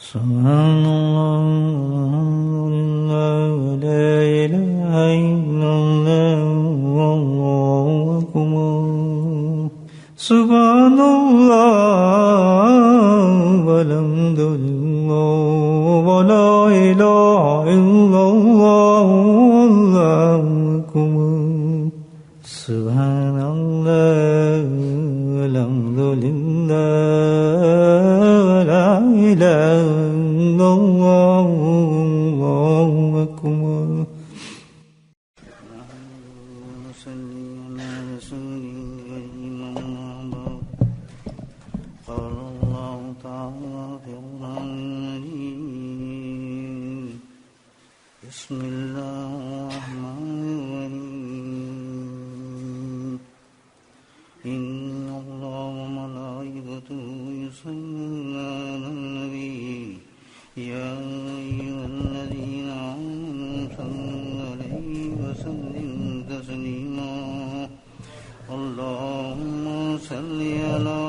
سبحان اللہ لا الہ الا اللہ واللہ اکبر سبحان اللہ والحمد للہ ولا الہ الا اللہ واللہ اکبر سبحان اللہ والحمد للہ ولا الہ الا اللہ واللہ اکبر بسم اللہ الرحمن الرحیم ان اللہ وملائکتہ یصلون علی النبی یا ایھا الذین آمنوا صلوا علیہ وسلموا تسلیما اللہم صل علی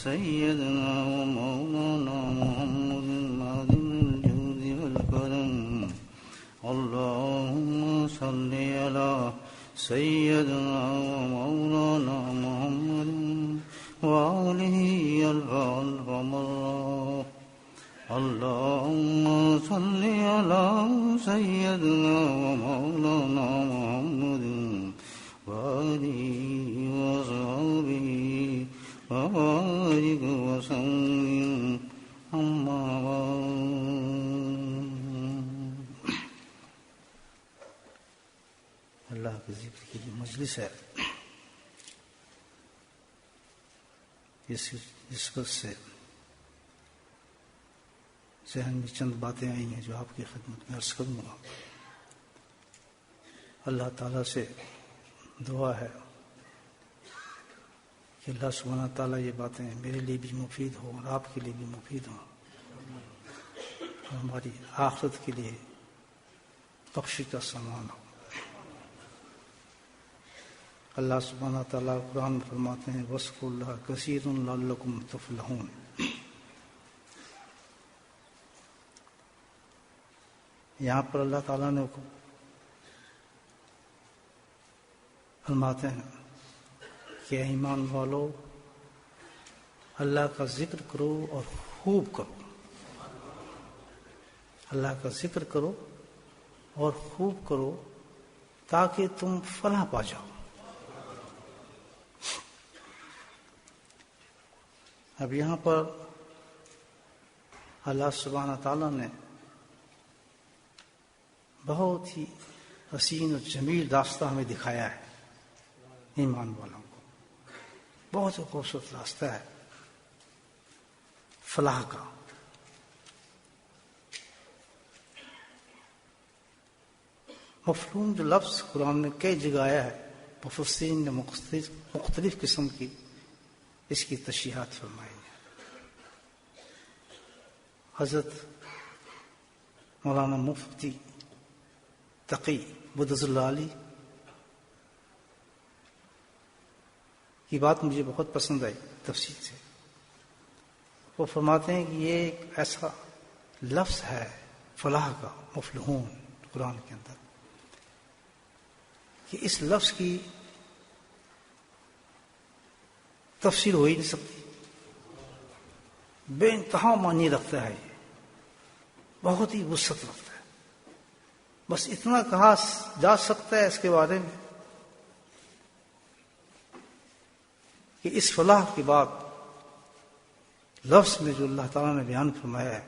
سیدنا ومولانا محمد معدن الجود والکرم اللهم صل على سيدنا ومولانا محمد وآله ألف مرة اللهم صل على سيدنا ومولانا محمد وآله وصحبه وبارك وسلم أما بعد اللہ کے ذکر کی جو مجلس ہے اس وقت سے ذہن میں چند باتیں آئی ہیں جو آپ کی خدمت میں عرض کروں گا. اللہ تعالیٰ سے دعا ہے کہ اللہ سبحانہ تعالیٰ یہ باتیں میرے لیے بھی مفید ہوں اور آپ کے لیے بھی مفید ہوں اور ہماری آخرت کے لیے بخشش کا سامان ہو. اللہ سبحانہ تعالیٰ قرآن میں فرماتے ہیں وَاذْكُرُوا اللَّهَ كَثِيرًا لَعَلَّكُمْ تُفْلِحُونَ. یہاں پر اللہ تعالیٰ نے فرماتے ہیں کہ ایمان والو اللہ کا ذکر کرو اور خوب کرو. اللہ کا ذکر کرو اور خوب کرو تاکہ تم فلاح پا جاؤ. اب یہاں پر اللہ سبحانہ تعالیٰ نے بہت ہی حسین اور جمیل راستہ ہمیں دکھایا ہے ایمان والوں کو. بہت ہی خوبصورت راستہ ہے فلاح کا. مفہوم جو لفظ قرآن نے کئی جگہ آیا ہے مفسرین نے مختلف قسم کی اس کی تشریحات فرمائی ہے. حضرت مولانا مفتی تقی بدض اللہ علی کی بات مجھے بہت پسند آئی تفصیل سے. وہ فرماتے ہیں کہ یہ ایک ایسا لفظ ہے فلاح کا مفلحون قرآن کے اندر کہ اس لفظ کی تفسیر ہو ہی نہیں سکتی. بے انتہا معنی رکھتا ہے. یہ بہت ہی وسعت رکھتا ہے. بس اتنا کہا جا سکتا ہے اس کے بارے میں کہ اس فلاح کی بات لفظ میں جو اللہ تعالیٰ نے بیان فرمایا ہے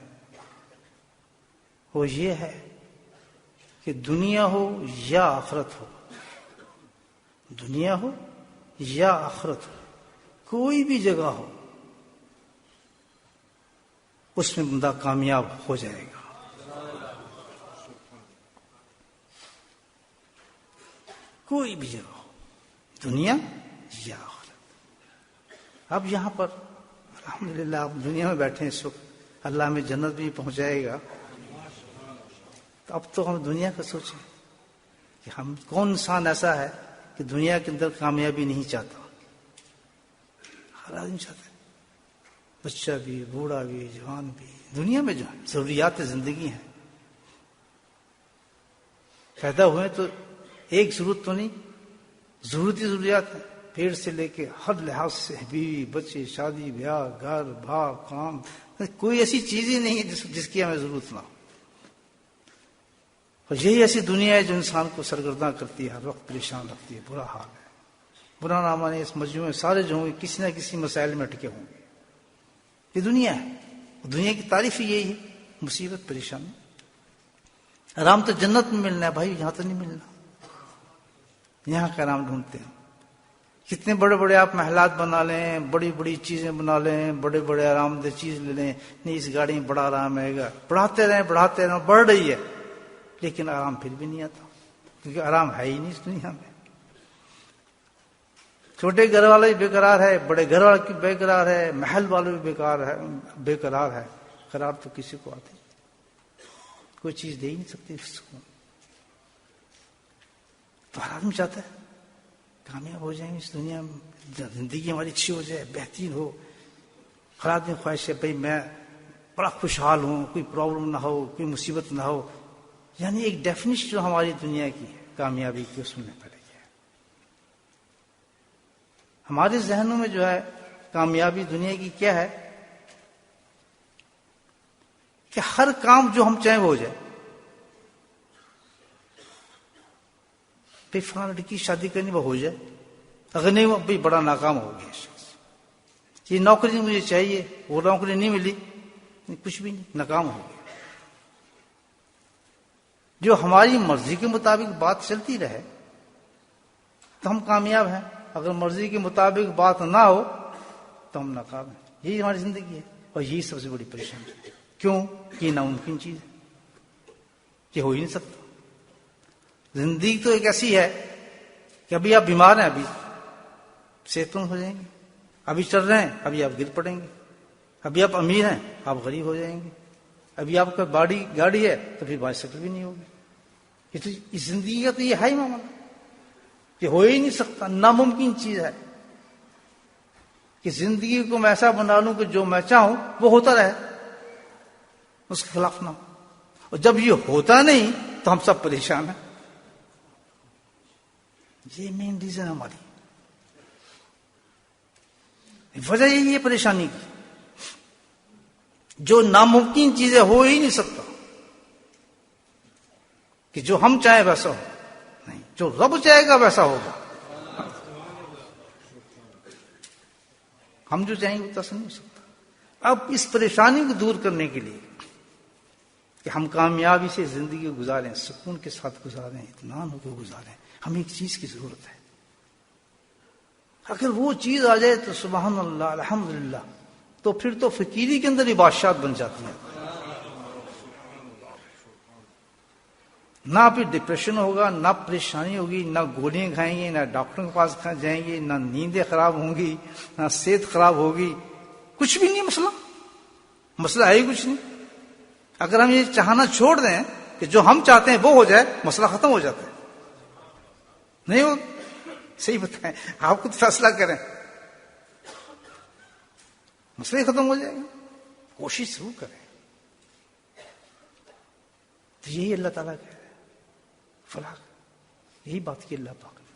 وہ یہ ہے کہ دنیا ہو یا آخرت ہو. دنیا ہو یا آخرت ہو کوئی بھی جگہ ہو اس میں بندہ کامیاب ہو جائے گا. کوئی بھی جگہ ہو دنیا یا آخرت. اب یہاں پر الحمدللہ آپ دنیا میں بیٹھے ہیں اس وقت اللہ ہمیں جنت بھی پہنچائے گا. تو اب تو ہم دنیا کا سوچیں کہ ہم کون انسان ایسا ہے کہ دنیا کے اندر کامیابی نہیں چاہتا. ہر آدمی چاہتا ہے. بچہ بھی بوڑھا بھی جوان بھی دنیا میں جو ہے ضروریات زندگی ہیں. پیدا ہوئے تو ایک ضرورت تو نہیں، ضروریات ہیں. پیڑ سے لے کے ہر لحاظ سے بیوی بچے شادی بیاہ گھر بھاگ کام، کوئی ایسی چیز ہی نہیں ہے جس کی ہمیں ضرورت نہ ہو. اور یہی ایسی دنیا ہے جو انسان کو سرگرداں کرتی ہے، ہر وقت پریشان رکھتی ہے. برا حال ہے. برا نہ مانے، اس مجموعے میں سارے جو ہوں گے کسی نہ کسی مسائل میں اٹکے ہوں گے. یہ دنیا ہے. دنیا کی تعریف ہی یہی ہے، مصیبت پریشانی. آرام تو جنت میں ملنا ہے بھائی، یہاں تو نہیں ملنا. یہاں کا آرام ڈھونڈتے ہیں. کتنے بڑے بڑے آپ محلات بنا لیں، بڑی بڑی چیزیں بنا لیں، بڑے بڑے آرام دہ چیز لے لیں، نہیں اس گاڑی میں بڑا آرام آئے گا، بڑھاتے رہیں بڑھ رہی ہے، لیکن آرام پھر بھی نہیں آتا، کیونکہ آرام ہے ہی نہیں اس دنیا میں. چھوٹے گھر والا بھی بےقرار ہے، بڑے گھر والا بھی بےقرار ہے، محل والا بھی بےقرار ہے. قرار تو کسی کو آتی، کوئی چیز دے ہی نہیں سکتی سکون. تو ہر آدمی چاہتا ہے کامیاب ہو جائیں گے اس دنیا میں، زندگی ہماری اچھی ہو جائے، بہترین ہو. ہر آدمی خواہش ہے بھائی میں بڑا خوشحال ہوں، کوئی پرابلم نہ ہو، کوئی مصیبت نہ ہو. یعنی ایک ڈیفینیشن جو ہماری دنیا کی ہے کامیابی کی، اس میں پڑے گی. ہمارے ذہنوں میں جو ہے کامیابی دنیا کی کیا ہے کہ ہر کام جو ہم چاہیں وہ ہو جائے. فلاں لڑکی کی شادی کرنی وہ ہو جائے، اگر نہیں وہ بھائی بڑا ناکام ہو گیا شخص. یہ نوکری مجھے چاہیے، وہ نوکری نہیں ملی، کچھ بھی نہیں، ناکام ہو گیا. جو ہماری مرضی کے مطابق بات چلتی رہے تو ہم کامیاب ہیں، اگر مرضی کے مطابق بات نہ ہو تو ہم ناکام ہیں. یہی ہماری زندگی ہے، اور یہی سب سے بڑی پریشانی ہے. کیوں؟ یہ ناممکن چیز ہے، یہ ہو ہی نہیں سکتا. زندگی تو ایک ایسی ہے کہ ابھی آپ بیمار ہیں، ابھی صحت مند ہو جائیں گے، ابھی چل رہے ہیں، ابھی آپ گر پڑیں گے، ابھی آپ امیر ہیں، آپ غریب ہو جائیں گے، ابھی آپ کا گاڑی ہے تو پھر بائسیکل بھی نہیں ہوگی. یہ تو اس زندگی کا تو یہ ہے ہی معاملہ، یہ ہو ہی نہیں سکتا، ناممکن چیز ہے کہ زندگی کو میں ایسا بنا لوں کہ جو میں چاہوں وہ ہوتا رہے، اس کے خلاف نہ ہو. اور جب یہ ہوتا نہیں تو ہم سب پریشان ہیں. یہ مین ریزن ہماری وجہ یہی ہے پریشانی کی. جو ناممکن چیزیں ہو ہی نہیں سکتا کہ جو ہم چاہیں ویسا ہو نہیں، جو رب چاہے گا ویسا ہوگا. ہم جو چاہیں گے ویسا نہیں ہو سکتا. اب اس پریشانی کو دور کرنے کے لیے کہ ہم کامیابی سے زندگی گزاریں، سکون کے ساتھ گزاریں، اطمینان ہو کے گزاریں، ہمیں ایک چیز کی ضرورت ہے. اگر وہ چیز آ جائے تو سبحان اللہ الحمدللہ، تو پھر تو فقیری کے اندر ہی بادشاہت بن جاتی ہے. نہ پھر ڈپریشن ہوگا، نہ پریشانی ہوگی، نہ گولیاں کھائیں گے، نہ ڈاکٹر کے پاس جائیں گے، نہ نیندیں خراب ہوں گی، نہ صحت خراب ہوگی، کچھ بھی نہیں. مسئلہ ہے ہی کچھ نہیں. اگر ہم یہ چاہنا چھوڑ دیں کہ جو ہم چاہتے ہیں وہ ہو جائے، مسئلہ ختم ہو جاتا ہے. نہیں ہو صحیح بتائیں، آپ خود فیصلہ کریں، مسئلہ ہی ختم ہو جائے گا. کوشش ضرور کریں. تو یہی اللہ تعالیٰ کہہ رہے ہیں فلاح، یہی بات کی اللہ پاک نے.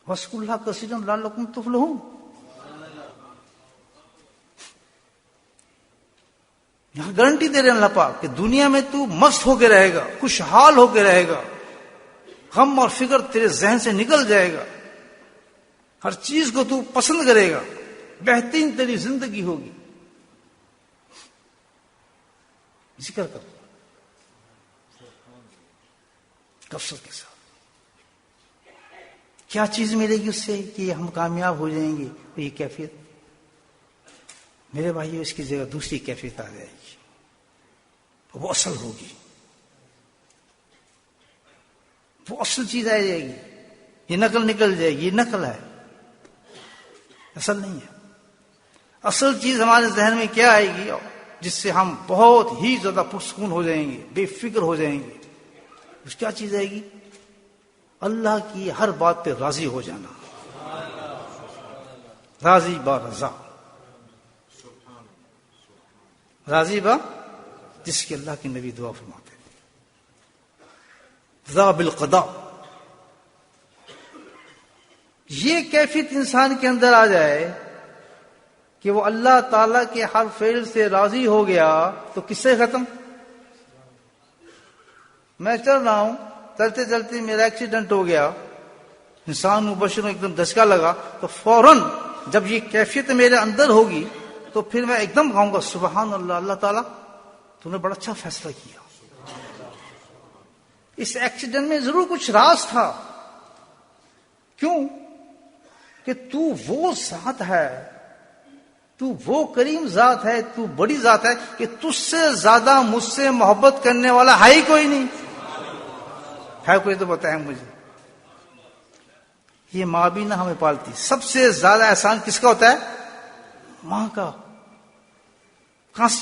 وَاذْكُرُوا اللَّهَ كَثِيرًا لَعَلَّكُمْ تُفْلِحُونَ. یہاں گارنٹی دے رہے ہیں اللہ پاک کہ دنیا میں تو مست ہو کے رہے گا، خوشحال ہو کے رہے گا، غم اور فکر تیرے ذہن سے نکل جائے گا، ہر چیز کو تو پسند کرے گا، بہترین تیری زندگی ہوگی. ذکر کر کثرت کے ساتھ. کیا چیز ملے گی اس سے کہ ہم کامیاب ہو جائیں گے؟ یہ کیفیت میرے بھائیو، اس کی جگہ دوسری کیفیت آ جائے گی، وہ اصل ہوگی، وہ اصل چیز آ جائے گی. یہ نقل نکل جائے گی، یہ نقل ہے، اصل نہیں ہے. اصل چیز ہمارے ذہن میں کیا آئے گی جس سے ہم بہت ہی زیادہ پرسکون ہو جائیں گے، بے فکر ہو جائیں گے؟ اس کیا چیز آئے گی؟ اللہ کی ہر بات پہ راضی ہو جانا، راضی با رضا. راضی با جس کی اللہ کے نبی دعا فرماتے تھے، رضا بالقضاء. یہ کیفیت انسان کے اندر آ جائے کہ وہ اللہ تعالی کے ہر فعل سے راضی ہو گیا تو کس سے ختم؟ میں چل رہا ہوں، چلتے چلتے میرا ایکسیڈنٹ ہو گیا، انسان مبشر ایک دم دھچکا لگا، تو فوراً جب یہ کیفیت میرے اندر ہوگی تو پھر میں ایک دم کہوں گا سبحان اللہ، اللہ تعالیٰ تو نے بڑا اچھا فیصلہ کیا. اس ایکسیڈنٹ میں ضرور کچھ راز تھا. کیوں؟ کہ تو وہ ذات ہے، تو وہ کریم ذات ہے، تو بڑی ذات ہے کہ تجھ سے زیادہ مجھ سے محبت کرنے والا ہے ہی کوئی نہیں. ہے کوئی تو بتائیں مجھے. یہ ماں بھی نہ ہمیں پالتی. سب سے زیادہ احسان کس کا ہوتا ہے؟ ماں کا.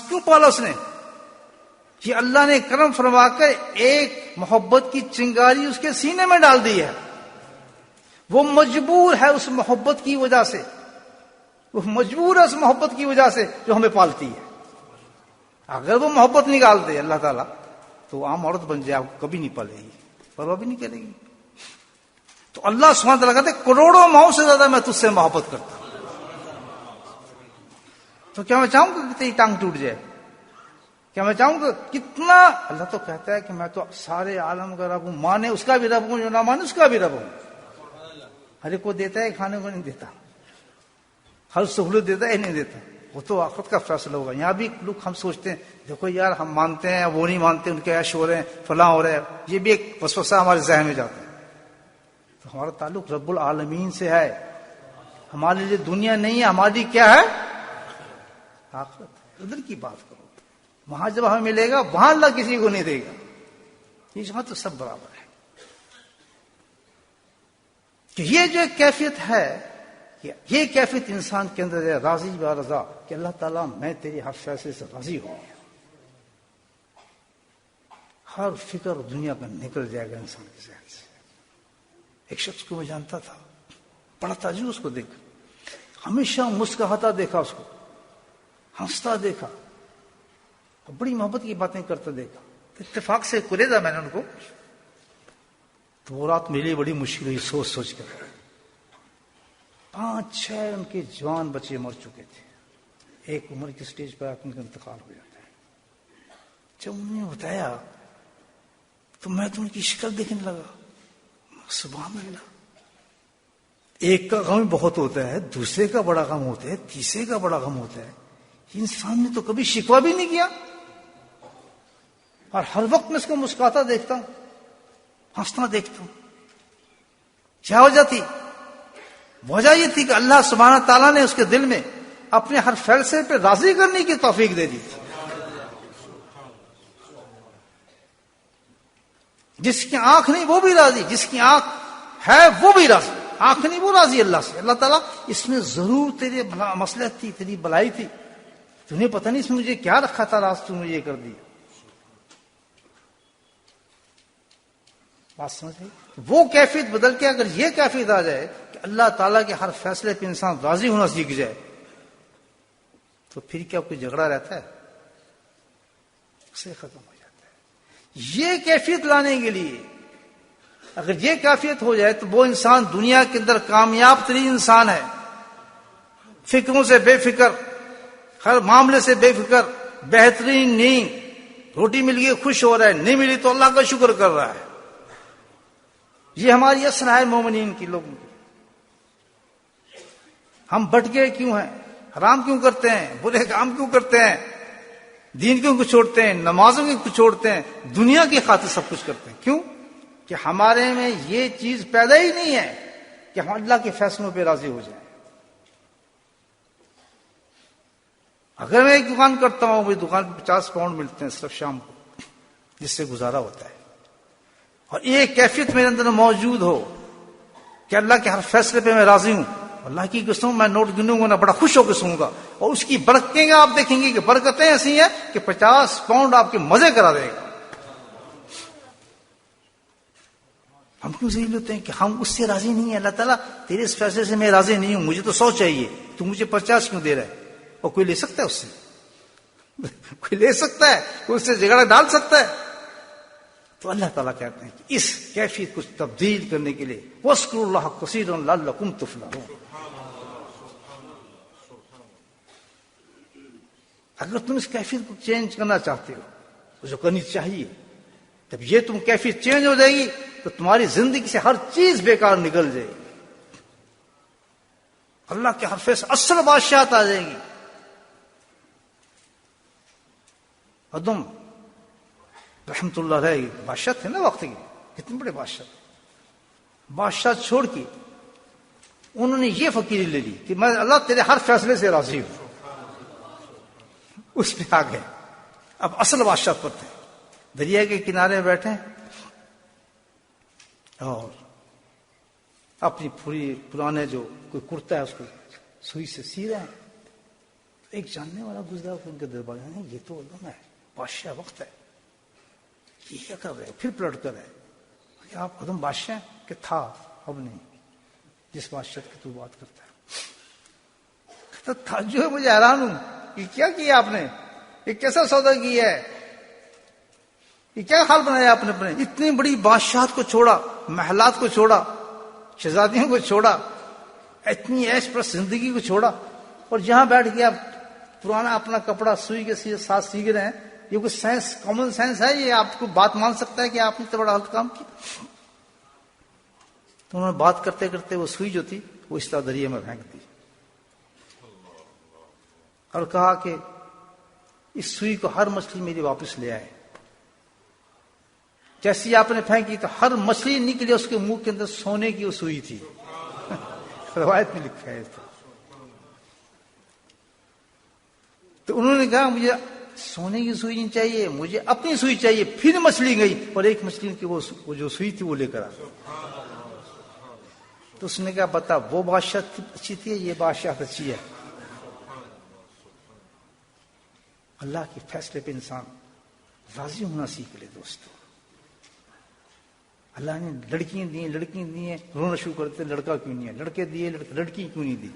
کیوں پالا اس نے؟ یہ اللہ نے کرم فرما کر ایک محبت کی چنگاری اس کے سینے میں ڈال دی ہے. وہ مجبور ہے اس محبت کی وجہ سے، وہ مجبور ہے اس محبت کی وجہ سے جو ہمیں پالتی ہے. اگر وہ محبت نکال دے اللہ تعالیٰ تو عام عورت بن جائے، آپ کو کبھی نہیں پالے گی، پرواہ بھی نہیں کرے گی. تو اللہ سبحانہ وتعالیٰ کہتے ہیں کروڑوں ماؤں سے زیادہ میں تجھ سے محبت کرتا ہوں. تو کیا میں چاہوں گا کہ تیری ٹانگ ٹوٹ جائے؟ کیا میں چاہوں گا کتنا؟ اللہ تو کہتا ہے کہ میں تو سارے عالم کا رب ہوں، مانے اس کا بھی رب ہوں، جو نہ مانے اس کا بھی رب ہوں. ہر ایک کو دیتا ہے، کھانے کو نہیں دیتا، ہر سہولت دیتا ہے نہیں دیتا. وہ تو آخرت کا فیصلہ ہوگا. یہاں بھی لوگ ہم سوچتے ہیں دیکھو یار ہم مانتے ہیں وہ نہیں مانتے، ان کے عیش ہو رہے ہیں، فلاں ہو رہے ہیں. یہ بھی ایک وسوسہ ہمارے ذہن میں جاتا ہے. تو ہمارا تعلق رب العالمین سے ہے. ہمارے لیے دنیا نہیں ہے، ہماری کیا ہے؟ آخرت. ادھر کی بات کرو. وہاں جب ہمیں ملے گا وہاں اللہ کسی کو نہیں دے گا. یہاں تو سب برابر ہے. کہ یہ جو کیفیت ہے، یہ کیفیت انسان کے اندر ہے، راضی و رضا، کہ اللہ تعالیٰ میں تیری ہر فیصلے سے راضی ہوں گیا. ہر فکر دنیا کا نکل جائے گا انسان کے ذہن سے. ایک شخص کو میں جانتا تھا، بڑا تعجب اس کو دیکھا، ہمیشہ مسکراتا دیکھا، اس کو ہنستا دیکھا، بڑی محبت کی باتیں کرتا دیکھا. اتفاق سے قریدا میں نے ان کو، تو وہ رات میرے لیے بڑی مشکل ہوئی سوچ سوچ کر. 5-6 ان کے جوان بچے مر چکے تھے. ایک عمر کی سٹیج پر ان کا انتقال ہو جاتا ہے. جب انہوں نے بتایا تو میں تو ان کی شکل دیکھنے لگا. سبحان اللہ. ایک کا غم بہت ہوتا ہے، دوسرے کا بڑا غم ہوتا ہے، تیسرے کا بڑا غم ہوتا ہے. انسان نے تو کبھی شکوہ بھی نہیں کیا، اور ہر وقت میں اس کو مسکراتا دیکھتا ہوں، ہنستا دیکھتا ہوں. کیا وجہ تھی؟ وجہ یہ تھی کہ اللہ سبحانہ تعالیٰ نے اس کے دل میں اپنے ہر فیصلے پہ راضی کرنے کی توفیق دے دی تھی. جس کی آنکھ نہیں وہ بھی راضی، جس کی آنکھ ہے وہ بھی راضی. آنکھ نہیں وہ راضی اللہ سے. اللہ تعالیٰ اس میں ضرور تیرے مصلحت تھی، تیری بلائی تھی، تمہیں پتہ نہیں اس میں مجھے کیا رکھا تھا، راز تم نے یہ کر دیا. بات سمجھ گئی؟ وہ کیفیت بدل کے اگر یہ کیفیت آ جائے کہ اللہ تعالیٰ کے ہر فیصلے پہ انسان راضی ہونا سیکھ جائے تو پھر کیا کوئی جھگڑا رہتا ہے؟ اسے ختم ہو جاتا ہے. یہ کیفیت لانے کے لیے اگر یہ کیفیت ہو جائے تو وہ انسان دنیا کے اندر کامیاب ترین انسان ہے. فکروں سے بے فکر، ہر معاملے سے بے فکر، بہترین نیند، روٹی مل گئی خوش ہو رہا ہے، نہیں ملی تو اللہ کا شکر کر رہا ہے. یہ ہماری اصل ہے مومنین کی لوگوں کی. ہم بٹکے کیوں ہیں؟ حرام کیوں کرتے ہیں؟ برے کام کیوں کرتے ہیں؟ دین کیوں کو چھوڑتے ہیں؟ نمازوں کو چھوڑتے ہیں؟ دنیا کی خاطر سب کچھ کرتے ہیں. کیوں؟ کہ ہمارے میں یہ چیز پیدا ہی نہیں ہے کہ ہم اللہ کے فیصلوں پہ راضی ہو جائیں. اگر میں ایک دکان کرتا ہوں، مجھے دکان پہ 50 پاؤنڈ ملتے ہیں صرف شام کو، جس سے گزارا ہوتا ہے، اور ایک کیفیت میرے اندر موجود ہو کہ اللہ کے ہر فیصلے پہ میں راضی ہوں، اللہ کی قسم میں نوٹ گنوں گا نا بڑا خوش ہو کے سنوں گا، اور اس کی برکتیں آپ دیکھیں گے کہ برکتیں ایسی ہیں کہ 50 پاؤنڈ آپ کے مزے کرا دے گا. ہم کیوں ذہن لیتے ہیں کہ ہم اس سے راضی نہیں ہیں؟ اللہ تعالیٰ تیرے اس فیصلے سے میں راضی نہیں ہوں، مجھے تو 100 چاہیے، تو مجھے 50 کیوں دے رہا ہے؟ اور کوئی لے سکتا ہے اس سے؟ کوئی لے سکتا ہے؟ کوئی اس سے جھگڑا ڈال سکتا ہے؟ تو اللہ تعالیٰ کہتے ہیں کہ اس کیفیت کو تبدیل کرنے کے لیے وَاذْكُرُوا اللَّهَ كَثِيرًا لَعَلَّكُمْ تُفْلِحُونَ. اگر تم اس کیفیت کو چینج کرنا چاہتے ہو جو کرنی چاہیے، جب یہ تم کیفیت چینج ہو جائے گی تو تمہاری زندگی سے ہر چیز بیکار نکل جائے گی. اللہ کے حرفے سے اصل بادشاہت آ جائے گی. ادم رحمت اللہ علیہ بادشاہ تھے نا وقت کے، کتنے بڑے بادشاہ تھے. بادشاہ چھوڑ کے انہوں نے یہ فقیری لے لی کہ میں اللہ تیرے ہر فیصلے سے راضی ہوں. اس میں آ گئے، اب اصل بادشاہ پر تھے. دریا کے کنارے بیٹھے اور اپنی پوری پرانے جو کوئی کرتا ہے اس کو سوئی سے سی رہے ہیں. ایک جاننے والا گزرا ان کے دربار میں، یہ تو علم ہے، بادشاہ وقت ہے، یہ کیا کر رہے؟ پھر پلٹ کر رہے. آپ ادم بادشاہ کہ تھا، اب نہیں. جس بادشاہ کی تو بات کرتا ہے تھا جو ہے. مجھے حیران ہوں کہ کیا آپ نے، یہ کیسا سودا کیا ہے، یہ کیا حال بنایا آپ نے اپنے. اتنی بڑی بادشاہت کو چھوڑا، محلات کو چھوڑا، شہزادیوں کو چھوڑا، اتنی عیش پر زندگی کو چھوڑا، اور جہاں بیٹھ کے آپ پرانا اپنا کپڑا سوئی کے ساتھ سیکھ رہے ہیں. یہ کوئی سائنس، کامن سینس ہے؟ یہ آپ کو بات مان سکتا ہے کہ آپ نے اتنا بڑا غلط کام کیا؟ تو انہوں نے بات کرتے کرتے وہ سوئی جو تھی وہ اس طرح دریا میں پھینک دی اور کہا کہ اس سوئی کو ہر مچھلی میری واپس لے آئے. جیسی آپ نے پھینکی تو ہر مچھلی نکلی، اس کے منہ کے اندر سونے کی وہ سوئی تھی. روایت میں لکھا ہے. تو انہوں نے کہا مجھے سونے کی سوئی نہیں چاہیے، مجھے اپنی سوئی چاہیے. پھر مچھلی گئی اور ایک مچھلی کی وہ جو سوئی تھی وہ لے کر آ. تو اس نے کہا بتا وہ بادشاہ اچھی تھی، یہ بادشاہ اچھی ہے. اللہ کے فیصلے پہ انسان راضی ہونا سیکھ لے دوستو. اللہ نے لڑکیاں دی ہیں، رونا شروع کرتے لڑکا کیوں نہیں ہے، لڑکے دیے لڑکی کیوں نہیں دی،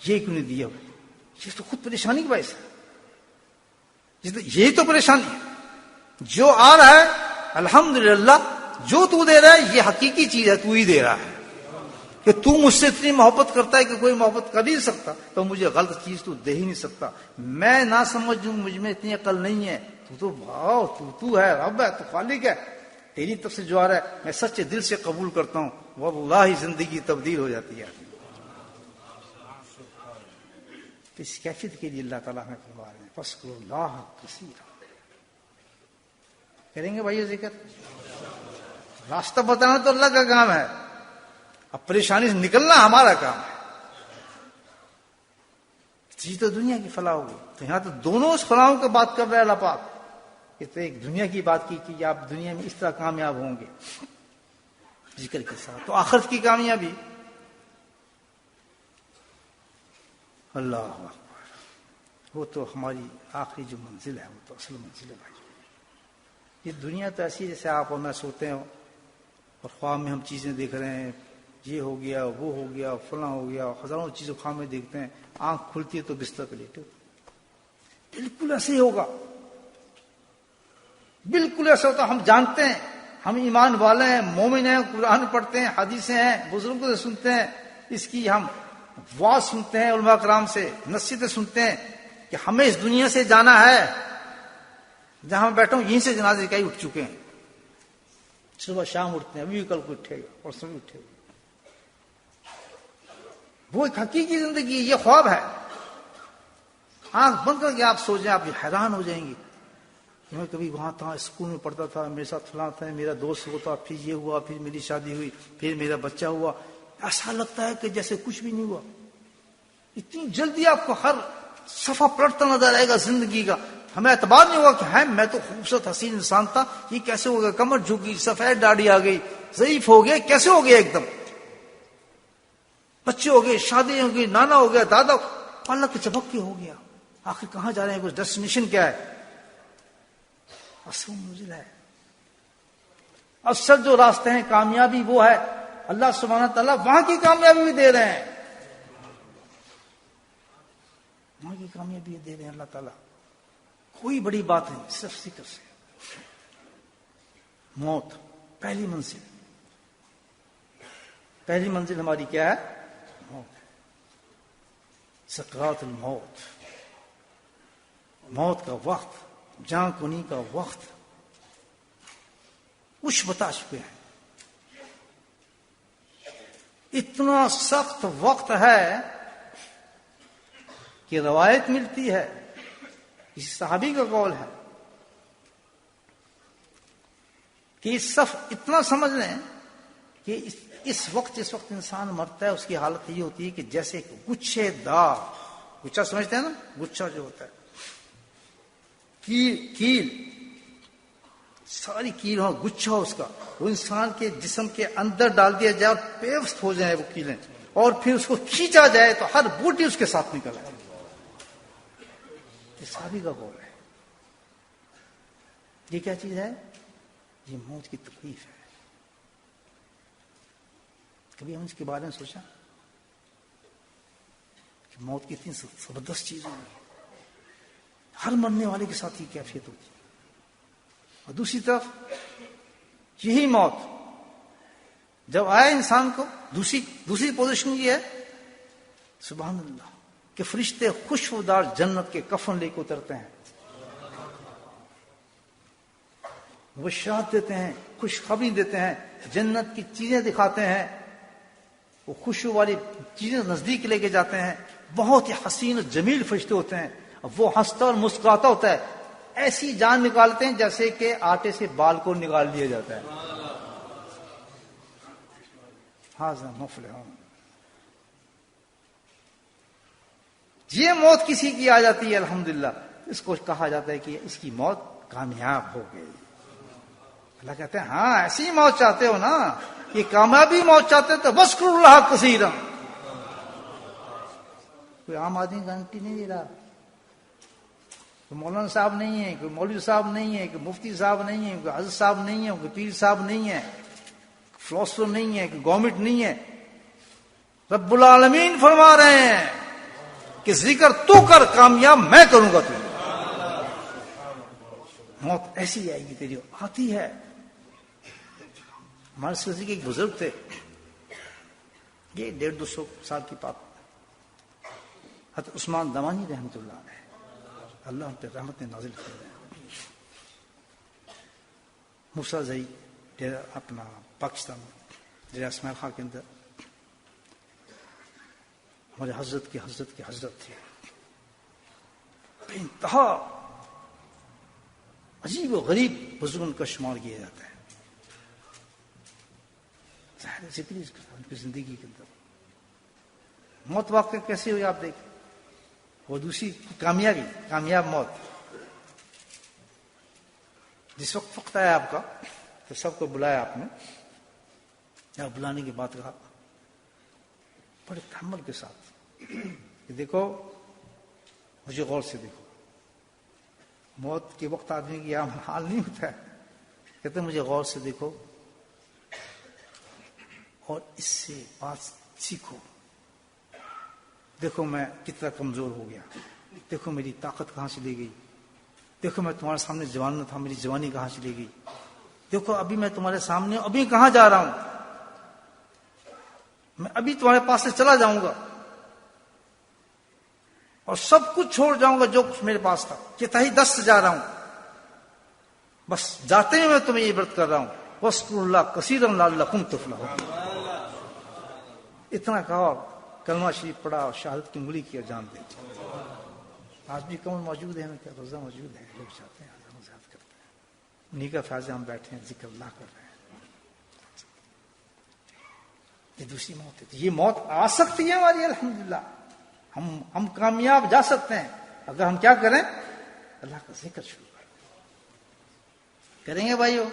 یہ کیوں نہیں دیا. یہ تو خود پریشانی کا باعث ہے. یہی تو پریشانی ہے. جو آ رہا ہے الحمدللہ، جو تو دے رہا ہے یہ حقیقی چیز ہے، تو ہی دے رہا ہے. کہ تو مجھ سے اتنی محبت کرتا ہے کہ کوئی محبت کر ہی نہیں سکتا، تو مجھے غلط چیز تو دے ہی نہیں سکتا. میں نہ سمجھوں، مجھ میں اتنی عقل نہیں ہے. تو بھاؤ تو ہے، رب ہے، تو خالق ہے. تیری طرف سے جو آ رہا ہے میں سچے دل سے قبول کرتا ہوں. واللہ زندگی تبدیل ہو جاتی ہے. اس کیفیت کے لیے اللہ تعالیٰ ہمیں فرما رہے ہیں فَاذْكُرُوا اللَّهَ كَثِيرًا. کریں گے بھائی ذکر. راستہ بتانا تو اللہ کا کام ہے، اب پریشانی سے نکلنا ہمارا کام ہے. جی تو دنیا کی فلاح ہوگی. تو یہاں تو دونوں اس فلاحوں کی بات کر رہے ہیں اللہ پاک. یہ تو ایک دنیا کی بات کی کہ آپ دنیا میں اس طرح کامیاب ہوں گے ذکر کے ساتھ، تو آخرت کی کامیابی. اللہ اکبر. وہ تو ہماری آخری جو منزل ہے وہ تو اصل منزل ہے بھائی. یہ دنیا تو ایسی جیسے آپ اور میں سوتے ہیں اور خواب میں ہم چیزیں دیکھ رہے ہیں، یہ ہو گیا، وہ ہو گیا، فلاں ہو گیا، ہزاروں چیزیں خواب میں دیکھتے ہیں. آنکھ کھلتی ہے تو بستر پہ لیٹے. بالکل ایسے ہی ہوگا، بالکل ایسا ہوتا. ہم جانتے ہیں، ہم ایمان والے ہیں، مومن ہیں، قرآن پڑھتے ہیں، حدیثیں ہیں، بزرگوں سے سنتے ہیں، اس کی ہم واز سنتے ہیں، علماء کرام سے نصیحتیں سنتے ہیں کہ ہمیں اس دنیا سے جانا ہے. جہاں میں بیٹھا ہوں یہیں سے جنازے کئی اٹھ چکے ہیں. صبح شام اٹھتے ہیں، ابھی کل کو اٹھے گا اور سب اٹھے گا. وہ ایک حقیقی زندگی، یہ خواب ہے. آنکھ بند کر کے آپ سو جائیں، آپ حیران ہو جائیں گے. میں کبھی وہاں تھا، اسکول میں پڑھتا تھا، میرے ساتھ فلاں تھا، میرا دوست ہوتا، پھر یہ ہوا، پھر میری شادی ہوئی، پھر میرا بچہ ہوا. ایسا لگتا ہے کہ جیسے کچھ بھی نہیں ہوا. اتنی جلدی آپ کو ہر صفحہ پلٹتا نظر آئے گا زندگی کا. ہمیں اعتبار نہیں ہوگا کہ ہے میں تو خوبصورت حسین انسان تھا، یہ کیسے ہو گیا؟ کمر جھکی، سفید داڑھی آ گئی، ضعیف ہو گیا، کیسے ہو گیا؟ ایک دم بچے ہو گئے، شادی ہو گئی، نانا ہو گیا، دادا، اللہ کے چبک کے ہو گیا. آخر کہاں جا رہے ہیں؟ کچھ ڈیسٹینیشن کیا ہے؟ اصل منزل ہے. اصل جو راستے ہیں کامیابی وہ ہے. اللہ سبحانہ تعالیٰ وہاں کی کامیابی بھی دے رہے ہیں، وہاں کی کامیابی دے رہے ہیں اللہ تعالیٰ. کوئی بڑی بات نہیں، صرف ذکر سے. موت پہلی منزل، پہلی منزل ہماری کیا ہے؟ موت. سکرات الموت، موت کا وقت، جان کنی کا وقت کچھ بتا چکے ہیں. اتنا سخت وقت ہے کہ روایت ملتی ہے، کسی صحابی کا قول ہے کہ اتنا سمجھ لیں کہ اس وقت جس وقت انسان مرتا ہے اس کی حالت یہ ہوتی ہے کہ جیسے ایک گچھے دار، گچھا سمجھتے ہیں نا، گچھا جو ہوتا ہے، کیل ساری کیل ہو، گچھا اس کا، وہ انسان کے جسم کے اندر ڈال دیا جائے اور پیوست ہو جائے وہ کیلیں، اور پھر اس کو کھینچا جائے تو ہر بوٹی اس کے ساتھ نکل آئے. یہ صحابی کا قول ہے. یہ کیا چیز ہے؟ یہ موت کی تکلیف ہے. کبھی ہم اس کے بارے میں سوچا کہ موت کی اتنی زبردست چیز ہے، ہر مرنے والے کے ساتھ یہ کیفیت ہوتی ہے. اور دوسری طرف یہی موت جب آئے انسان کو، دوسری پوزیشن یہ ہے سبحان اللہ کہ فرشتے خوشبودار جنت کے کفن لے کے اترتے ہیں، بشارت دیتے ہیں، خوشخبری دیتے ہیں، جنت کی چیزیں دکھاتے ہیں، وہ خوشبو والی چیزیں نزدیک لے کے جاتے ہیں. بہت ہی حسین و جمیل فرشتے ہوتے ہیں، وہ ہنستا اور مسکراتا ہوتا ہے، ایسی جان نکالتے ہیں جیسے کہ آٹے سے بال کو نکال لیا جاتا ہے. ہاذا مفلح. یہ موت کسی کی آ جاتی ہے الحمدللہ، اس کو کہا جاتا ہے کہ اس کی موت کامیاب ہو گئی. اللہ کہتے ہیں ہاں ایسی موت چاہتے ہو نا، یہ کامیابی موت چاہتے تو وذکر اللہ کثیرا. کوئی عام آدمی گارنٹی نہیں دے رہا، کوئی مولانا صاحب نہیں ہے، کوئی مولوی صاحب نہیں ہے، کوئی مفتی صاحب نہیں ہے، کوئی حضرت صاحب نہیں ہے، کوئی پیر صاحب نہیں ہے، فلاسفر نہیں ہے، کوئی گورنمنٹ نہیں ہے. رب العالمین فرما رہے ہیں کہ ذکر تو کر، کامیاب میں کروں گا تجھے. موت ایسی آئے گی تیری، آتی ہے. ہمارے سلسلے کے ایک بزرگ تھے، یہ 150-200 سال کی بات، حضرت عثمان دمانی رحمۃ اللہ علیہ، اللہ ان پہ رحمت نازل کر رہے ہیں. موسیٰ زئی ڈیرہ اپنا پاکستان ڈیرہ اسماعیل خان کے اندر ہمارے حضرت کی حضرت تھی. بے انتہا عجیب و غریب بزرگوں کا شمار کیا جاتا ہے. ظاہر ذکر ان کی زندگی کے اندر موت واقع کیسے ہوئی آپ دیکھیں. وہ دوسری کامیاب موت. جس وقت آیا آپ کا تو سب کو بلایا آپ نے، یا بلانے کی بات کہا بڑے تحمل کے ساتھ کہ دیکھو مجھے غور سے دیکھو. موت کے وقت آدمی کی عام حال نہیں ہوتا ہے. کہتے مجھے غور سے دیکھو اور اس سے بات سیکھو. دیکھو میں کتنا کمزور ہو گیا، دیکھو میری طاقت کہاں چلی گئی، دیکھو میں تمہارے سامنے جوان نہ تھا، میری جوانی کہاں چلی گئی، دیکھو ابھی میں تمہارے سامنے ابھی کہاں جا رہا ہوں، میں ابھی تمہارے پاس سے چلا جاؤں گا اور سب کچھ چھوڑ جاؤں گا جو کچھ میرے پاس تھا، کہ تہی دست سے جا رہا ہوں. بس جاتے ہوئے میں تمہیں یہ عبرت کر رہا ہوں، وَاذْكُرُوا اللَّهَ كَثِيرًا لَعَلَّكُمْ تُفْلِحُونَ. اتنا کہا، کلمہ شریف پڑھا اور شہادت کی انگلی کی جان دے. آج بھی کون موجود ہے؟ کیا روزہ موجود ہے؟ لوگ جاتے ہیں مزاحمت کرتے ہیں. انہیں کا فیض ہم بیٹھے ہیں ذکر اللہ کر رہے ہیں. یہ دوسری موت ہے. یہ موت آ سکتی ہے ہماری الحمدللہ. ہم کامیاب جا سکتے ہیں اگر ہم کیا کریں؟ اللہ کا ذکر شروع کریں گے بھائیو.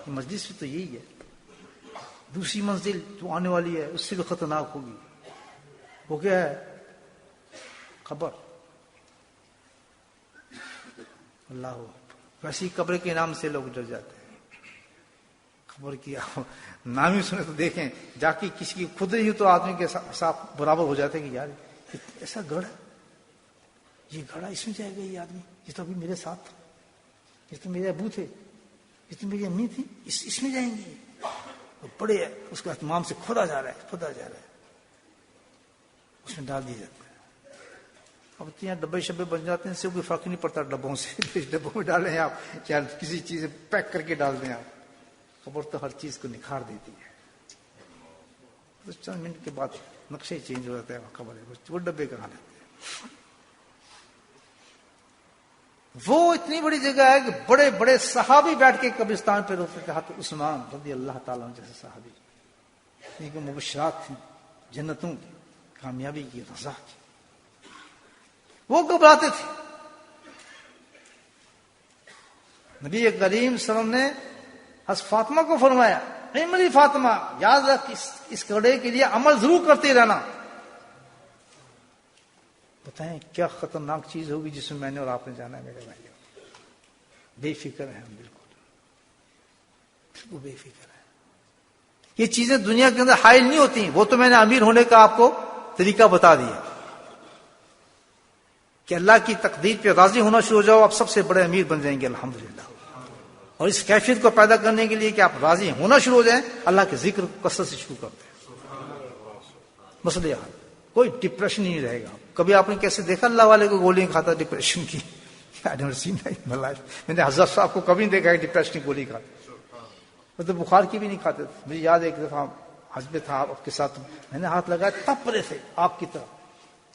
مجلس بھی تو یہی ہے. دوسری منزل جو آنے والی ہے اس سے بھی خطرناک ہوگی. وہ کیا ہے؟ قبر. اللہ ویسی قبر کے نام سے لوگ ڈر جاتے ہیں. قبر کی نام ہی سنے تو دیکھیں جا کے کسی کی خود ہی تو آدمی کے ساتھ برابر ہو جاتے ہیں کہ یار ایسا گڑھ ہے. یہ گھڑا اس میں جائے گا، یہ آدمی یہ تو ابھی میرے ساتھ تھا، یہ تو میرے ابو تھے، یہ تو میری امی تھی، اس میں جائیں گے. بڑے اس کو اہتمام سے کھودا جا رہا ہے، اس میں ڈال دیا جاتا ہے. اب تو یہاں ڈبے شبے بن جاتے ہیں، اس سے کوئی فرق نہیں پڑتا ڈبوں سے. ڈبوں میں ڈالیں آپ یا کسی چیز سے پیک کر کے ڈال دیں آپ، خبر تو ہر چیز کو نکھار دیتی ہے. تو چند منٹ کے بعد نقشے چینج ہو جاتا ہے، خبر ہے وہ ڈبے کہاں لیتے ہیں. وہ اتنی بڑی جگہ ہے کہ بڑے بڑے صحابی بیٹھ کے قبرستان پہ روتے تھے. حضرت عثمان رضی اللہ تعالیٰ عنہ جیسے صحابی، ان کو مبشرات تھیں جنتوں کی، کامیابی کی، رضا کی، وہ گھبراتے تھے. نبی کریم صلی اللہ علیہ وسلم نے حضرت فاطمہ کو فرمایا، اے میری فاطمہ یاد رکھ اس گھڑے کے لیے عمل ضرور کرتے رہنا. بتائیں کیا خطرناک چیز ہوگی جس میں نے اور آپ نے جانا ہے میرے بھائی. بے فکر ہیں ہم، بالکل بے فکر ہیں. یہ چیزیں دنیا کے اندر حائل نہیں ہوتی. وہ تو میں نے امیر ہونے کا آپ کو طریقہ بتا دیا کہ اللہ کی تقدیر پہ راضی ہونا شروع ہو جاؤ، آپ سب سے بڑے امیر بن جائیں گے الحمدللہ. اور اس کیفیت کو پیدا کرنے کے لیے کہ آپ راضی ہونا شروع ہو جائیں، اللہ کے ذکر کو کثرت سے شروع کرتے ہیں. مسئلہ حل، کوئی ڈپریشن نہیں رہے گا. کبھی آپ نے کیسے دیکھا اللہ والے کو گولیاں کھاتا ڈپریشن کی؟ میں نے حضرت صاحب کو کبھی نہیں دیکھا کہ ڈپریشن کی گولی کھاتے. وہ تو بخار کی بھی نہیں کھاتے تھے. مجھے یاد ہے ایک دفعہ حج میں تھا آپ کے ساتھ، میں نے ہاتھ لگایا تب پڑے تھے آپ کی طرح،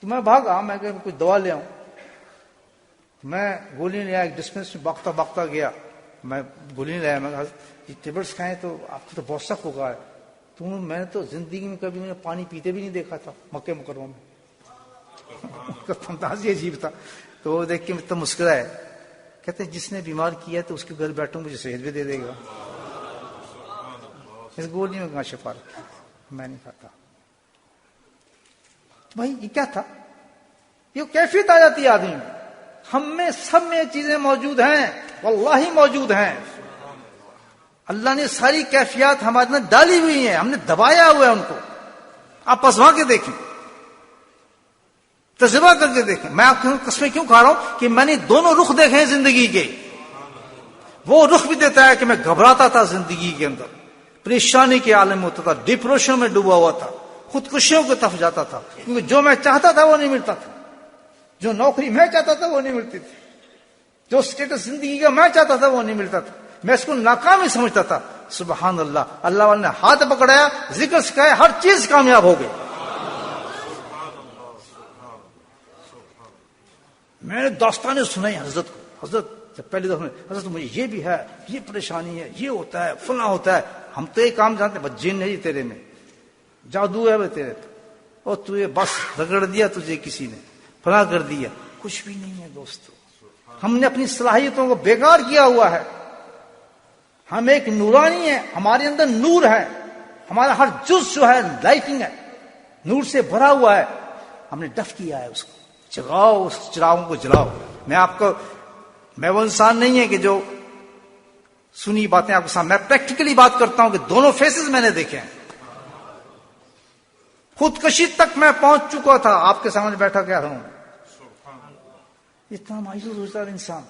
تو میں بھاگا، میں کہ کچھ دوا لے آؤں. میں گولی لے آیا، ایک ڈسپینس میں باغتا گیا، میں گولی نہیں لایا. میں کہا یہ ٹیبلٹس کھائیں تو آپ کو تو بہت سخت ہوگا. تو میں نے تو زندگی میں کبھی میں پانی پیتے بھی نہیں دیکھا تھا مکہ مکرمہ میں. انداز عجیب تھا. تو وہ دیکھ کے تو مسکرائے، کہتے جس نے بیمار کیا تو اس کے گھر بیٹھوں مجھے صحت بھی دے دے گا. اس گولی میں کہاں شفا رکھی، میں نہیں کھاتا. بھائی یہ کیا تھا؟ یہ کیفیت آ جاتی ہے آدمی میں. ہم میں سب میں چیزیں موجود ہیں، واللہ موجود ہیں. اللہ نے ساری کیفیات ہمارے اندر ڈالی ہوئی ہیں، ہم نے دبایا ہوا ہے ان کو. آپ پسوا کے دیکھیں، تجربہ کر کے دیکھیں. میں آپ کو قسمیں کیوں کھا رہا ہوں کہ میں نے دونوں رخ دیکھے ہیں زندگی کے. وہ رخ بھی دیتا ہے کہ میں گھبراتا تھا زندگی کے اندر، پریشانی کے عالم میں ہوتا تھا، ڈپریشن میں ڈوبا ہوا تھا، خودکشیوں کی طرف جاتا تھا، کیونکہ جو میں چاہتا تھا وہ نہیں ملتا تھا، جو نوکری میں چاہتا تھا وہ نہیں ملتی تھی، جو اسٹیٹس زندگی کا میں چاہتا تھا وہ نہیں ملتا تھا. میں اس کو ناکامی سمجھتا تھا. سبحان اللہ، اللہ والے نے ہاتھ پکڑایا، ذکر سکھایا، ہر چیز کامیاب ہو گئی. میں نے داستانیں سنائی حضرت کو. حضرت جب پہلی دفعہ حضرت مجھے یہ بھی ہے، یہ پریشانی ہے، یہ ہوتا ہے، فلاں ہوتا ہے. ہم تو ایک کام جانتے ہیں، بس جن نہیں تیرے میں، جادو ہے وہ تیرے تو، اور تجھے بس رگڑ دیا تجھے کسی نے، فلاں کر دیا. کچھ بھی نہیں ہے دوستو. ہم نے اپنی صلاحیتوں کو بیکار کیا ہوا ہے. ہم ایک نورانی ہیں، ہمارے اندر نور ہے، ہمارا ہر جز جو ہے لائٹنگ ہے، نور سے بھرا ہوا ہے. ہم نے ڈف کیا ہے اس کو. جگاؤ اس چراغوں کو، جلاؤ. میں وہ انسان نہیں ہے کہ جو سنی باتیں آپ کے سامنے، میں پریکٹیکلی بات کرتا ہوں کہ دونوں فیسز میں نے دیکھے ہیں. خودکشی تک میں پہنچ چکا تھا، آپ کے سامنے بیٹھا کیا ہوں. اتنا مایوس ہوتا ہے انسان.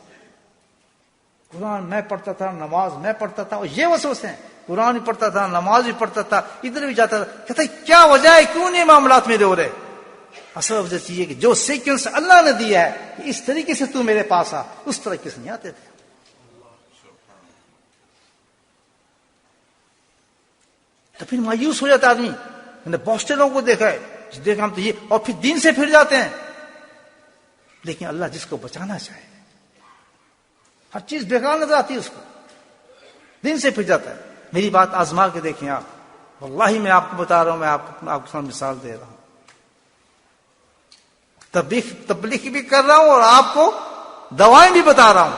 قرآن میں پڑھتا تھا، نماز میں پڑھتا تھا، اور یہ وسوسے ہیں، قرآن بھی پڑھتا تھا، نماز بھی پڑھتا تھا، ادھر بھی جاتا تھا. کہتا ہے کیا وجہ ہے، کیوں نہیں معاملات میرے ہو رہے؟ اصل وجہ چاہیے کہ جو سیکوینس اللہ نے دیا ہے کہ اس طریقے سے تو میرے پاس آ، اس طریقے سے نہیں آتے تھے. تو پھر مایوس ہو جاتا آدمی. میں نے بہت سے لوگوں کو دیکھا ہے، دیکھا ہم تو یہ، اور پھر دین سے پھر جاتے ہیں. لیکن اللہ جس کو بچانا چاہے، ہر چیز بیکار نظر آتی ہے اس کو، دین سے پھر جاتا ہے. میری بات آزما کے دیکھیں آپ، واللہ میں آپ کو بتا رہا ہوں، میں آپ کو سامنے مثال دے رہا ہوں. تبلیغ بھی کر رہا ہوں اور آپ کو دوائیں بھی بتا رہا ہوں.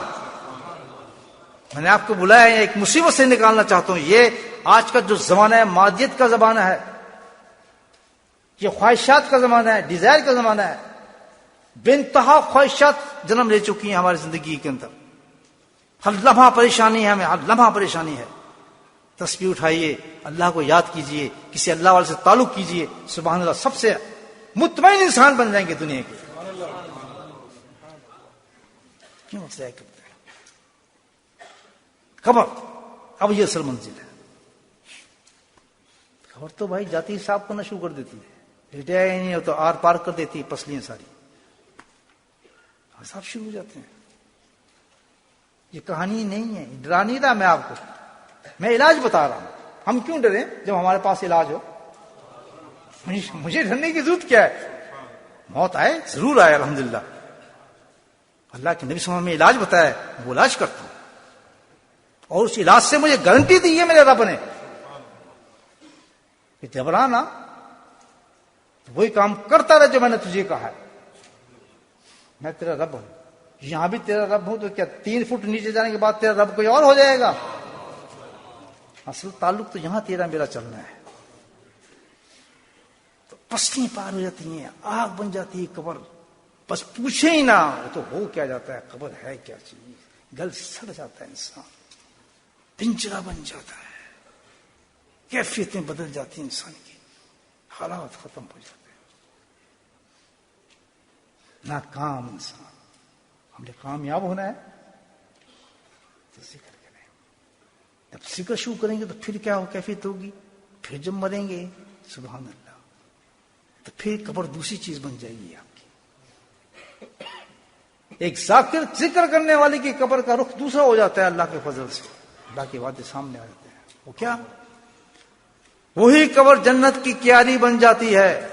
میں نے آپ کو بلایا ہے، ایک مصیبت سے نکالنا چاہتا ہوں. یہ آج کا جو زمانہ ہے، مادیت کا زمانہ ہے، یہ خواہشات کا زمانہ ہے، ڈیزائر کا زمانہ ہے. بے انتہا خواہشات جنم لے چکی ہیں ہماری زندگی کے اندر. ہر لمحہ پریشانی ہے، ہمیں ہر لمحہ پریشانی ہے. تسبیح اٹھائیے، اللہ کو یاد کیجئے، کسی اللہ والے سے تعلق کیجئے. سبحان اللہ، سب سے مطمئن انسان بن جائیں گے دنیا کے. کیوں ضائع کرتے ہیں؟ قبر اب یہ اصل منزل ہے. خبر تو بھائی جاتی صاف کرنا شروع کر دیتی ہے، رٹایا ہی نہیں ہو تو آر پار کر دیتی ہے پسلیاں ساری، صاف شروع ہو جاتے ہیں. یہ کہانی نہیں ہے، ڈرا نہیں رہا میں آپ کو، میں علاج بتا رہا ہوں. ہم کیوں ڈریں جب ہمارے پاس علاج ہو؟ مجھے ڈرنے کی ضرورت کیا ہے؟ موت آئے ضرور آئے، الحمدللہ. اللہ کے نبی صلی اللہ علیہ وسلم نے علاج بتایا ہے، وہ علاج کرتا ہوں، اور اس علاج سے مجھے گارنٹی دی ہے میرے رب نے کہ گھبرانا، وہی کام کرتا رہے جو میں نے تجھے کہا ہے. میں تیرا رب ہوں. یہاں بھی تیرا رب ہوں تو کیا 3 فٹ نیچے جانے کے بعد تیرا رب کوئی اور ہو جائے گا؟ اصل تعلق تو یہاں تیرا میرا چلنا ہے. تو پسلیاں پار ہو جاتی ہیں، آگ بن جاتی ہے قبر، بس پوچھے ہی نہ، وہ تو ہو کیا جاتا ہے. قبر ہے کیا چیز، گل سڑ جاتا ہے انسان، پنجرا بن جاتا ہے، کیفیتیں بدل جاتی ہیں انسان کی، حالات ختم ہو جاتے ہیں. ناکام انسان. ہم نے کامیاب ہونا ہے تو ذکر کریں. جب ذکر شروع کریں گے تو پھر کیا ہو کیفیت ہوگی؟ پھر جب مریں گے سبحان اللہ تو پھر قبر دوسری چیز بن جائے گی آپ کی. ایک ذاکر ذکر کرنے والے کی قبر کا رخ دوسرا ہو جاتا ہے اللہ کے فضل سے. اللہ کے وعدے سامنے آ جاتے ہیں. وہ کیا؟ وہی قبر جنت کی کیاری بن جاتی ہے.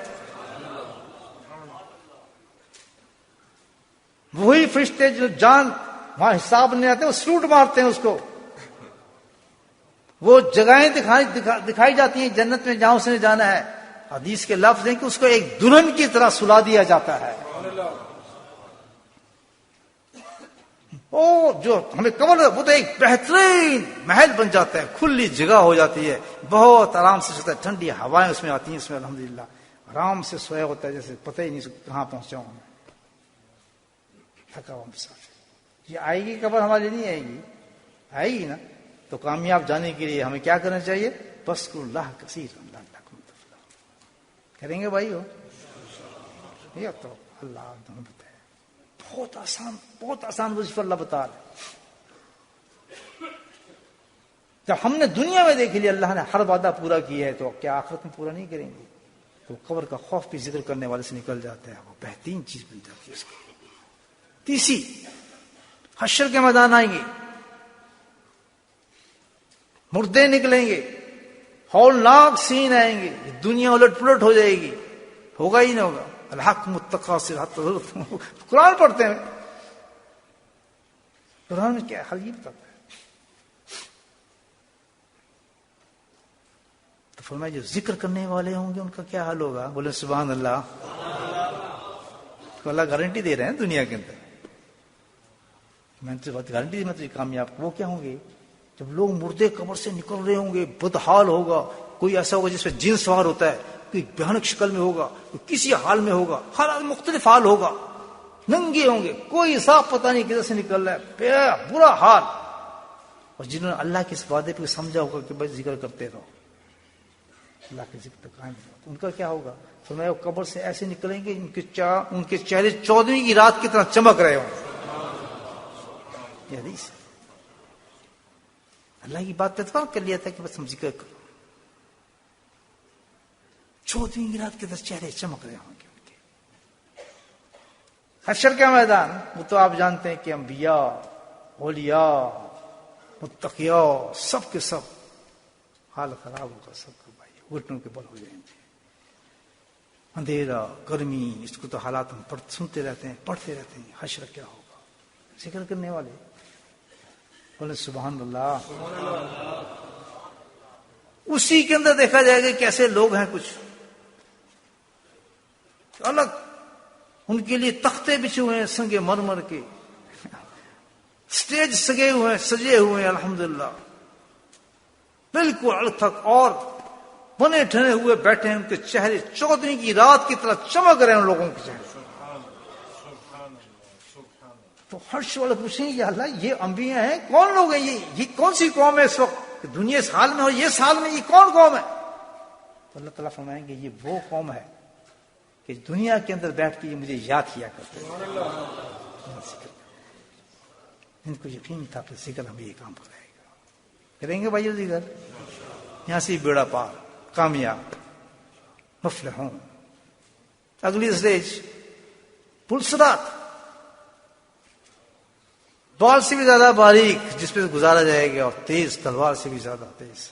وہی فرشتے جو جان وہاں حساب نہیں آتے وہ سلوٹ مارتے ہیں اس کو. وہ جگہیں دکھائی جاتی ہیں جنت میں جہاں اس نے جانا ہے. حدیث کے لفظ ہیں کہ اس کو ایک دلہن کی طرح سلا دیا جاتا ہے. وہ جو ہمیں قبر وہ تو ایک بہترین محل بن جاتا ہے، کھلی جگہ ہو جاتی ہے، بہت آرام سے سوتا ہے، ٹھنڈی ہوائیں اس میں آتی ہیں، اس میں الحمدللہ آرام سے سویا ہوتا ہے، جیسے پتہ ہی نہیں کہاں پہنچا ہوں میں، تھکا ہوا مسافر. یہ آئے گی قبر ہمارے نہیں آئے گی، آئے گی نا. تو کامیاب جانے کے لیے ہمیں کیا کرنا چاہیے؟ بس کو اللہ کثیر اللہ کریں گے بھائی ہو یہ تو اللہ بتائے. بہت آسان وظیفہ اللہ بتا رہا ہے. جب ہم نے دنیا میں دیکھ لیا اللہ نے ہر وعدہ پورا کیا ہے تو کیا آخرت میں پورا نہیں کریں گے؟ تو قبر کا خوف بھی ذکر کرنے والے سے نکل جاتا ہے، وہ بہترین چیز بن جاتی ہے اس کی. تیسری، حشر کے میدان آئیں گے، مردے نکلیں گے، ہولناک سین آئیں گے، دنیا الٹ پلٹ ہو جائے گی. ہوگا ہی نہیں ہوگا. الحق متقاصر قرآن پڑھتے ہیں، قرآن میں کیا حل یہ بتاتا ہے. تو فرمایا جو ذکر کرنے والے ہوں گے ان کا کیا حل ہوگا؟ بولے سبحان اللہ. تو اللہ گارنٹی دے رہے ہیں دنیا کے اندر، میں تو بات گارنٹی دی میں تو کامیاب. وہ کیا ہوں گے؟ جب لوگ مردے قبر سے نکل رہے ہوں گے، بدحال ہوگا. کوئی ایسا ہوگا جس میں جن سوار ہوتا ہے، کوئی بھیانک شکل میں ہوگا، کوئی کسی حال میں ہوگا، ہر مختلف حال ہوگا. ننگے ہوں گے، کوئی صاف پتہ نہیں کدھر سے نکل رہا ہے، برا حال. اور جنہوں نے اللہ کے اس وعدے پہ سمجھا ہوگا کہ بس ذکر کرتے رہو، اللہ کے ذکر پہ قائم رہو، ان کا کیا ہوگا؟ فرمایا وہ قبر سے ایسے نکلیں گے ان کے چہرے 14ویں کی رات کی طرح چمک رہے ہوں. یہ حدیث اللہ کی بات پہ اتفاق کر لیا تھا کہ بس ہم ذکر کرو. 14ویں کی رات کے اندر چہرے چمک رہے ہوں گے ان کے. حشر کا میدان وہ تو آپ جانتے ہیں کہ انبیاء، اولیاء، متقیاء سب کے سب حال خراب ہوگا. سب کا بھائی گھٹنوں کے بل ہو جائیں گے. اندھیرا، گرمی، اس کو تو حالات ہم سنتے رہتے ہیں، پڑھتے رہتے ہیں. حشر کیا ہوگا؟ ذکر کرنے والے بولے سبحان اللہ. اسی کے اندر دیکھا جائے گا کیسے لوگ ہیں، کچھ الگ ان کے لیے تختے بچھے ہوئے ہیں سنگے مرمر کے، سٹیج سجے ہوئے ہیں الحمدللہ بالکل الگ تھک، اور بنے ٹھنے ہوئے بیٹھے ہیں. ان کے چہرے 14ویں کی رات کی طرح چمک رہے ہیں ان لوگوں کے چہرے. تو حرش والے پوچھیں گے اللہ یہ انبیاء ہیں، کون لوگ ہیں؟ یہ کون سی قوم ہے اس وقت دنیا اس حال میں ہو، یہ سال میں یہ کون قوم ہے؟ تو اللہ تعالیٰ فرمائیں گے یہ وہ قوم ہے کہ دنیا کے اندر بیٹھ کے یہ مجھے یاد کیا کرتے ہیں. ان کو یقین تھا کہ ذکر ہمیں یہ کام کرائے گا. کریں گے بھائیو ذکر؟ یہاں سے بیڑا پار، کامیاب، مفلحون. اگلی اسٹیج پلسرات، بال سے بھی زیادہ باریک جس پہ گزارا جائے گا، اور تیز تلوار سے بھی زیادہ تیز.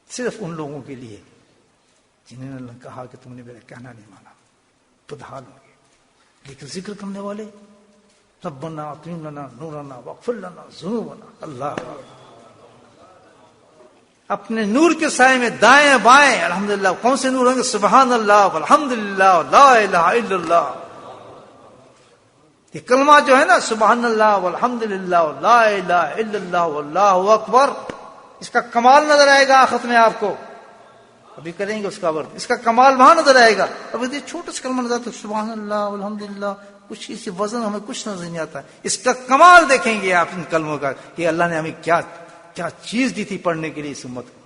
صرف ان لوگوں کے لیے جنہوں نے کہا کہ تم نے میرا کہنا نہیں مانا، بدحال ہوں گے. لیکن ذکر کرنے والے ربنا اطمئن لنا نورنا واغفر لنا ذنوبنا، اللہ اپنے نور کے سائے میں دائیں بائیں الحمدللہ. کون سے نور ہوں گے؟ سبحان اللہ والحمدللہ لا الہ الا اللہ. یہ کلمہ جو ہے نا، سبحان اللہ والحمدللہ لا الہ الا اللہ واللہ اکبر، اس کا کمال نظر آئے گا آخرت میں آپ کو. ابھی کریں گے اس کا ورد، اس کا کمال وہاں نظر آئے گا. ابھی یہ چھوٹا سا کلمہ نظر آتا ہے سبحان اللہ والحمدللہ، کچھ اس وزن ہمیں کچھ نظر نہیں آتا. اس کا کمال دیکھیں گے آپ ان کلموں کا کہ اللہ نے ہمیں کیا کیا چیز دی تھی پڑھنے کے لیے اس امت کو.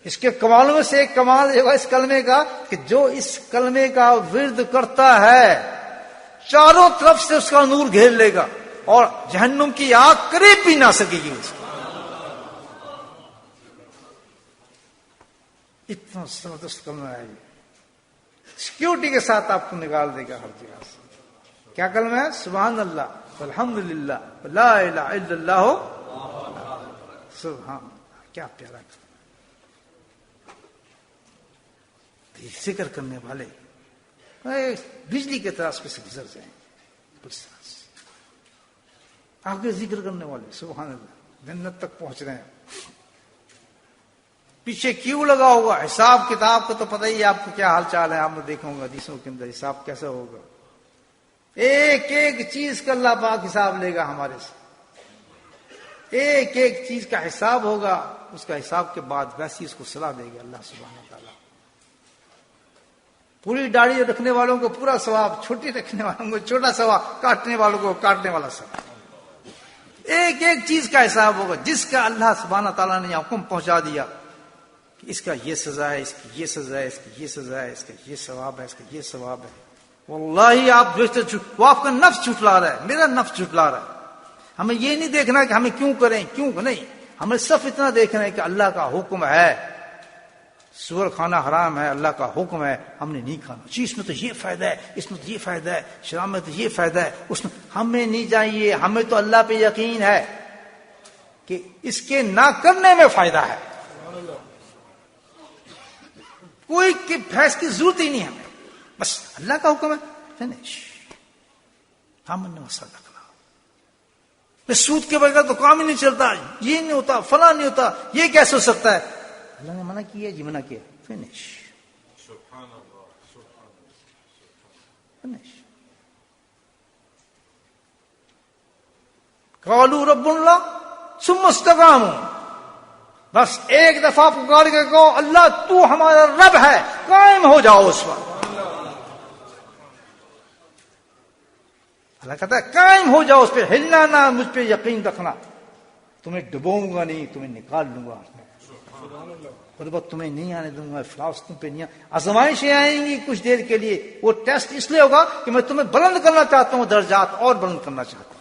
اس کے کمالوں میں سے ایک کمال یہ اس کلمے کا کہ جو اس کلمے کا ورد کرتا ہے چاروں طرف سے اس کا نور گھیر لے گا اور جہنم کی آگ قریب بھی نہ سکے گی اس کو. اتنا زبردست کلمہ ہے یہ، سیکیورٹی کے ساتھ آپ کو نکال دے گا ہر جگہ سے. کیا کلمہ ہے؟ سبحان اللہ والحمدللہ لا الہ الا اللہ سبحان اللہ. کیا پیارا کلمہ. ذکر کرنے والے بجلی کے طرح اس پہ سے گزر جائیں. آگے ذکر کرنے والے سبحان اللہ جنت تک پہنچ رہے ہیں. پیچھے کیوں لگا ہوگا؟ حساب کتاب کو تو پتہ ہی آپ کو کیا حال چال ہے. آپ نے دیکھا ہوگا حدیثوں کے اندر حساب کیسا ہوگا. ایک ایک چیز کا اللہ پاک حساب لے گا ہمارے سے. ایک ایک چیز کا حساب ہوگا. اس کا حساب کے بعد ویسی اس کو صلاح دے گا اللہ سبحانہ و تعالیٰ. پوری داڑھی رکھنے والوں کو پورا ثواب، چھوٹی رکھنے والوں کو چھوٹا ثواب، کاٹنے والوں کو کاٹنے والا ثواب. ایک ایک چیز کا حساب ہوگا جس کا اللہ سبحانہ تعالیٰ نے حکم پہنچا دیا کہ اس کا یہ سزا ہے، اس کی یہ سزا ہے، اس کی یہ سزا ہے، اس کا یہ ثواب ہے، اس کا یہ ثواب ہے. واللہ آپ وہ آپ کا نفس جھٹلا رہا ہے، میرا نفس جھٹلا رہا ہے. ہمیں یہ نہیں دیکھنا کہ ہمیں کیوں کریں کیوں نہیں، ہمیں صرف اتنا دیکھنا ہے کہ اللہ کا حکم ہے. سور کھانا حرام ہے، اللہ کا حکم ہے، ہم نے نہیں کھانا. جی اس میں تو یہ فائدہ ہے، اس میں تو یہ فائدہ ہے، شراب میں تو یہ فائدہ ہے، اس میں ہمیں نہیں چاہیے. ہمیں تو اللہ پہ یقین ہے کہ اس کے نہ کرنے میں فائدہ ہے. کوئی بحث کی ضرورت ہی نہیں ہمیں، بس اللہ کا حکم ہے فنش. ہم نے مسئلہ رکھنا. سود کے بغیر تو کام ہی نہیں چلتا، یہ نہیں ہوتا، فلاں نہیں ہوتا، یہ کیسے ہو سکتا ہے؟ اللہ نے منع کیا جی، منع کیا فنش. قالوا رب اللہ ثم استقاموا. بس ایک دفعہ پکار کے کہو اللہ تو ہمارا رب ہے، قائم ہو جاؤ اس وقت. اللہ کہتا ہے قائم ہو جاؤ اس پہ، ہلنا نہ، مجھ پہ یقین رکھنا. تمہیں ڈبوؤں گا نہیں، تمہیں نکال لوں گا. قربت تمہیں نہیں آنے دوں گا، افلاس تم پہ نہیں. آزمائشیں آئیں گی کچھ دیر کے لیے. وہ ٹیسٹ اس لیے ہوگا کہ میں تمہیں بلند کرنا چاہتا ہوں، درجات اور بلند کرنا چاہتا ہوں.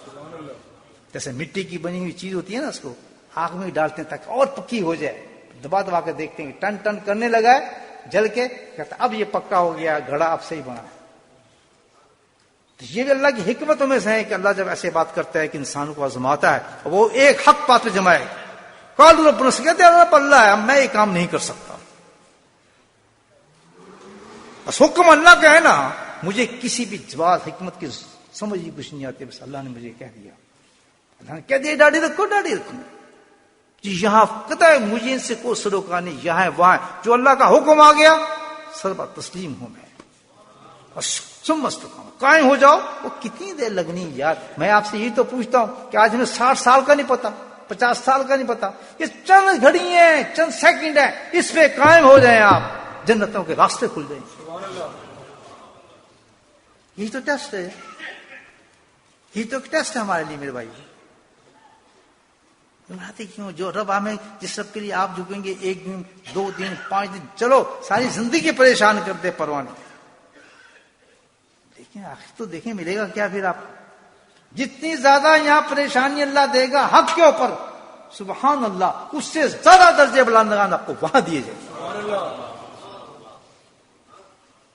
جیسے مٹی کی بنی ہوئی چیز ہوتی ہے نا، اس کو آگ میں ڈالتے ہیں تاکہ اور پکی ہو جائے. دبا دبا کے دیکھتے ہیں ٹن ٹن کرنے لگا ہے جل کے، کہتا اب یہ پکا ہو گیا، گھڑا اب صحیح بنا. یہ بھی اللہ کی حکمتوں میں سے ہے کہ اللہ جب ایسے بات کرتا ہے کہ انسانوں کو آزماتا ہے، وہ ایک حق بات پہ جمائے. قالوا ربنا سے کہتے ہیں رب اللہ ہے، میں یہ کام نہیں کر سکتا. بس حکم اللہ کا ہے نا، مجھے کسی بھی جواز حکمت کی سمجھ ہی کچھ نہیں آتی. بس اللہ نے مجھے کہہ دیا، اللہ نے کہہ دیا داڑھی رکھو، داڑھی رکھو جی. یہاں قطع ہے مجھے ان سے کوئی سلوکانی، یہاں وہاں جو اللہ کا حکم آ گیا سر پر تسلیم ہوں میں. بس تم استقاموا، قائم ہو جاؤ. وہ کتنی دیر لگنی یار. میں آپ سے یہی تو پوچھتا ہوں کہ آج ہمیں 60 سال کا نہیں پتا، 50 سال کا نہیں پتا. یہ چند گھڑی ہیں، چند سیکنڈ ہیں، اس پہ قائم ہو جائیں آپ، جنتوں کے راستے کھل جائیں. یہی تو ٹیسٹ ہے، یہی تو ٹیسٹ ہے ہمارے لیے میرے بھائی. کیوں جو رب ہمیں جس رب کے لیے آپ جھکیں گے 1 دن 2 دن 5 دن، چلو ساری زندگی پریشان کر دے پرواہ نہیں. لیکن آخر تو دیکھیں ملے گا کیا پھر آپ کو؟ جتنی زیادہ یہاں پریشانی اللہ دے گا حق کے اوپر، سبحان اللہ، اس سے زیادہ درجے بلندگان آپ کو وہاں دیے جائیں.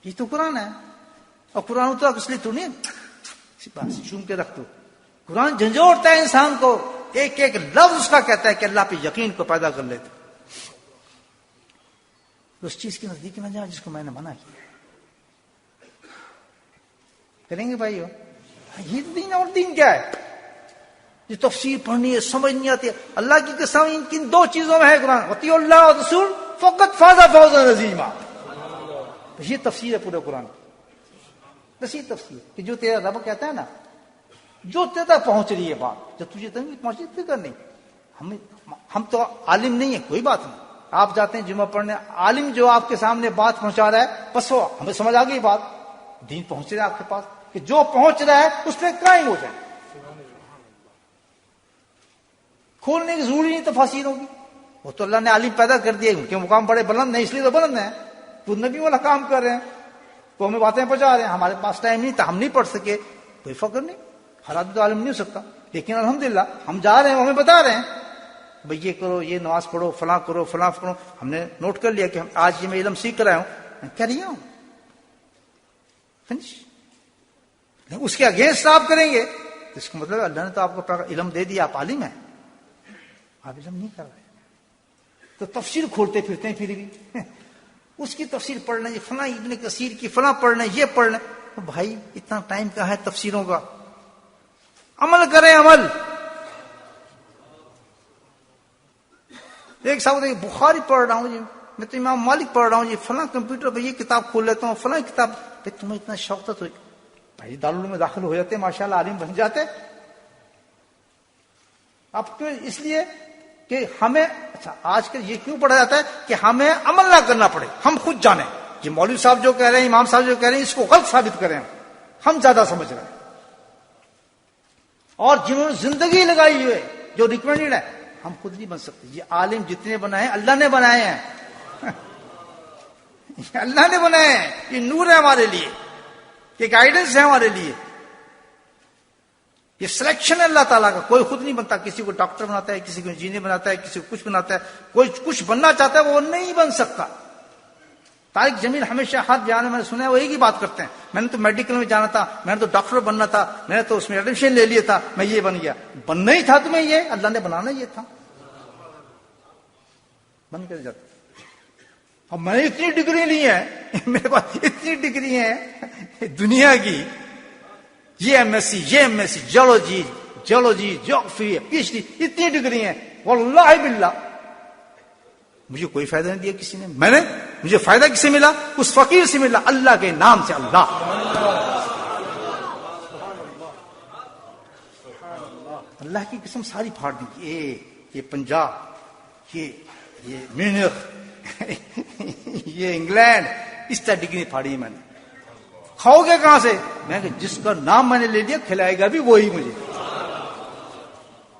یہ تو قرآن ہے. اور قرآن اترا اس لیے تو نہیں بس چوم کے رکھ دو. قرآن جھنجھوڑتا ہے انسان کو، ایک ایک لفظ اس کا کہتا ہے کہ اللہ پہ یقین کو پیدا کر لیتے. اس چیز کے نزدیک نہ جائے جس کو میں نے منع کیا. کریں گے بھائی؟ یہ دین اور دین کیا ہے؟ یہ تفسیر پڑھنی ہے، سمجھ نہیں آتی ہے. اللہ کی قسم ان دو چیزوں میں ہے قرآن، اطیعوا اللہ و رسول فقط فاز فوزا عظیما. یہ تفسیر ہے پورے قرآن کی. بس یہ تفسیر کہ جو تیرا رب کہتا ہے نا، جو تیرے تک پہنچ رہی ہے بات، جب تجھے تک نہیں پہنچ رہی فکر نہیں. ہم تو عالم نہیں ہے، کوئی بات نہیں. آپ جاتے ہیں جمعہ پڑھنے، عالم جو آپ کے سامنے بات پہنچا رہا ہے بس وہ ہمیں سمجھ آ گئی بات، دین پہنچ رہا ہے آپ کے پاس، کہ جو پہنچ رہا ہے اس پہ قائم ہو جائے. کھولنے کی ضروری نہیں تفاسیروں کی، وہ تو اللہ نے عالم پیدا کر دیا، ان کے مقام بڑے بلند ہیں اس لیے تو بلند ہیں. تو نبی والا کام کر رہے ہیں، تو ہمیں باتیں پہنچا رہے ہیں. ہمارے پاس ٹائم نہیں تھا، ہم نہیں پڑھ سکے، کوئی فخر نہیں. ہر آدمی تو عالم نہیں ہو سکتا، لیکن الحمدللہ ہم جا رہے ہیں، ہمیں بتا رہے ہیں بھئی یہ کرو، یہ نماز پڑھو، فلاں کرو، فلاں کرو. ہم نے نوٹ کر لیا کہ آج یہ میں علم سیکھ رہا ہوں، میں کہہ رہی ہوں فنش. اس کے اگینسٹ آپ کریں گے تو اس کا مطلب اللہ نے تو آپ کو علم دے دیا، آپ عالم ہیں، آپ علم نہیں کر رہے. تو تفسیر کھولتے پھرتے ہیں پھر بھی اس کی تفسیر پڑھنا، یہ فلاں ابن کثیر کی فلاں پڑھنا، یہ پڑھنا. بھائی اتنا ٹائم کہاں ہے تفسیروں کا؟ عمل کریں، عمل. ایک صاحب بخاری پڑھ رہا ہوں جی، میں تو امام مالک پڑھ رہا ہوں جی، فلاں کمپیوٹر پہ یہ کتاب کھول لیتا ہوں، فلاں کتاب. بھائی تمہیں اتنا شوق تھا تو بھائی دارالعلوم میں داخل ہو جاتے، ماشاءاللہ عالم بن جاتے. اب کیوں؟ اس لیے کہ ہمیں اچھا آج کل یہ کیوں پڑھا جاتا ہے کہ ہمیں عمل نہ کرنا پڑے، ہم خود جانیں. یہ مولوی صاحب جو کہہ رہے ہیں، امام صاحب جو کہہ رہے ہیں، اس کو غلط ثابت کریں. ہم زیادہ سمجھ رہے ہیں. اور جنہوں نے زندگی لگائی ہوئی ہے، جو ریکمینڈڈ ہے، ہم خود نہیں بن سکتے. یہ عالم جتنے بنائے ہیں اللہ نے بنائے ہیں اللہ نے بنائے ہیں. یہ نور ہے ہمارے لیے، یہ گائیڈنس ہے ہمارے لیے، یہ سلیکشن ہے اللہ تعالیٰ کا. کوئی خود نہیں بنتا. کسی کو ڈاکٹر بناتا ہے، کسی کو انجینئر بناتا ہے، کسی کو کچھ بناتا ہے. کوئی کچھ بننا چاہتا ہے وہ نہیں بن سکتا. طارق جمیل ہمیشہ ہاتھ بیان میں نے سنا ہے وہ ایک ہی بات کرتے ہیں، میں نے تو میڈیکل میں جانا تھا، میں نے تو ڈاکٹر بننا تھا، میں نے تو اس میں ایڈمیشن لے لیا تھا، میں یہ بن گیا. بننا ہی تھا تمہیں، یہ اللہ نے بنانا یہ تھا، بن کر جاتا. اب میں نے اتنی ڈگری لی ہے، میرے پاس اتنی ڈگری ہیں دنیا کی، یہ ایم ایس سی، یہ M S C, geology, geography, P H D, اتنی ڈگری ہیں. واللہ باللہ مجھے کوئی فائدہ نہیں دیا کسی نے. مجھے فائدہ کس سے ملا؟ اس فقیر سے ملا، اللہ کے نام سے. اللہ اللہ کی قسم ساری پھاڑ دی. یہ پنجاب، یہ میونخ یہ انگلینڈ، اس طرح ڈگری پھاڑی ہے میں نے. کھاؤ گے کہاں سے؟ میں کہ جس کا نام میں نے لے لیا کھلائے گا بھی وہی مجھے.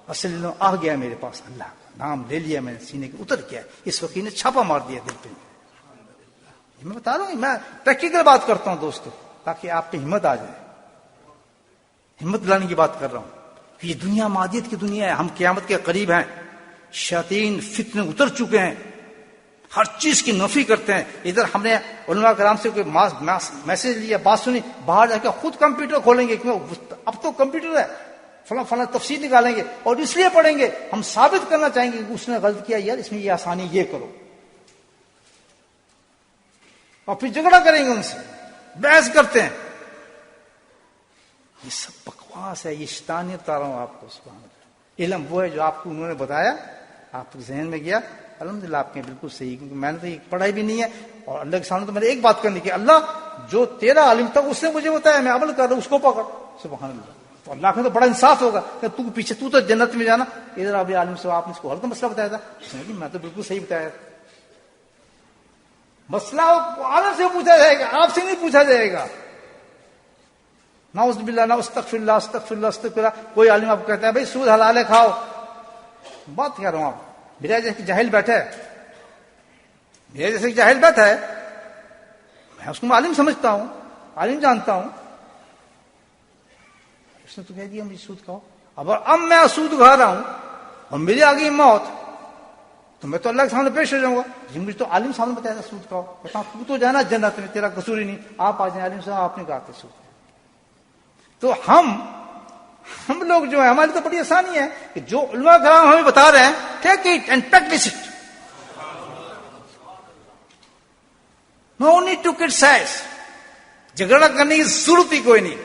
اصل علم آ گیا میرے پاس، اللہ کا نام لے لیا میں نے، سینے کے اتر گیا. اس وقت نے چھاپا مار دیا دل پہ. میں بتا رہا ہوں، میں پریکٹیکل بات کرتا ہوں دوستو، تاکہ آپ پہ ہمت آ جائے. ہمت لانے کی بات کر رہا ہوں. یہ دنیا مادیت کی دنیا ہے، ہم قیامت کے قریب ہیں. شیاطین فتنے اتر چکے ہیں، ہر چیز کی نفی کرتے ہیں. ادھر ہم نے علماء کرام سے کوئی میسج لیا، بات سنی، باہر جا کے خود کمپیوٹر کھولیں گے، کیوں؟ اب تو کمپیوٹر ہے، فلاں تفسیر نکالیں گے اور اس لیے پڑھیں گے. ہم ثابت کرنا چاہیں گے کہ اس نے غلط کیا، یار اس میں یہ آسانی، یہ کرو. اور پھر جھگڑا کریں گے ان سے، بحث کرتے ہیں. یہ سب بکواس ہے، یہ شیطانیت بتا رہا ہوں آپ کو. سبحان اللہ. علم وہ ہے جو آپ کو انہوں نے بتایا، آپ کے ذہن میں گیا، الحمدللہ آپ کے بالکل صحیح. کیونکہ میں نے تو یہ پڑھائی بھی نہیں ہے، اور اللہ کے سامنے تو میں نے ایک بات کرنی کہ اللہ جو تیرا عالم تھا اس نے مجھے بتایا، میں عمل کر رہا ہوں، اس کو پکڑ. سبحان اللہ. تو اللہ کا تو بڑا انصاف ہوگا کہ تو پیچھے تو جنت میں جانا. ادھر ابھی عالم سے آپ نے اس کو حل کا مسئلہ بتایا تھا، میں تو بالکل صحیح بتایا تھا. مسئلہ عالم سے پوچھا جائے گا، آپ سے نہیں پوچھا جائے گا. نعوذ باللہ، استغفر اللہ، استغفر اللہ، استغفر اللہ. کوئی عالم آپ کو کہتا ہے بھائی سود حلال ہے کھاؤ، بات کر رہا ہوں. آپ میرا جیسے جاہل بیٹھا ہے، میرا جیسے جاہل بیٹھا ہے، میں اس کو عالم سمجھتا ہوں، عالم جانتا ہوں. اس نے تو کہہ دیا مجھے سود کھاؤ. اب میں سود کھا رہا ہوں اور میری آ گئی موت تو میں تو اللہ کے سامنے پیش ہو جاؤں گا. جی مجھے تو عالم صاحب نے بتایا تھا سود کھاؤ. کہتا ہوں تو جانا جنت میں, تیرا قصور ہی نہیں. آپ آ جائیں عالم صاحب, آپ نے کہا کہ سود. تو ہم لوگ جو ہیں, ہماری تو بڑی آسانی ہے کہ جو علماء کرام ہمیں بتا رہے ہیں take it and practice it. No need to criticise. جھگڑا کرنے کی ضرورت ہی کوئی نہیں.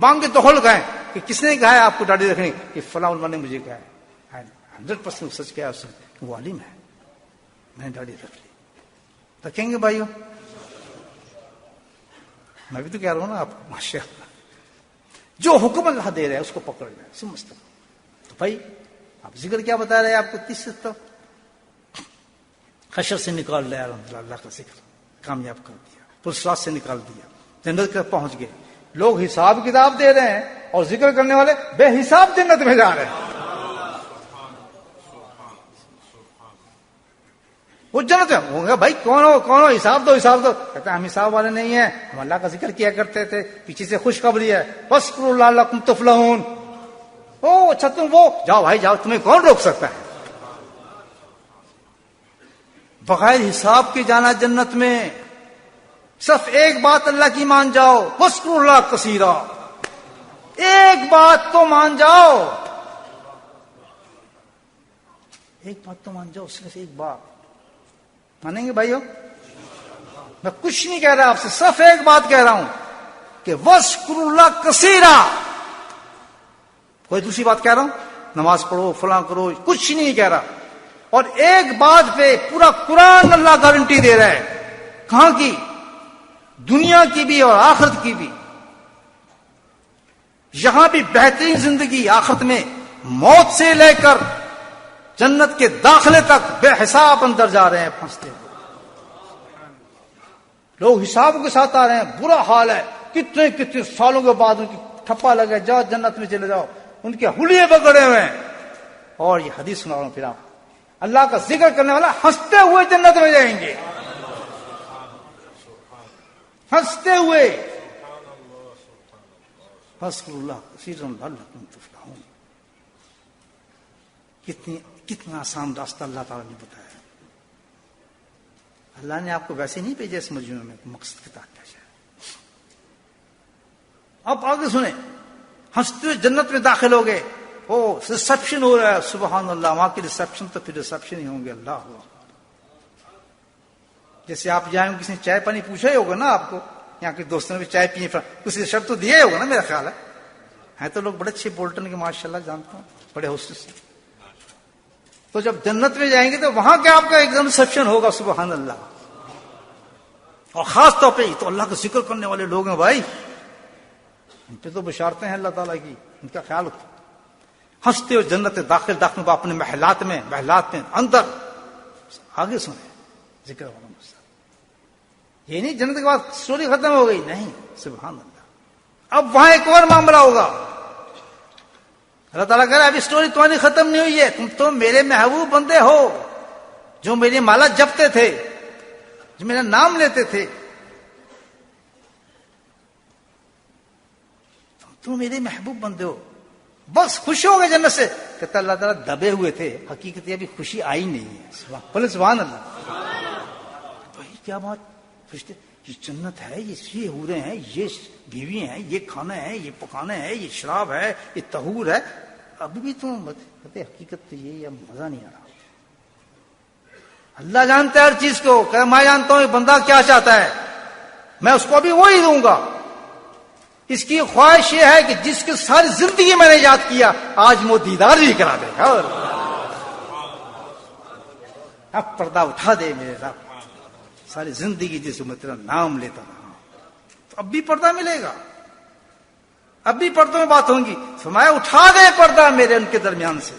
بانگ کے دہل گئے کہ کس نے کہا ہے آپ کو داڑھی رکھنی, کہ فلاں علماء نے مجھے کہا ہے. 100% سچ کہا اس نے, وہ عالم ہے, میں نے داڑھی رکھ لی. رکھیں گے بھائیوں؟ میں بھی تو کہہ رہا ہوں نا آپ کو, ماشاء اللہ جو حکم اللہ دے رہا ہے اس کو پکڑ لیں, سمجھتا. تو بھائی آپ ذکر کیا بتا رہے ہیں آپ کو؟ 30 تک حشر سے نکال لیا اللہ کا ذکر, کامیاب کر دیا, پرسرات سے نکال دیا, جنت تک پہنچ گئے. لوگ حساب کتاب دے رہے ہیں اور ذکر کرنے والے بے حساب جنت میں جا رہے ہیں. وہ جنت میں ہوں گے. بھائی کون ہو حساب دو حساب دو. کہتے ہیں ہم حساب والے نہیں ہیں, ہم اللہ کا ذکر کیا کرتے تھے. پیچھے سے خوشخبری ہے, وَاذْكُرُوا لَعَلَّكُمْ تُفْلِحُونَ. او اچھا تم وہ جاؤ بھائی جاؤ, تمہیں کون روک سکتا ہے؟ بغیر حساب کے جانا جنت میں. صرف ایک بات اللہ کی مان جاؤ, وَاذْكُرُوا اللَّهَ كَثِيرًا. ایک بات تو مان جاؤ, ایک بات تو مان جاؤ, صرف ایک بات. مانیں گے بھائیو؟ میں کچھ نہیں کہہ رہا آپ سے, صرف ایک بات کہہ رہا ہوں کہ وَاذْكُرُوا اللَّهَ كَثِيرًا. کوئی دوسری بات کہہ رہا ہوں, نماز پڑھو فلاں کرو, کچھ نہیں کہہ رہا. اور ایک بات پہ پورا قرآن اللہ گارنٹی دے رہا ہے. کہاں کی؟ دنیا کی بھی اور آخرت کی بھی. یہاں بھی بہترین زندگی, آخرت میں موت سے لے کر جنت کے داخلے تک بے حساب اندر جا رہے ہیں, پھنستے ہیں. لوگ حساب کے ساتھ آ رہے ہیں, برا حال ہے. کتنے سالوں کے بعد ان کی ٹھپا لگا, جاؤ جنت میں چلے جاؤ. ان کے حلیے بگڑے ہوئے ہیں. اور یہ حدیث سنا رہا ہوں پھر آپ, اللہ کا ذکر کرنے والا ہنستے ہوئے جنت میں جائیں گے, ہنستے ہوئے. فَاذْكُرُوا اللَّهَ كَثِيرًا لَعَلَّكُمْ تُفْلِحُونَ. کتنا آسان راستہ اللہ تعالیٰ نے بتایا. اللہ نے آپ کو ویسے نہیں بھیجا اس مجموعے میں, مقصد کے تحت بھیجا. اب آگے سنیں, ہنستے ہوئے جنت میں داخل ہو گئے. او ریسپشن ہو رہا ہے, سبحان اللہ. وہاں کی ریسپشن تو پھر ریسپشن ہی ہوں گے. اللہ ہوا, جیسے آپ جائیں کسی نے چائے پانی پوچھا ہی ہوگا نا آپ کو, یہاں کے دوستوں نے بھی چائے پیے, کسی شرط تو دیا ہی ہوگا نا, میرا خیال ہے تو لوگ بڑے اچھے بولٹن کے ماشاء اللہ جانتا ہوں, بڑے حوصلے سے. تو جب جنت میں جائیں گے تو وہاں کیا آپ کا ایک دم ریسپشن ہوگا, سبحان اللہ. اور خاص طور پہ تو اللہ کا ذکر کرنے والے لوگ ہیں بھائی, ان پہ تو بشارتیں ہیں اللہ تعالیٰ کی, ان کا خیال رکھو. ہنستے ہو جنت داخل با اپنے محلات میں اندر. آگے سنیں ذکر والا مسئلہ. یہ نہیں جنت کے بعد سٹوری ختم ہو گئی, نہیں, سبحان اللہ. اب وہاں ایک اور معاملہ ہوگا. اللہ تعالیٰ کہہ رہا ہے ابھی سٹوری تمہاری ختم نہیں ہوئی ہے, تم تو میرے محبوب بندے ہو جو میری مالا جپتے تھے, جو میرا نام لیتے تھے. تم میرے محبوب بندے ہو, بس خوش ہو گئے جنت سے. کہتا اللہ تعالیٰ دبے ہوئے تھے, حقیقت یہ ابھی خوشی آئی نہیں ہے. بولے سبحان اللہ. بھائی کیا بات, فرشتے یہ جنت ہے, یہ حوریں ہیں, یہ بیوی ہیں, یہ کھانا ہے, یہ پکانا ہے, یہ شراب ہے, یہ طہور ہے. ابھی بھی تم کہتے حقیقت تو یہ مزہ نہیں آ رہا. اللہ جانتا ہے ہر چیز کو. کہ میں جانتا ہوں یہ بندہ کیا چاہتا ہے, میں اس کو ابھی وہی دوں گا. اس کی خواہش یہ ہے کہ جس کی ساری زندگی میں نے یاد کیا, آج وہ دیدار بھی کرا دے گا. اب پردہ اٹھا دے میرے رب, ساری زندگی جس میں تیرا نام لیتا رہا, تو اب بھی پردہ ملے گا, اب بھی پردوں میں بات ہوگی. فرمایا اٹھا دے پردہ میرے ان کے درمیان سے.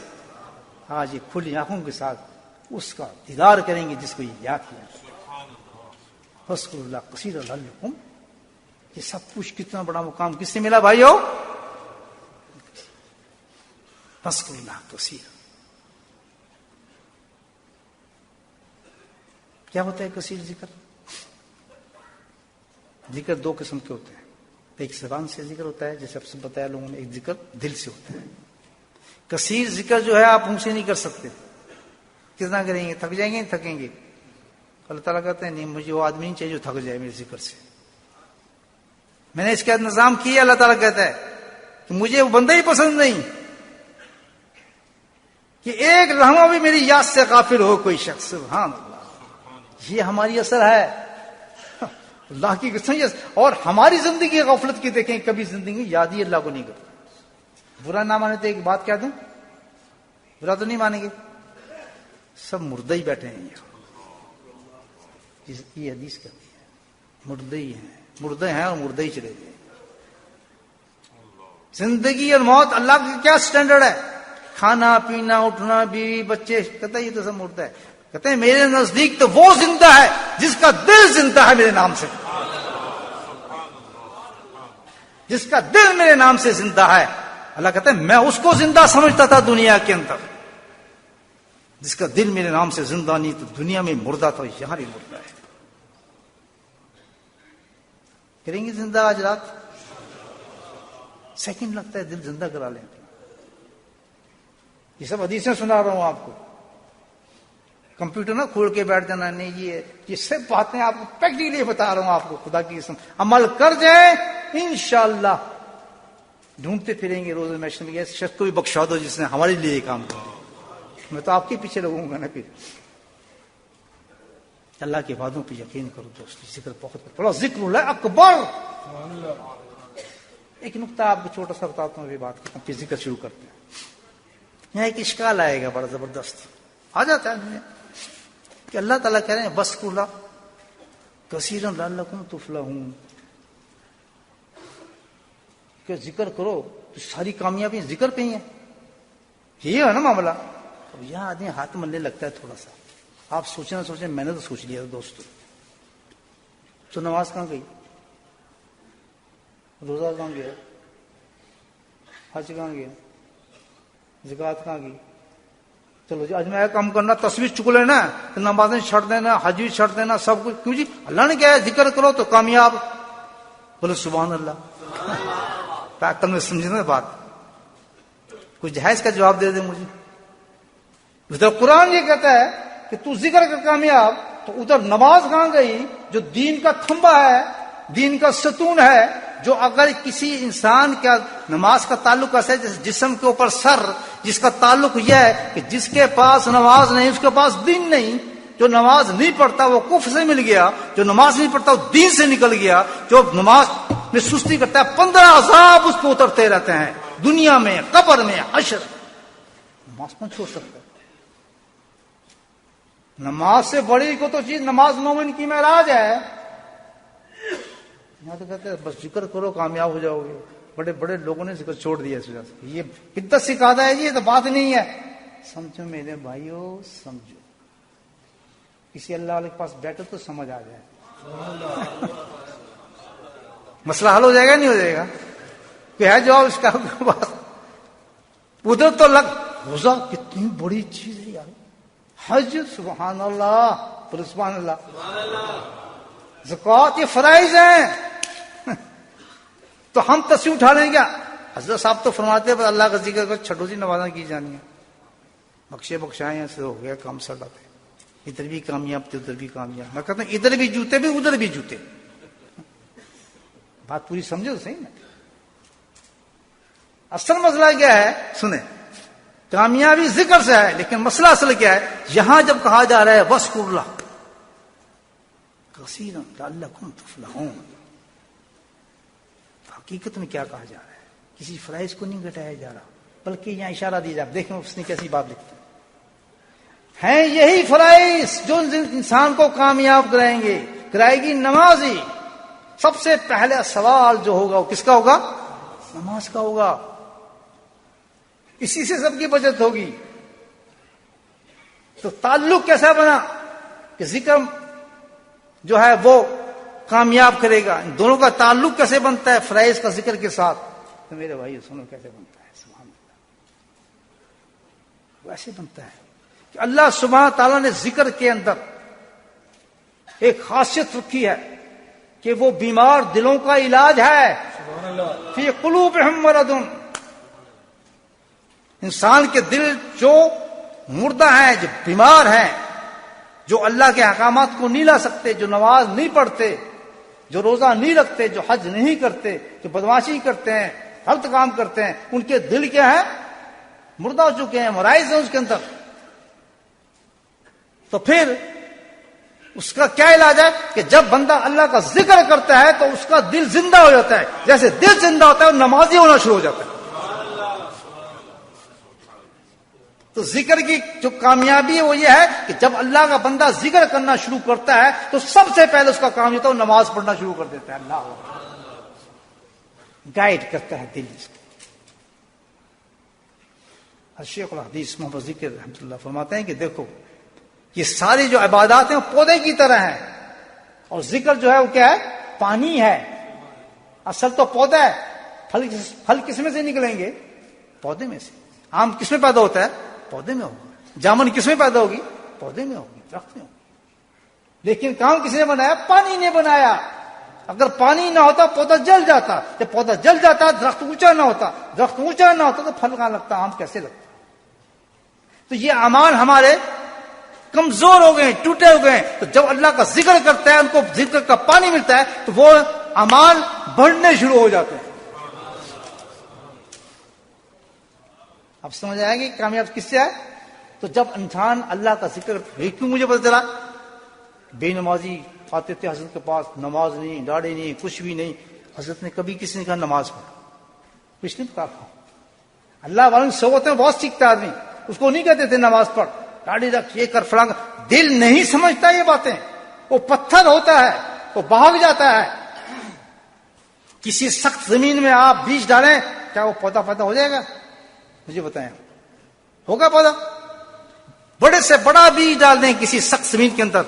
آج یہ کھلی آنکھوں کے ساتھ اس کا دیدار کریں گے جس کو یہ یاد کیا. فَاذْكُرُوا اللَّهَ كَثِيرًا لَعَلَّكُمْ. یہ سب کچھ کتنا بڑا مقام کس سے ملا بھائیو؟ فَاذْكُرُوا اللَّهَ كَثِيرًا. کیا ہوتا ہے کثیر ذکر؟ ذکر دو قسم کے ہوتے ہیں. ایک زبان سے ذکر ہوتا ہے، جیسے اب سے بتایا لوگوں نے، ایک ذکر دل سے ہوتا ہے۔ کثیر ذکر جو ہے آپ ان سے نہیں کر سکتے، کتنا کریں گے؟ تھک جائیں گے، نہیں تھکیں گے؟ اللہ تعالیٰ کہتے ہیں نہیں، مجھے وہ آدمی نہیں چاہیے جو تھک جائے میرے ذکر سے، میں نے اس کا انتظام کیا۔ اللہ تعالیٰ کہتا ہے کہ مجھے وہ بندہ ہی پسند نہیں کہ ایک لمحہ بھی میری یاد سے غافل ہو کوئی شخص۔ سبحان اللہ، یہ ہماری اثر ہے اللہ کی قسم۔ اور ہماری زندگی غفلت کی دیکھیں، کبھی زندگی یاد ہی اللہ کو نہیں کرتا۔ برا نہ مانے تو ایک بات کہہ دوں، برا تو نہیں مانیں گے، سب مردہ ہی بیٹھے ہیں یہاں، یہ حدیث کہتی ہے مردے ہی ہیں، مردے ہیں اور مردے ہی چلے گئے۔ زندگی اور موت اللہ کا کیا سٹینڈرڈ ہے؟ کھانا پینا اٹھنا بیوی بچے، کہتا ہے یہ تو سب مردہ ہے۔ کہتے ہیں میرے نزدیک تو وہ زندہ ہے جس کا دل زندہ ہے میرے نام سے، جس کا دل میرے نام سے زندہ ہے۔ اللہ کہتا ہے میں اس کو زندہ سمجھتا تھا دنیا کے اندر، جس کا دل میرے نام سے زندہ نہیں تو دنیا میں مردہ تھا، یہاں بھی مردہ ہے۔ کریں گے زندہ آج رات؟ سیکنڈ لگتا ہے دل زندہ کرا لیں۔ یہ سب حدیثیں سنا رہا ہوں آپ کو، کمپیوٹر نہ کھول کے بیٹھ جانا، نہیں، یہ سب باتیں آپ کو پریکٹیکلی بتا رہا ہوں آپ کو، خدا کی قسم عمل کر جائیں انشاءاللہ۔ ڈھونڈتے پھریں گے روز محشر میں، اس شخص کو بھی بخشا دو جس نے ہمارے لیے یہ کام کیا۔ میں تو آپ کے پیچھے لگوں گا نا پھر۔ اللہ کے وعدوں پہ یقین کرو دوست، ذکر بہت تھوڑا ذکر اللہ اکبر۔ ایک نقطہ آپ کو چھوٹا سا بتاتا ہوں، یہ بات کرتا ہوں پھر ذکر شروع کرتے ہیں۔ یہاں ایک اشکال آئے گا بڑا زبردست، آ جاتا ہے کہ اللہ تعالیٰ کہہ رہے ہیں وَاذْكُرُوا اللَّهَ كَثِيرًا لَعَلَّكُمْ تُفْلِحُونَ، کہ ذکر کرو تو ساری کامیابی ذکر پہ ہی ہیں، یہی ہے نا معاملہ۔ اب یہاں آدمی ہاتھ ملنے لگتا ہے تھوڑا سا، آپ سوچیں میں نے تو سوچ لیا دوستو، تو نماز کہاں گئی، روزہ کہاں گیا، حج کہاں گیا، زکات کہاں گئی؟ چلو جی، آج میں کام کرنا، تصویر چک لینا، نمازیں چھڑ دینا، حج بھی چھڑ دینا، سب کچھ کیوں جی؟ اللہ نے کہا ہے ذکر کرو تو کامیاب۔ بولو سبحان اللہ، عقل میں سمجھے نا بات، کچھ جہیز کا جواب دے دے مجھے۔ ادھر قرآن یہ کہتا ہے کہ تو ذکر کر کامیاب، تو ادھر نماز کہاں گئی جو دین کا کھمبا ہے، دین کا ستون ہے، جو اگر کسی انسان کا نماز کا تعلق ایسا ہے جیسے جسم کے اوپر سر، جس کا تعلق یہ ہے کہ جس کے پاس نماز نہیں اس کے پاس دین نہیں، جو نماز نہیں پڑھتا وہ کفر سے مل گیا، جو نماز نہیں پڑھتا وہ دین سے نکل گیا، جو نماز میں سستی کرتا ہے 15 عذاب اس کو اترتے رہتے ہیں دنیا میں، قبر میں، حشر۔ نماز کون چھوڑ سکتا ہے؟ نماز سے بڑی کو تو چیز نماز مومن کی معراج ہے۔ یہاں تو کہتے ہیں بس ذکر کرو کامیاب ہو جاؤ گے، بڑے بڑے لوگوں نے ذکر چھوڑ دیا اس وجہ سے۔ یہ بدعت سکھاتا ہے جی، یہ تو بات نہیں ہے۔ سمجھو میرے بھائیو، سمجھو، کسی اللہ والے کے پاس بیٹھو تو سمجھ آ جائے، مسئلہ حل ہو جائے گا نہیں ہو جائے گا؟ کہ ہے جواب اس کا بات؟ ادھر تو روزہ کتنی بڑی چیز ہے یار، حج سبحان اللہ، سبحان اللہ، زکوٰۃ یہ فرائض ہیں، تو ہم تصویر اٹھا لیں گے؟ حضرت صاحب تو فرماتے ہیں اللہ کا ذکر کر، چھٹو سی نمازیں کی جانی ہیں، بخشے بخشائیں سے ہو گیا کام سر لاتے، ادھر بھی کامیاب تھے ادھر بھی کامیاب۔ میں کہتا ہوں ادھر بھی جوتے بھی ادھر بھی جوتے۔ بات پوری سمجھو صحیح نا؟ اصل مسئلہ کیا ہے سنیں، کامیابی ذکر سے ہے، لیکن مسئلہ اصل کیا ہے؟ یہاں جب کہا جا رہا ہے وَاذْكُرُوا اللَّهَ كَثِيرًا لَعَلَّكُمْ تُفْلِحُونَ، حقیقت میں کیا کہا جا رہا ہے؟ کسی فرائض کو نہیں گھٹایا جا رہا، بلکہ یہاں اشارہ دیا جا رہا ہے۔ دیکھیں اس نے کیسی بات لکھی ہیں، یہی فرائض جو انسان کو کامیاب کرائے گی نماز ہی۔ سب سے پہلا سوال جو ہوگا وہ کس کا ہوگا؟ نماز کا ہوگا، اسی سے سب کی بچت ہوگی۔ تو تعلق کیسا بنا کہ ذکر جو ہے وہ کامیاب کرے گا؟ ان دونوں کا تعلق کیسے بنتا ہے فرائض کا ذکر کے ساتھ؟ تو میرے بھائی سنو کیسے بنتا ہے، سبحان اللہ، ویسے بنتا ہے کہ اللہ سبحانہ تعالیٰ نے ذکر کے اندر ایک خاصیت رکھی ہے کہ وہ بیمار دلوں کا علاج ہے۔ فی قلوبہم مرض. انسان کے دل جو مردہ ہیں، جو بیمار ہیں، جو اللہ کے احکامات کو نہیں لا سکتے، جو نماز نہیں پڑھتے، جو روزہ نہیں رکھتے، جو حج نہیں کرتے، جو بدمعاشی کرتے ہیں، غلط کام کرتے ہیں، ان کے دل کیا ہے؟ مردہ ہو چکے ہیں، مرائض ہیں اس کے اندر. تو پھر اس کا کیا علاج ہے کہ جب بندہ اللہ کا ذکر کرتا ہے تو اس کا دل زندہ ہو جاتا ہے. جیسے دل زندہ ہوتا ہے نمازی ہونا شروع ہو جاتا ہے. تو ذکر کی جو کامیابی ہے وہ یہ ہے کہ جب اللہ کا بندہ ذکر کرنا شروع کرتا ہے تو سب سے پہلے اس کا کام یہ تو نماز پڑھنا شروع کر دیتا ہے. اللہ گائیڈ کرتا ہے دل. شیخ الحدیث محمد ذکر رحمۃ اللہ فرماتے ہیں کہ دیکھو یہ ساری جو عبادات ہیں وہ پودے کی طرح ہیں، اور ذکر جو ہے وہ کیا ہے؟ پانی ہے. اصل تو پودا ہے. پھل کس میں سے نکلیں گے؟ پودے میں سے. آم کس میں پیدا ہوتا ہے؟ پودے میں ہوگا. جامن کس میں پیدا ہوگی؟ پودے میں ہوگی، درخت میں ہوگی. لیکن کام کس نے بنایا؟ پانی نے بنایا. اگر پانی نہ ہوتا پودا جل جاتا. جب پودا جل جاتا درخت اونچا نہ ہوتا. درخت اونچا نہ ہوتا تو پھل کہاں لگتا؟ آم کیسے لگتا؟ تو یہ اعمال ہمارے کمزور ہو گئے، ٹوٹے ہو گئے. تو جب اللہ کا ذکر کرتا ہے، ان کو ذکر کا پانی ملتا ہے تو وہ اعمال بڑھنے شروع ہو جاتے ہیں. اب سمجھ آئے گی کامیاب کس سے ہے؟ تو جب انسان اللہ کا ذکر، کیوں مجھے پتا چلا؟ بے نمازی آتے تھے حضرت کے پاس، نماز نہیں، داڑھی نہیں، کچھ بھی نہیں. حضرت نے کبھی کسی نے کہا نماز پڑھ؟ کچھ نہیں کہا. اللہ والوں کی صحبت میں بہت سیکھتا آدمی. اس کو نہیں کہتے تھے نماز پڑھ، داڑھی رکھ، یہ کر، فلاں. دل نہیں سمجھتا یہ باتیں. وہ پتھر ہوتا ہے، وہ بھاگ جاتا ہے. کسی سخت زمین میں آپ بیج ڈالیں، کیا وہ پودا پیدا ہو جائے گا؟ مجھے بتائیں، ہوگا پودا؟ بڑے سے بڑا بیج ڈال دیں کسی سخت زمین کے اندر،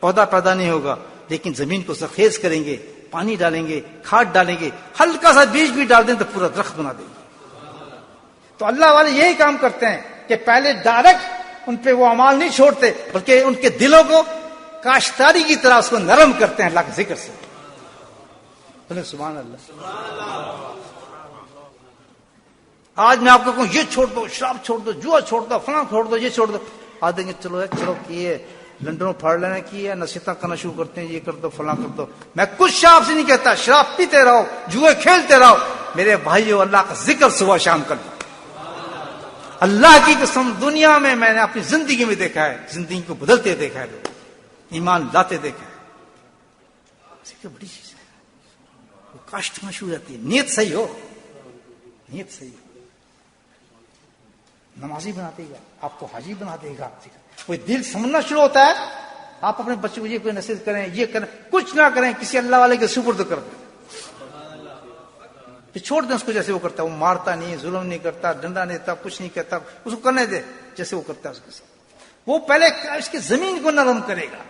پودا پیدا نہیں ہوگا. لیکن زمین کو زرخیز کریں گے، پانی ڈالیں گے، کھاد ڈالیں گے، ہلکا سا بیج بھی ڈال دیں تو پورا درخت بنا دیں گے. تو اللہ والے یہی کام کرتے ہیں کہ پہلے ڈائریکٹ ان پہ وہ اعمال نہیں چھوڑتے، بلکہ ان کے دلوں کو کاشتکاری کی طرح اس کو نرم کرتے ہیں اللہ کے ذکر سے. بولے سبحان اللہ. آج میں آپ کو کہوں یہ چھوڑ دو، شراب چھوڑ دو، جوا چھوڑ دو، فلاں چھوڑ دو، یہ چھوڑ دو، آ دیں گے چلو یہ لنڈنوں پھاڑ لینا کی ہے، نصیحتیں کرنا شروع کرتے ہیں، یہ کر دو، فلاں کر دو. میں کچھ آپ سے نہیں کہتا، شراب پیتے رہو، جوئے کھیلتے رہو. میرے بھائیو اللہ کا ذکر صبح شام کر دو. اللہ کی قسم دنیا میں میں نے اپنی زندگی میں دیکھا ہے، زندگی کو بدلتے دیکھا ہے، لوگ ایمان لاتے دیکھا ہے. ذکر بڑی چیز ہے. وہ کاشت میں شروع جاتی ہے. نیت صحیح ہو، نیت صحیح ہو. نمازی بنا دے گا آپ کو، حاجی بنا دے گا. کوئی دل سمجھنا شروع ہوتا ہے. آپ اپنے بچوں کو یہ کوئی نصیحت کریں، یہ کریں، کچھ نہ کریں، کسی اللہ والے کے سپرد کر دیں، پھر چھوڑ دیں اس کو جیسے وہ کرتا ہے. وہ مارتا نہیں، ظلم نہیں کرتا، ڈنڈا نہیں دیتا، کچھ نہیں کہتا، اس کو کرنے دے جیسے وہ کرتا ہے اس کے ساتھ. وہ پہلے اس کی زمین کو نرم کرے گا.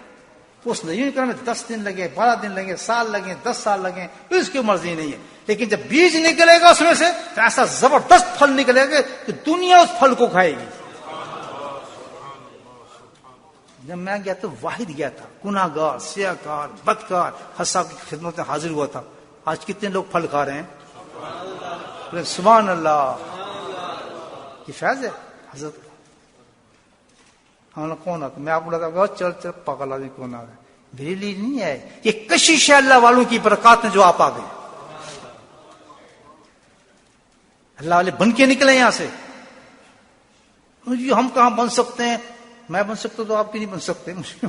اس زمین کرنے میں 10 دن لگے، 12 دن لگے، سال لگے، 10 سال لگے، اس کی مرضی نہیں ہے. لیکن جب بیج نکلے گا اس میں سے تو ایسا زبردست پھل نکلے گا کہ دنیا اس پھل کو کھائے گی. جب میں گیا تو واحد گیا تھا، گناہ گار، سیاہ کار، بدکار، حساب کی خدمت میں حاضر ہوا تھا. آج کتنے لوگ پھل کھا رہے ہیں؟ سبحان اللہ. یہ فیض ہے حضرت. ہم کون آتا؟ میں آپ کو بتاؤں گا چل چل پاگل آدمی کون آ گئے. میرے لیے نہیں ہے، یہ کشش ہے اللہ والوں کی برکات میں جو آپ آ گئے. اللہ والے بن کے نکلے یہاں سے. ہم کہاں بن سکتے ہیں؟ میں بن سکتا تو آپ کی نہیں بن سکتے. مجھے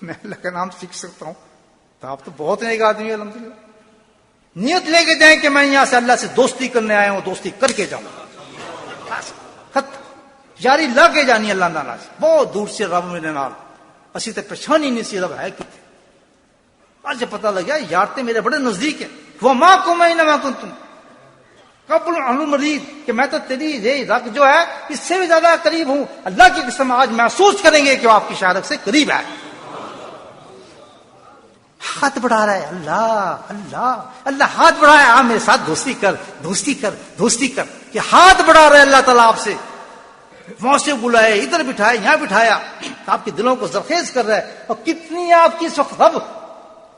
میں اللہ کا نام سیکھ سکتا ہوں تو آپ تو بہت نیک آدمی ہے الحمدللہ. نیت لے کے جائیں کہ میں یہاں سے اللہ سے دوستی کرنے آیا ہوں، دوستی کر کے جاؤں. خط یاری لا کے جانی اللہ ناراض. بہت دور سے رب میرے نال اسی تے پہچانی نہیں سی رب ہے کتنے. آج پتہ لگا یار تے میرے بڑے نزدیک ہیں. وہ ماں کو میں نہ کن تم قبل المرید کہ میں تو تیری رگ جو ہے اس سے بھی زیادہ قریب ہوں. اللہ کی قسم آج محسوس کریں گے کہ وہ آپ کی شارک سے قریب ہے. ہاتھ بڑھا رہا ہے اللہ اللہ اللہ، ہاتھ بڑھا ہے. آپ میرے ساتھ دوستی کر، دوستی کر، دوستی کر. کہ ہاتھ بڑھا رہا ہے اللہ تعالیٰ آپ سے. وہاں سے بلائے، ادھر بٹھائے، یہاں بٹھایا، آپ کے دلوں کو زرخیز کر رہا ہے. اور کتنی آپ کی اس وقت رب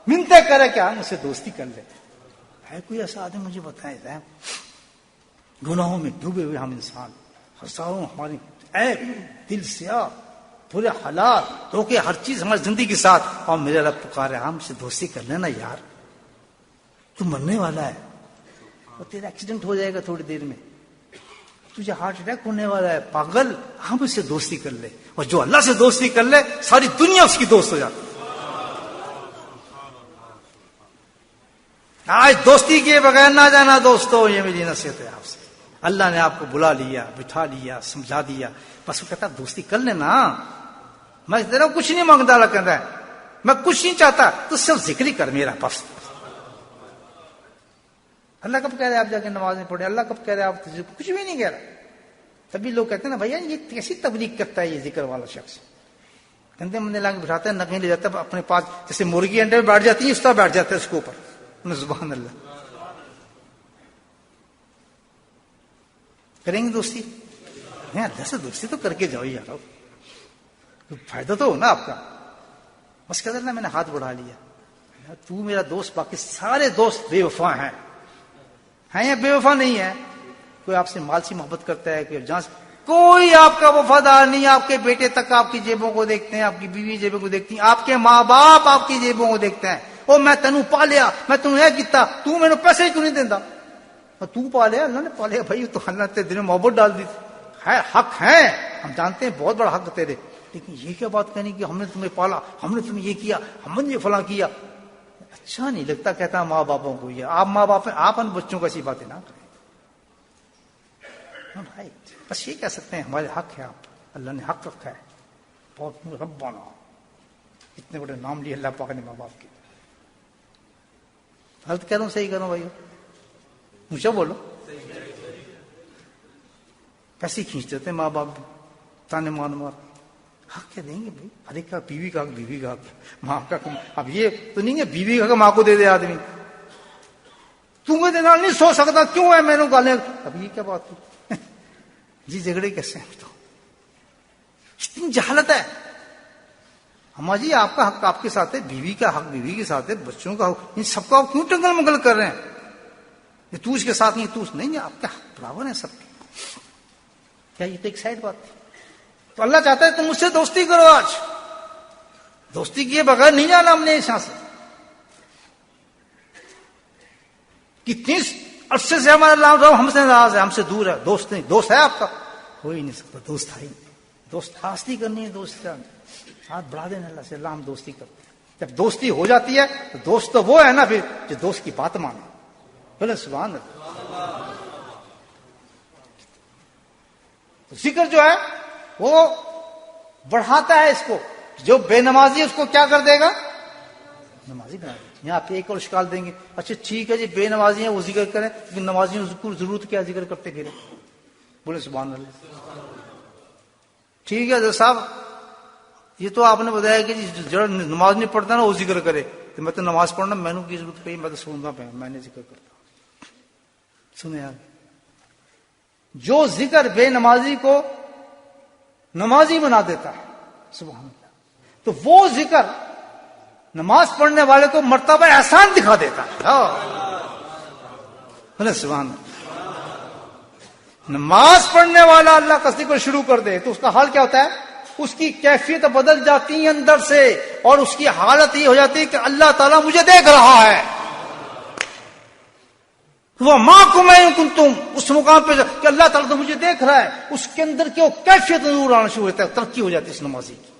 منتیں کرے کہ آپ مجھ سے دوستی کر لے. ہے کوئی ایسا آدمی مجھے بتائے صاحب، گناہوں میں ڈوبے ہوئے ہم انسان، ہزاروں ہماری عیب، دل سیاہ، برے حالات، دھوکے، ہر چیز ہماری زندگی کے ساتھ، اور میرے رب پکارے ہم سے دوستی کر لینا یار، تو مرنے والا ہے اور تیرا ایکسیڈنٹ ہو جائے گا تھوڑی دیر میں، تجھے ہارٹ اٹیک ہونے والا ہے، پاگل ہم اس سے دوستی کر لے، اور جو اللہ سے دوستی کر لے ساری دنیا اس کی دوست ہو جاتی۔ آج دوستی کیے بغیر نہ جانا دوستو، یہ میری نصیحت ہے آپ سے۔ اللہ نے آپ کو بلا لیا، بٹھا لیا، سمجھا دیا، بس وہ کہتا دوستی کر لینا، میں تیرا کچھ نہیں مانگتا، اللہ کہتا ہے میں کچھ نہیں چاہتا، تو صرف ذکر ہی کر میرا بس۔ اللہ کب کہہ رہے آپ جا کے نماز میں پڑھے، اللہ کب کہہ رہے آپ کچھ بھی نہیں کہہ رہا۔ تبھی لوگ کہتے ہیں نا بھیا یہ کیسی تبلیغ کرتا ہے یہ ذکر والا شخص، گندے مندے لا کے بٹھاتا ہے، نہ کہیں لے جاتا ہے اپنے پاس، جیسے مرغی انڈے میں بیٹھ جاتی ہے اس طرح بیٹھ جاتا ہے اس کے اوپر، سبحان اللہ۔ کریں گے دوستی؟ نہیں، اللہ سے دوستی تو کر کے جاؤ یار، فائدہ تو ہو نا آپ کا۔ بس کہتے نا میں نے ہاتھ بڑھا لیا، تو میرا دوست، باقی سارے دوست بے وفا ہیں یا بے وفا نہیں ہے؟ کوئی آپ سے مال سے محبت کرتا ہے، کوئی جان، کوئی آپ کا وفادار نہیں، آپ کے بیٹے تک آپ کی جیبوں کو دیکھتے ہیں، آپ کی بیوی جیبوں کو دیکھتی ہیں، آپ کے ماں باپ آپ کی جیبوں کو دیکھتے ہیں، او میں تینوں پالیا، میں تمہیں کیتا، تو میرے پیسے کیوں نہیں دینا؟ تو پالیا، اللہ نے پالیا بھائی، تو اللہ نے دل میں محبت ڈال دی ہے، حق ہے، ہم جانتے ہیں بہت بڑا حق تیرے، لیکن یہ کیا بات کہنی کہ ہم نے تمہیں پالا، ہم نے تمہیں یہ کیا، ہم نے یہ فلاں کیا، اچھا نہیں لگتا کہتا ماں باپوں کو یہ، آپ ماں باپ ہیں، آپ ان بچوں کو ایسی باتیں نہ کریں بھائی، بس یہ کہہ سکتے ہیں ہمارے حق ہے، آپ اللہ نے حق رکھا ہے، بہت ربانہ، اتنے بڑے نام لیے اللہ پاک نے ماں باپ کے، غلط کہہ رہا ہوں صحیح کہہ رہا ہوں بھائی، مجھے بولو، کیسے کھینچ دیتے ماں باپ تانے مار، حق کیا دیں گے بھائی، ہر ایک کا، بیوی کا بیوی کا، ماں کا، اب یہ تو نہیں ہے بیوی کا ماں کو دے دے آدمی، تمہیں دینا نہیں سو سکتا کیوں ہے میں نے گالیں، اب یہ کیا بات ہے جی، جھگڑے کیسے ہیں تو اتنی جہالت ہے ہمارا جی، آپ کا حق آپ کے ساتھ ہے، بیوی کا حق بیوی کے ساتھ ہے، بچوں کا حق، ان سب کو آپ کیوں ٹنگل منگل کر رہے ہیں؟ تو اس کے ساتھ نہیں، تو نہیں، آپ کا حق برابر ہے سب کے، کیا یہ تو ایک سائڈ بات تھی؟ تو اللہ چاہتا ہے تم مجھ سے دوستی کرو، آج دوستی کیے بغیر نہیں جانا ہم نے یہاں سے، کتنی عرصے سے ہمارا اللہ ہم سے ناراض ہے، ہم سے دور ہے، دوست نہیں، دوست ہے آپ کا ہو ہی نہیں سکتا، دوست ہے ہی نہیں، دوست خاصی کرنی ہے، دوست کا ہاتھ بڑھا دینا اللہ سے، اللہ ہم دوستی کرتے ہیں، جب دوستی ہو جاتی ہے تو دوست تو وہ ہے نا پھر جو دوست کی بات مانے، بولے سبحان اللہ۔ ذکر جو ہے وہ بڑھاتا ہے اس کو، جو بے نمازی ہے اس کو کیا کر دے گا؟ نمازی بنا دے گا۔ یہاں آپ ایک اور اشکال دیں گے، اچھا ٹھیک ہے جی، بے نمازی ہیں وہ ذکر کریں، لیکن نمازیوں کو ضرورت کیا ذکر کرتے پھرے؟ بولے سبحان اللہ۔ ٹھیک ہے حضرت صاحب، یہ تو آپ نے بتایا کہ جو نماز نہیں پڑھتا نا وہ ذکر کرے، تو میں تو نماز پڑھنا میں نے کی ضرورت پڑی، میں تو سننا پہ میں نے ذکر کرتا، سنے آپ، جو ذکر بے نمازی کو نمازی بنا دیتا ہے، سبحان اللہ، تو وہ ذکر نماز پڑھنے والے کو مرتبہ احسان دکھا دیتا ہے، سبحان اللہ۔ نماز پڑھنے والا اللہ کا ذکر شروع کر دے تو اس کا حال کیا ہوتا ہے؟ اس کی کیفیت بدل جاتی ہے اندر سے، اور اس کی حالت یہ ہو جاتی ہے کہ اللہ تعالیٰ مجھے دیکھ رہا ہے، وہ ماں کو میں کن تم، اس مقام پہ کہ اللہ تعالیٰ تو مجھے دیکھ رہا ہے، اس کے اندر کی وہ کیفیت نور آنا شروع ہوتا ہے، ترقی ہو جاتی ہے اس نمازی کی۔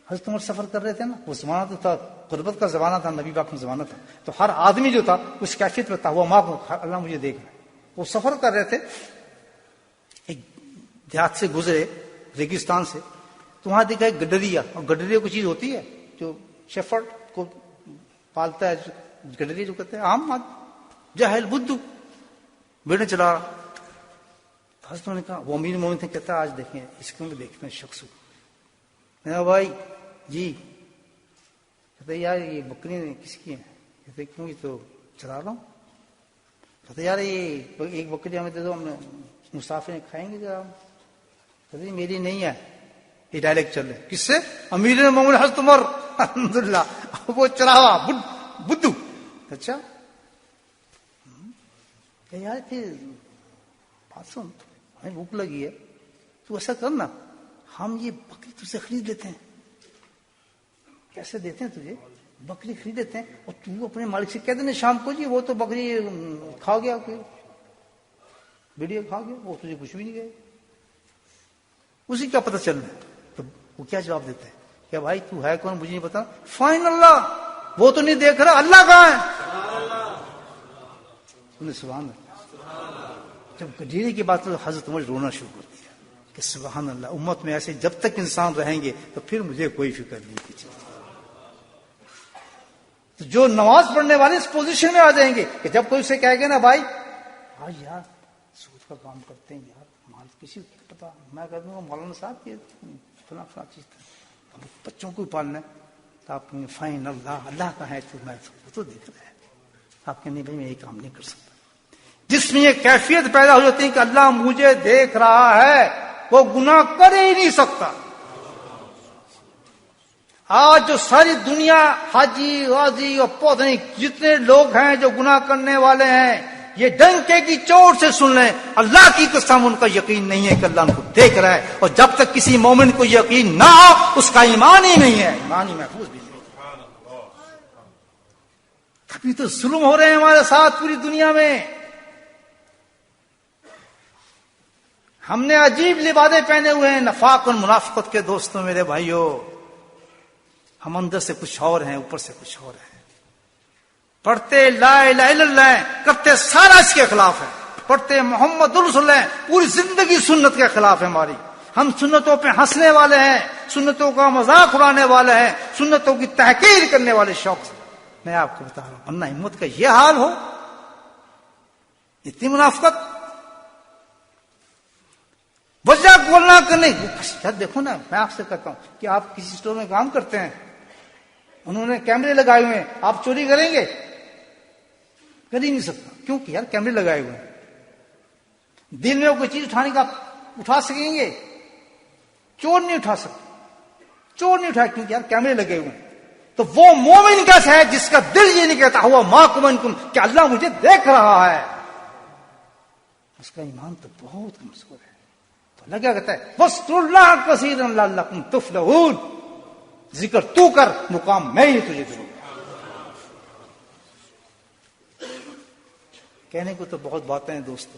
حضرت عمر سفر کر رہے تھے نا، وہ زمانہ تو تھا، غربت کا زمانہ تھا، نبی پاک کا زمانہ تھا، تو ہر آدمی جو تھا اس کیفیت میں تھا، وہ ماں کو اللہ مجھے دیکھ رہا ہے۔ وہ سفر کر رہے تھے، ایک دیہات سے گزرے، ریگستان سے، تو وہاں دیکھا ایک گڈریا، اور گڈریا کوئی چیز ہوتی ہے جو شیفرڈ کو پالتا ہے، گڈریا جو کہتے ہیں، عام جاہل بدھو بیڑے چلا رہا۔ حضرت نے کہا، وہ امیر مومن تھے، کہتا ہے آج دیکھیں اس کو میں دیکھتے ہیں شخص کو، بھائی جی، کہتے یار یہ بکری کس کی ہیں؟ کہتے کیوں، یہ تو چلا رہا ہوں۔ کہتے یار یہ ایک بکری ہمیں دے دو، ہم مسافر کھائیں گے ذرا۔ کہتے میری نہیں ہے، یہ ڈائلیکٹ چل رہے، کس سے؟ امیر مومن حضرت عمر، الحمدللہ وہ چراوا بدھو. اچھا کہ یار پھر بات سن، ہمیں بھوک لگی ہے، تو ایسا کرنا ہم یہ بکری تجھ سے خرید لیتے ہیں. کیسے دیتے ہیں تجھے؟ بکری خرید لیتے ہیں اور تو اپنے مالک سے کہہ دینا شام کو جی وہ تو بکری کھا گیا، کوئی بھیڑیا کھا گیا، وہ تجھے کچھ بھی نہیں گئے. اسی کا پتہ چلنا ہے. تو وہ کیا جواب دیتے ہیں کہ بھائی تو ہے کون مجھے نہیں پتا. فائن اللہ، وہ تو نہیں دیکھ رہا، اللہ کہاں ہے؟ سبحان اللہ. جب گڈیرے کی بات تو حضرت عمر رونا شروع کر دیا کہ سبحان اللہ، امت میں ایسے جب تک انسان رہیں گے تو پھر مجھے کوئی فکر نہیں کی. تو جو نماز پڑھنے والے اس پوزیشن میں آ جائیں گے کہ جب کوئی اسے کہے گا نا بھائی آج یار سود کا کام کرتے ہیں یار، مال کسی کو پتا، میں کہہ دوں گا مولانا صاحب یہ فلاں فلاں چیز تھا، بچوں کو پالنا ہے. تو آپ کہیں فائن اللہ، اللہ کا ہے تو میں تو دیکھ رہا ہے. آپ کہیں نہیں بھائی میں یہ کام نہیں کر سکتا. جس میں یہ کیفیت پیدا ہو جاتی ہے کہ اللہ مجھے دیکھ رہا ہے، وہ گناہ کر ہی نہیں سکتا. آج جو ساری دنیا حاجی غازی اور پودھے جتنے لوگ ہیں جو گناہ کرنے والے ہیں، یہ ڈنکے کی چوٹ سے سن لیں، اللہ کی قسم ان کا یقین نہیں ہے کہ اللہ ان کو دیکھ رہا ہے. اور جب تک کسی مومن کو یقین نہ ہو اس کا ایمان ہی نہیں ہے، ایمان ہی محفوظ بھی نہیں. ابھی تو ظلم ہو رہے ہیں ہمارے ساتھ پوری دنیا میں. ہم نے عجیب لبادے پہنے ہوئے ہیں، نفاق اور منافقت کے دوستوں میرے بھائیوں. ہم اندر سے کچھ اور ہیں، اوپر سے کچھ اور ہیں. پڑھتے لا الہ الا اللہ کرتے سارا اس کے خلاف ہے. پڑھتے محمد رسول اللہ پوری زندگی سنت کے خلاف ہے ہماری. ہم سنتوں پہ ہنسنے والے ہیں، سنتوں کا مذاق اڑانے والے ہیں، سنتوں کی تحقیر کرنے والے شوق سے. میں آپ کو بتا رہا ہوں، ورنہ ہمت کا یہ حال ہو، اتنی منافقت، وجہ بولنا کرنے. دیکھو نا، میں آپ سے کہتا ہوں کہ آپ کسی اسٹور میں کام کرتے ہیں، انہوں نے کیمرے لگائے ہوئے ہیں، آپ چوری کریں گے؟ کر ہی نہیں سکتا. کیونکہ یار کیمرے لگائے ہوئے ہیں. دل میں کوئی چیز اٹھانے کا اٹھا سکیں گے؟ چور نہیں اٹھا سکتے، چور نہیں اٹھا، کیونکہ یار کیمرے لگے ہوئے ہیں. تو وہ مومن کیسا ہے جس کا دل یہ نہیں کہتا ہوا معکم انکم کہ اللہ مجھے دیکھ رہا ہے؟ اس کا ایمان تو بہت کمزور ہے. تو اللہ کیا کہتا ہے؟ وَاذْكُرُوا اللَّهَ كَثِيرًا لَعَلَّكُمْ تُفْلِحُونَ. ذکر تو کر، مقام میں ہی تجھے دوں. کہنے کو تو بہت باتیں ہیں دوستو،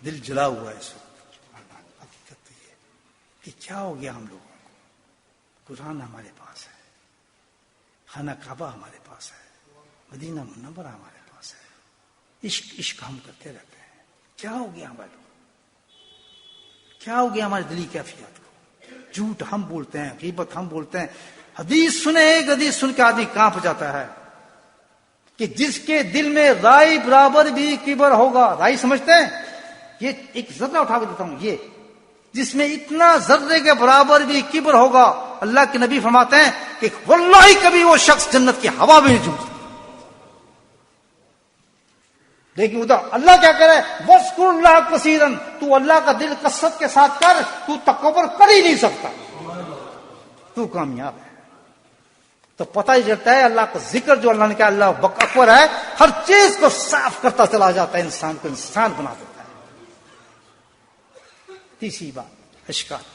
دل جلا ہوا ہے اس وقت. حقیقت تو یہ کہ کیا ہو گیا ہم لوگوں کو. قرآن ہمارے پاس ہے، خانہ کعبہ ہمارے پاس ہے، مدینہ منورہ ہمارے پاس ہے، عشق عشق ہم کرتے رہتے ہیں. کیا ہو گیا ہمارے لوگ؟ کیا ہو گیا ہماری دلی کیفیت کو؟ جھوٹ ہم بولتے ہیں، غیبت ہم بولتے ہیں. حدیث سنے، ایک حدیث سن کے آدمی کانپ جاتا ہے کہ جس کے دل میں رائی برابر بھی کبر ہوگا. رائی سمجھتے ہیں؟ یہ ایک ذرہ اٹھا کے دیتا ہوں، یہ جس میں اتنا ذرے کے برابر بھی کبر ہوگا، اللہ کے نبی فرماتے ہیں کہ واللہ کبھی وہ شخص جنت کی ہوا بھی نہیں چوم. لیکن ادھر اللہ کیا کہہ رہا ہے؟ وَاذْكُرُوا اللَّهَ كَثِيرًا. تو اللہ کا دل کثرت کے ساتھ کر، تو تکبر کر ہی نہیں سکتا، تو کامیاب ہے. تو پتہ ہی چلتا ہے اللہ کا ذکر جو اللہ نے کہا اللہ اکبر ہے، ہر چیز کو صاف کرتا چلا جاتا ہے، انسان کو انسان بنا دیتا ہے. تیسری بات اشکال.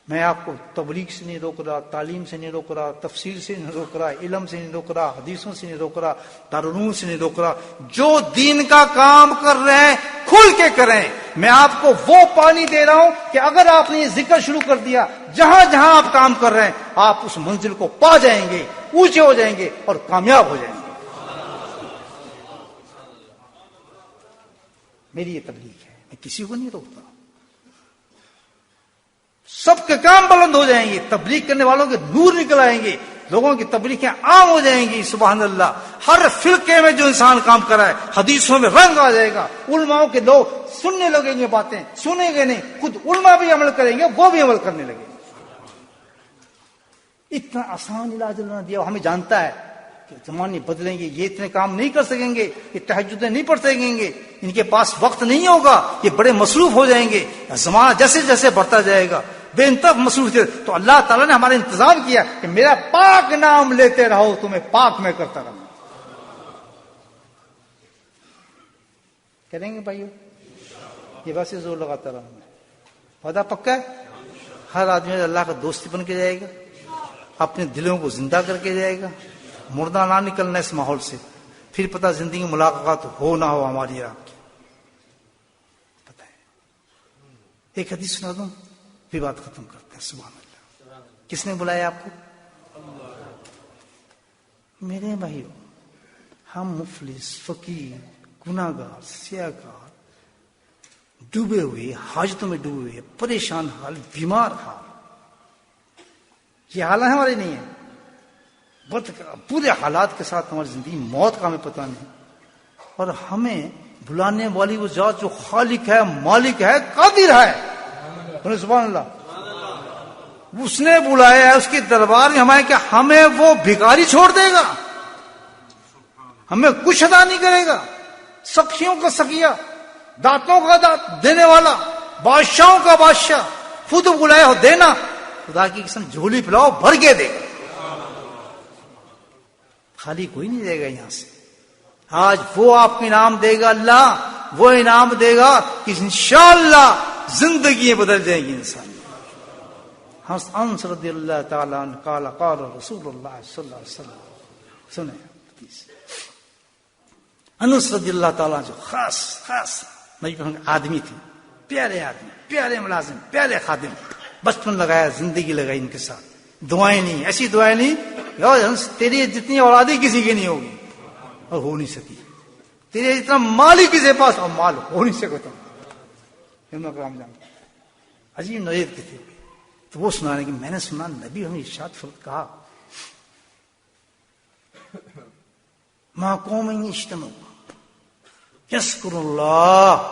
میں آپ کو تبلیغ سے نہیں روک رہا، تعلیم سے نہیں روک رہا، تفسیر سے نہیں روک رہا، علم سے نہیں روک رہا، حدیثوں سے نہیں روک رہا، دارالعلوم سے نہیں روک رہا. جو دین کا کام کر رہے ہیں کھل کے کریں. میں آپ کو وہ پانی دے رہا ہوں کہ اگر آپ نے یہ ذکر شروع کر دیا، جہاں جہاں آپ کام کر رہے ہیں آپ اس منزل کو پا جائیں گے، اونچے ہو جائیں گے اور کامیاب ہو جائیں گے. میری یہ تبلیغ ہے، میں کسی کو نہیں روکتا. سب کے کام بلند ہو جائیں گے، تبلیغ کرنے والوں کے نور نکل آئیں گے، لوگوں کی تبلیغیں عام ہو جائیں گی. سبحان اللہ. ہر فرقے میں جو انسان کام کر رہا ہے حدیثوں میں رنگ آ جائے گا. علماء کے لوگ سننے لگیں گے، باتیں سنیں گے نہیں، خود علماء بھی عمل کریں گے، وہ بھی عمل کرنے لگیں گے. اتنا آسان علاج اللہ نے دیا. ہمیں جانتا ہے کہ زمانے بدلیں گے، یہ اتنے کام نہیں کر سکیں گے، یہ تہجدیں نہیں پڑھ سکیں گے، ان کے پاس وقت نہیں ہوگا، یہ بڑے مصروف ہو جائیں گے. زمانہ جیسے جیسے بڑھتا جائے گا بے انتہا مصروف تھے. تو اللہ تعالیٰ نے ہمارا انتظام کیا کہ میرا پاک نام لیتے رہو, تمہیں پاک میں کرتا رہوں. کریں گے بھائیو؟ یہ بس زور لگاتا رہا ہوں. وعدہ پکا ہے. ہر آدمی اللہ کا دوستی بن کے جائے گا, اپنے دلوں کو زندہ کر کے جائے گا, مردہ نہ نکلنا اس ماحول سے. پھر پتہ زندگی میں ملاقات ہو نہ ہو ہماری اور آپ کی پتہ ہے. ایک حدیث سنا دوں پھر بات ختم کرتے ہیں. سبحان اللہ. کس نے بلایا آپ کو؟ میرے بھائیو, ہم مفلس, فقیر, گناہگار, سیاہکار, ڈوبے ہوئے, حاجتوں میں ڈوبے ہوئے, پریشان حال, بیمار حال, یہ حالات ہمارے نہیں ہیں. پورے حالات کے ساتھ ہماری زندگی, موت کا ہمیں پتہ نہیں. اور ہمیں بلانے والی وہ ذات جو خالق ہے, مالک ہے, قادر ہے, سبحان اللہ, اس نے بلایا ہے اس کے دربار میں ہمیں کہ ہمیں وہ بھکاری چھوڑ دے گا, ہمیں کچھ ادا نہیں کرے گا. سخیوں کا سخیہ, دانتوں کا دانت دینے والا, بادشاہوں کا بادشاہ, خود بلایا ہو دینا. خدا کی قسم جھولی پلاؤ بھر کے دے گا. خالی کوئی نہیں دے گا یہاں سے. آج وہ آپ کو انعام دے گا, اللہ وہ انعام دے گا کہ انشاءاللہ زندگی بدل جائے گی انسان. انس رضی اللہ تعالیٰ عنہ قال قال رسول اللہ صلی اللہ علیہ وسلم. سنیں انس رضی اللہ تعالیٰ جو خاص نبی آدمی تھے, پیارے آدمی, پیارے ملازم, پیارے خادم. بچپن لگایا, زندگی لگائی ان کے ساتھ. دعائیں نہیں, ایسی دعائیں نہیں تیری جتنی اولادی کسی کی نہیں ہوگی اور ہو نہیں سکی, تیرے جتنا مال ہی کسی پاس اور مال ہو نہیں سکتا. عجیب نوعیت کے تھے. تو وہ سنانے کہ میں نے سنا نبی ہمیں ارشاد فرمایا کہا ما قوم اجتمعوا یذکر اللہ,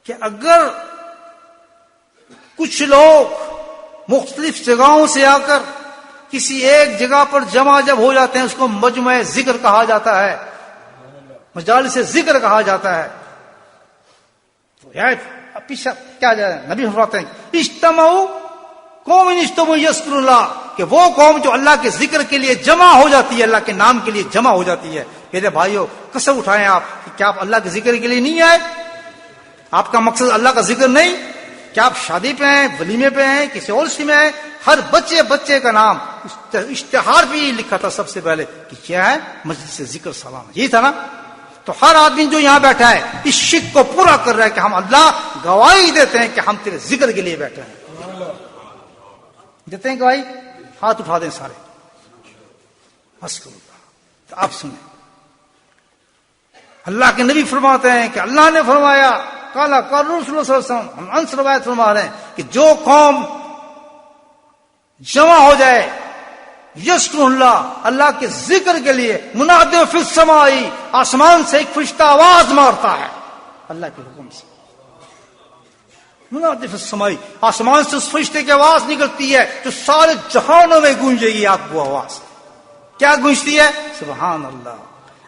کہ اگر کچھ لوگ مختلف جگہوں سے آ کر کسی ایک جگہ پر جمع جب ہو جاتے ہیں, اس کو مجمع ذکر کہا جاتا ہے, مجالس ذکر کہا جاتا ہے. تو یار پیچھے کیا جائے, نبی فرماتے ہیں اجتمعوا قوم اجتمعوا یذکر اللہ, کہ وہ قوم جو اللہ کے ذکر کے لیے جمع ہو جاتی ہے, اللہ کے نام کے لیے جمع ہو جاتی ہے. میرے بھائیو قسم اٹھائیں آپ کہ کیا آپ اللہ کے ذکر کے لیے نہیں آئے؟ آپ کا مقصد اللہ کا ذکر نہیں؟ کیا آپ شادی پہ ہیں, ولیمے پہ ہیں, کسی اور سی میں ہیں؟ ہر بچے کا نام اشتہار بھی لکھا تھا سب سے پہلے کہ کیا ہے, مجلس ذکر سلام, یہی تھا نا. تو ہر آدمی جو یہاں بیٹھا ہے اس شک کو پورا کر رہا ہے کہ ہم اللہ گواہی دیتے ہیں کہ ہم تیرے ذکر کے لیے بیٹھے ہیں. دیتے ہیں گواہی؟ ہاتھ اٹھا دیں سارے. تو آپ سنیں, اللہ کے نبی فرماتے ہیں کہ اللہ نے فرمایا قال قال رسول اللہ صلی اللہ علیہ وسلم. ہم انس روایت فرما رہے ہیں کہ جو قوم جمع ہو جائے یذکر اللہ, اللہ کے ذکر کے لیے, منادی فی السماء, آسمان سے ایک فرشتہ آواز مارتا ہے اللہ کے حکم سے. منادی فی السماء, آسمان سے اس فرشتے کی آواز نکلتی ہے جو سارے جہانوں میں گونجے گی. آپ کو آواز کیا گونجتی ہے؟ سبحان اللہ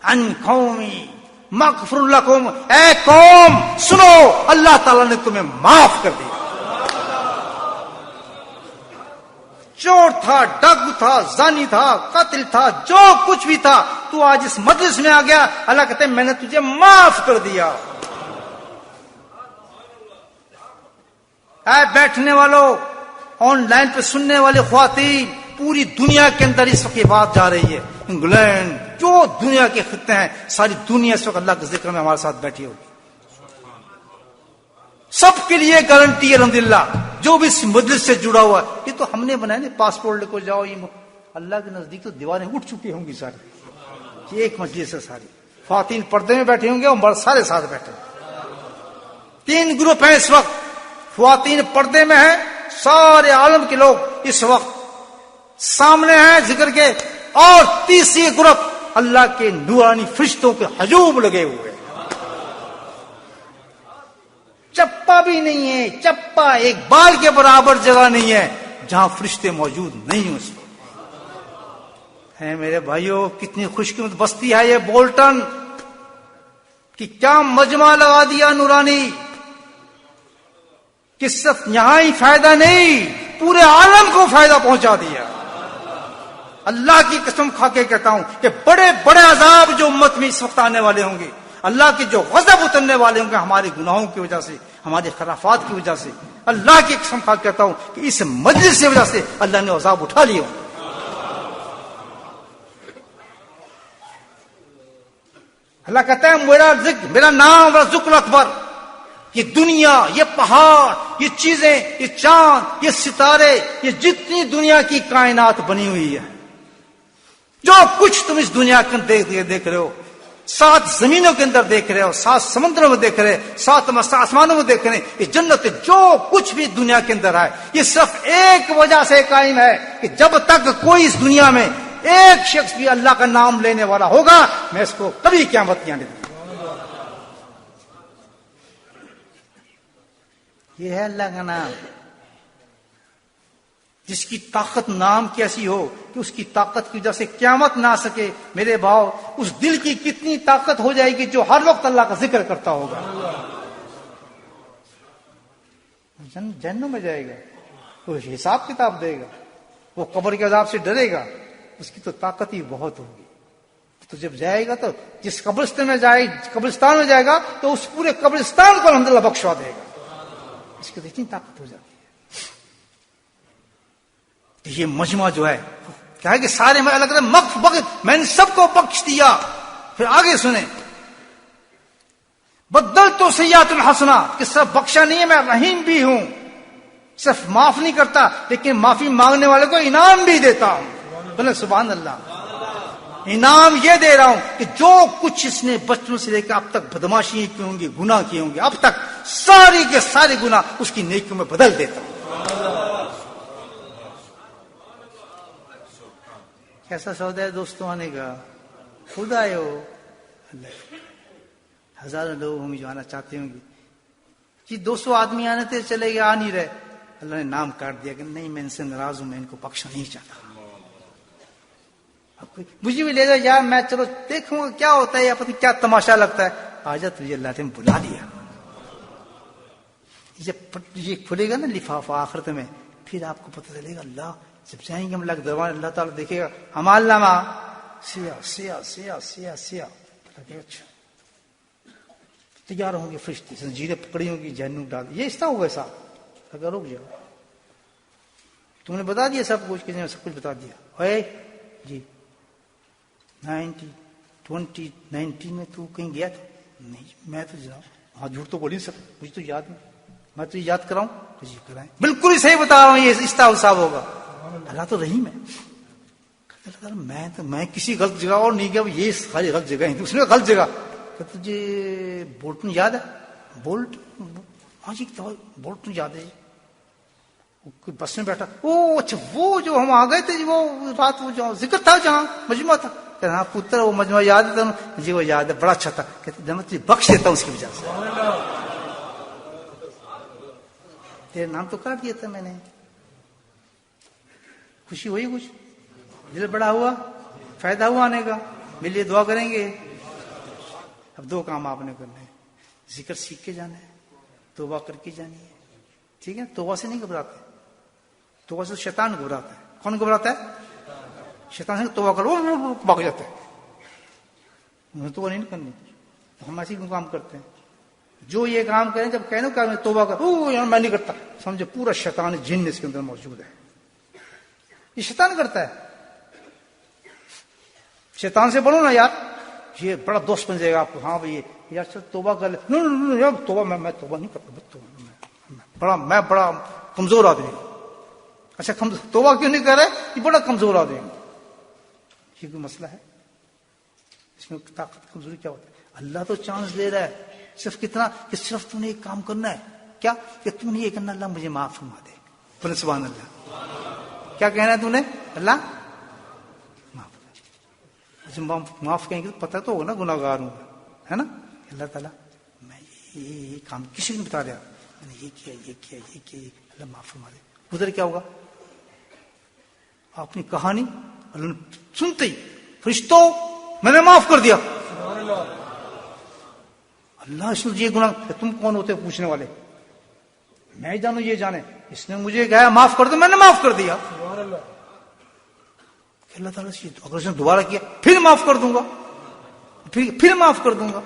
ان قومی مغفر لکم, اے قوم سنو اللہ تعالیٰ نے تمہیں معاف کر دیا. چور تھا, ڈاکو تھا, زانی تھا, قاتل تھا, جو کچھ بھی تھا, تو آج اس مجلس میں آ گیا, اللہ کہتے ہیں میں نے تجھے معاف کر دیا. اے بیٹھنے والوں, آن لائن پہ سننے والے خواتین, پوری دنیا کے اندر اس وقت یہ بات جا رہی ہے. انگلینڈ, جو دنیا کے خطے ہیں, ساری دنیا اس وقت اللہ کے ذکر میں ہمارے ساتھ بیٹھی ہوگی. سب کے لیے گارنٹی ہے الحمدللہ, جو بھی اس مجلس سے جڑا ہوا ہے. یہ تو ہم نے بنایا نہیں, پاسپورٹ لے کو جاؤ, یہ اللہ کے نزدیک تو دیواریں اٹھ چکی ہوں گی ساری. یہ ایک مجلس ہے ساری. خواتین پردے میں بیٹھے ہوں گے اور مرد سارے ساتھ بیٹھے. 3 گروپ ہیں اس وقت. خواتین پردے میں ہیں, سارے عالم کے لوگ اس وقت سامنے ہیں ذکر کے, اور تیسری گروپ اللہ کے نورانی فرشتوں کے ہجوم لگے ہوئے. چپا بھی نہیں ہے, چپا ایک بال کے برابر جگہ نہیں ہے جہاں فرشتے موجود نہیں ہوں. اس وقت ہے میرے بھائیوں, کتنی خوش قسمت بستی ہے یہ بولٹن, کہ کیا مجمع لگا دیا نورانی. کہ صرف یہاں ہی فائدہ نہیں، پورے عالم کو فائدہ پہنچا دیا. اللہ کی قسم کھا کے کہتا ہوں کہ بڑے بڑے عذاب جو امت میں اس وقت آنے والے ہوں گے، اللہ کے جو غضب اترنے والے ہوں گے ہمارے گناہوں کی وجہ سے، ہمارے خرافات کی وجہ سے، اللہ کی قسم کھا کے کہتا ہوں کہ اس مجلس کی وجہ سے اللہ نے عذاب اٹھا لیا. اللہ کہتا ہے میرا ذکر، میرا نام، میرا ذکر اکبر، یہ دنیا، یہ پہاڑ، یہ چیزیں، یہ چاند، یہ ستارے، یہ جتنی دنیا کی کائنات بنی ہوئی ہے، جو کچھ تم اس دنیا کے اندر دیکھ رہے ہو، 7 زمینوں کے اندر دیکھ رہے ہو، 7 سمندروں میں دیکھ رہے، 7 آسمانوں میں دیکھ رہے، یہ جنت، جو کچھ بھی دنیا کے اندر ہے، یہ صرف ایک وجہ سے قائم ہے کہ جب تک کوئی اس دنیا میں ایک شخص بھی اللہ کا نام لینے والا ہوگا، میں اس کو کبھی قیامت نہیں آنے دوں گا. یہ ہے اللہ کا نام، جس کی طاقت نام کی ایسی ہو کہ اس کی طاقت کی وجہ سے قیامت نہ آ سکے. میرے بھاؤ، اس دل کی کتنی طاقت ہو جائے گی جو ہر وقت اللہ کا ذکر کرتا ہوگا. جہنم میں جائے گا، وہ حساب کتاب دے گا، وہ قبر کے عذاب سے ڈرے گا، اس کی تو طاقت ہی بہت ہوگی. تو جب جائے گا تو جس قبرستان میں جائے گا تو اس پورے قبرستان کو الحمدللہ بخشوا دے گا. اس کی تو اتنی طاقت ہو جاتی ہے. یہ مجمع جو ہے کیا ہے کہ سارے میں الگ الگ میں نے سب کو بخش دیا. پھر آگے سنیں، بدل تو سیئات الحسنہ، کہ صرف بخشا نہیں ہے، میں رحیم بھی ہوں، صرف معاف نہیں کرتا لیکن معافی مانگنے والے کو انعام بھی دیتا ہوں. بولے سبحان اللہ. انعام یہ دے رہا ہوں کہ جو کچھ اس نے بچپن سے لے کے اب تک بدماشی کی ہوں گی، گناہ کیے ہوں گے، اب تک ساری کے سارے گناہ اس کی نیکیوں میں بدل دیتا ہوں. کیسا سودا ہے دوستوں آنے کا؟ خود آئے ہو. ہزاروں لوگ ہوں گے جو آنا چاہتے ہوں گے. جی 200 آدمی آنے تھے، چلے گئے، آ نہیں رہے. اللہ نے نام کاٹ دیا کہ نہیں، میں ان سے ناراض ہوں، میں ان کو بخشنا نہیں چاہتا. مجھے بھی لے جاؤ یار، میں چلو دیکھوں گا کیا ہوتا ہے، یا پتہ کیا تماشا لگتا ہے. آجا تجھے اللہ نے بلا لیا. جب یہ کھلے گا نا لفافہ آخرت میں، پھر آپ کو پتہ چلے گا. اللہ جب جائیں گے ہم لگ دوان، اللہ تعالیٰ دیکھے گا ہمال نامہ سیاہ سیاہ سیاہ سیاہ سیاہ. اچھا تیار ہوں گے فرشتے، زنجیریں پکڑی ہوں گی، جہنم ڈال. یہ اس طرح ہوگا صاحب. اگر رک جاؤ، تم نے بتا دیا سب کچھ، کسی نے سب کچھ بتا دیا. اے جی 2019 میں تو کہیں گیا تھا؟ نہیں میں تو جناب وہاں جھوٹ تو بول نہیں سکتا، مجھے تو یاد نہیں. میں تو یاد کراؤں تو جی کرائیں. بالکل ہی صحیح بتا رہا ہوں، یہ اس طرح حساب ہوگا. اللہ تو رحیم ہے. میں کسی غلط جگہ اور نہیں گیا، یہ ساری غلط جگہ ہے، اس میں غلط جگہ. تجھے بولٹن یاد ہے؟ بولٹ، ہاں جی بولٹن یاد ہے. کوئی بس میں بیٹھا، او اچھا وہ جو ہم آ گئے تھے وہ رات، وہ جو ذکر تھا جہاں مجمع تھا. کہ ہاں پتر وہ مجمع یاد ہے؟ جی وہ یاد ہے، بڑا اچھا تھا. کہتے میں تجھے بخش دیتا ہوں اس کی وجہ سے. تیرے نام تو کاٹ دیا تھا میں نے. خوشی ہوئی، کچھ دل بڑا ہوا، فائدہ ہوا آنے کا. میرے لیے دعا کریں گے. اب 2 کام آپ نے کرنے ہیں. ذکر سیکھ کے جانا ہے، توبہ کر کے جانی ہے. ٹھیک ہے؟ توبہ سے نہیں گھبراتے، توبہ سے شیطان گھبراتا ہے. کون گھبراتا ہے؟ شیطان سے. توبہ کرو بھاگ جاتا ہے. انہیں توبہ نہیں کرنی. ہم ایسے کیوں کام کرتے ہیں؟ جو یہ کام کریں جب کہنے کا میں توبہ کر، میں نہیں کرتا، سمجھے پورا شیطان جن اس کے اندر موجود ہے. یہ شیطان کرتا ہے. شیطان سے بولو نا یار، یہ بڑا دوست بن جائے گا آپ کو. ہاں بھائی یار چل توبہ کر لے. توبہ میں توبہ نہیں کرتا، میں بڑا کمزور آدمی. اچھا توبہ کیوں نہیں کر رہے؟ یہ بڑا کمزور آدمی. یہ کوئی مسئلہ ہے؟ اس میں طاقت کمزوری کیا ہوتا ہے؟ اللہ تو چانس دے رہا ہے. صرف کتنا کہ صرف تم نے ایک کام کرنا ہے. کیا کہ تم نے یہ کرنا، اللہ مجھے معاف فرما دے. بولے سبحان اللہ. کیا کہنا ہے تم نے؟ اللہ معاف کہیں گے تو پتہ تو ہوگا نا گناہ گار ہوں ہے نا. اللہ تعالیٰ میں یہ کام کسی نے بتا دیا، میں نے یہ کیا یہ کیا یہ کیا، اللہ معاف فرما دے. ادھر کیا ہوگا؟ اپنی کہانی اللہ نے سنتے ہی فرشتوں میں نے معاف کر دیا. اللہ اس نے یہ گناہ، تم کون ہوتے پوچھنے والے؟ میں جانوں یہ جانے. اس نے مجھے کہا معاف کر دو, میں نے معاف کر دیا. اللہ تعالیٰ سے اگر اس نے دوبارہ کیا پھر معاف کر دوں گا, پھر معاف کر دوں گا.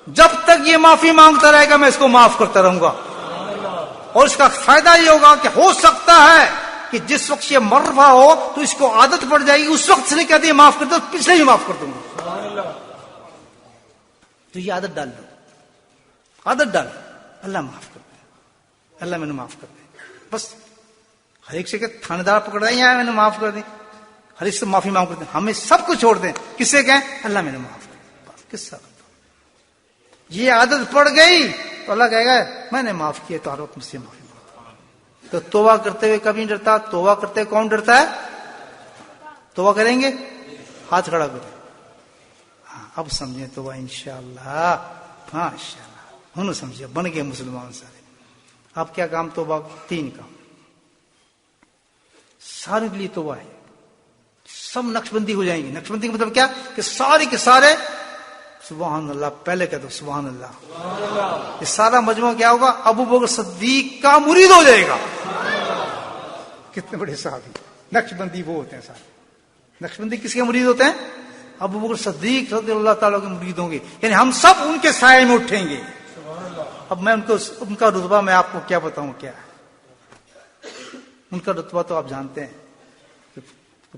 جب تک یہ معافی مانگتا رہے گا میں اس کو معاف کرتا رہوں گا. اور اس کا فائدہ یہ ہوگا کہ ہو سکتا ہے کہ جس وقت یہ مر رہا ہو تو اس کو عادت پڑ جائے گی, اس وقت سے نہیں کہتے معاف کر دو, پچھلے ہی معاف کر دوں گا. تو یہ عادت ڈال دو, عادت ڈال. اللہ معاف کر دے, اللہ میں نے معاف کر دے. بس ہر ایک سے کہ تھانے دار پکڑ رہے ہیں میں نے معاف کر دی, ہر ایک سے معافی مانگ کرتے ہیں. ہمیں سب کو چھوڑ دیں, کس سے کہیں اللہ میں نے معاف کر دیا. بس کس سے یہ عادت پڑ گئی تو اللہ کہے گا میں نے معاف کیا تو ہر وقت مجھ سے معافی مانگو. تو توبہ کرتے ہوئے کبھی نہیں ڈرتا. توبہ کرتے ہوئے کون ڈرتا ہے؟ توبہ کریں گے ہاتھ کھڑا کریں. ہاں اب سمجھیں توبہ انشاءاللہ. ہاں انشاءاللہ ہوں سمجھے, بن گئے مسلمان سارے. اب کیا کام؟ توبہ 3 کام سارے کے لیے توبہ ہے. سب نقش بندی ہو جائیں گے. نقش بندی کا مطلب کیا کہ سارے کے سارے سبحان اللہ. پہلے کہہ دو سبحان اللہ. یہ سارا مجموعہ کیا ہوگا؟ ابو بکر صدیق کا مرید ہو جائے گا. کتنے بڑے صحابی. نقش بندی وہ ہوتے ہیں سارے. نقش بندی کس کے مرید ہوتے ہیں؟ ابو بکر صدیق رضی اللہ تعالیٰ کے مرید ہوں گے. یعنی ہم سب ان کے سائے میں اٹھیں گے. اب میں ان کا رتبہ میں آپ کو کیا بتاؤں کیا ہے. ان کا رتبہ تو آپ جانتے ہیں,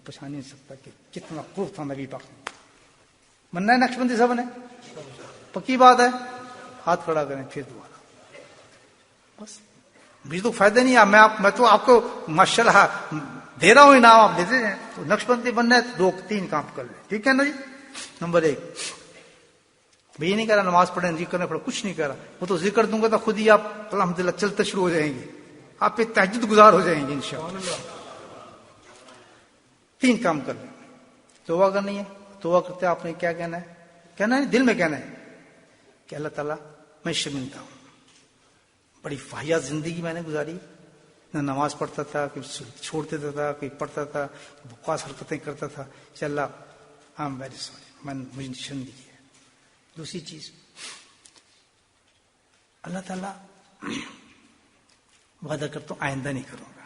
پہچان نہیں سکتا کہ کتنا قرب تھا نبی پاک. مننا ہے نقش بندی سب نے, پکی بات ہے. ہاتھ کھڑا کریں پھر دوبارہ. بس مجھے تو فائدہ نہیں ہے. میں تو آپ کو ماشاءاللہ دے رہا ہوں انعام, آپ دیتے ہیں. تو نقش بندی بننا ہے تو 2-3 کام کر لیں. ٹھیک ہے نا جی. نمبر 1 یہ نہیں کہہ رہا نماز پڑھیں ذکر کرنے پڑے, کچھ نہیں کہہ رہا. وہ تو ذکر دوں گا تو خود ہی آپ الحمدللہ چلتے شروع ہو جائیں گے. آپ پہ تہجد گزار ہو جائیں گے انشاءاللہ. 3 کام کر لیں. توبہ کرنی ہے. توبہ کرتے آپ نے کیا کہنا ہے؟ کہنا ہے دل میں کہنا ہے کہ اللہ تعالیٰ میں شرمندہ ہوں, بڑی واحیات زندگی میں نے گزاری. نہ نماز پڑھتا تھا, کوئی چھوڑ دیتا تھا, کوئی پڑھتا تھا, بکواس حرکتیں کرتا تھا. چل اللہ ویری سوری, میں مجھے شرمندگی ہے. دوسری چیز اللہ تعالیٰ وعدہ کرتا ہوں آئندہ نہیں کروں گا.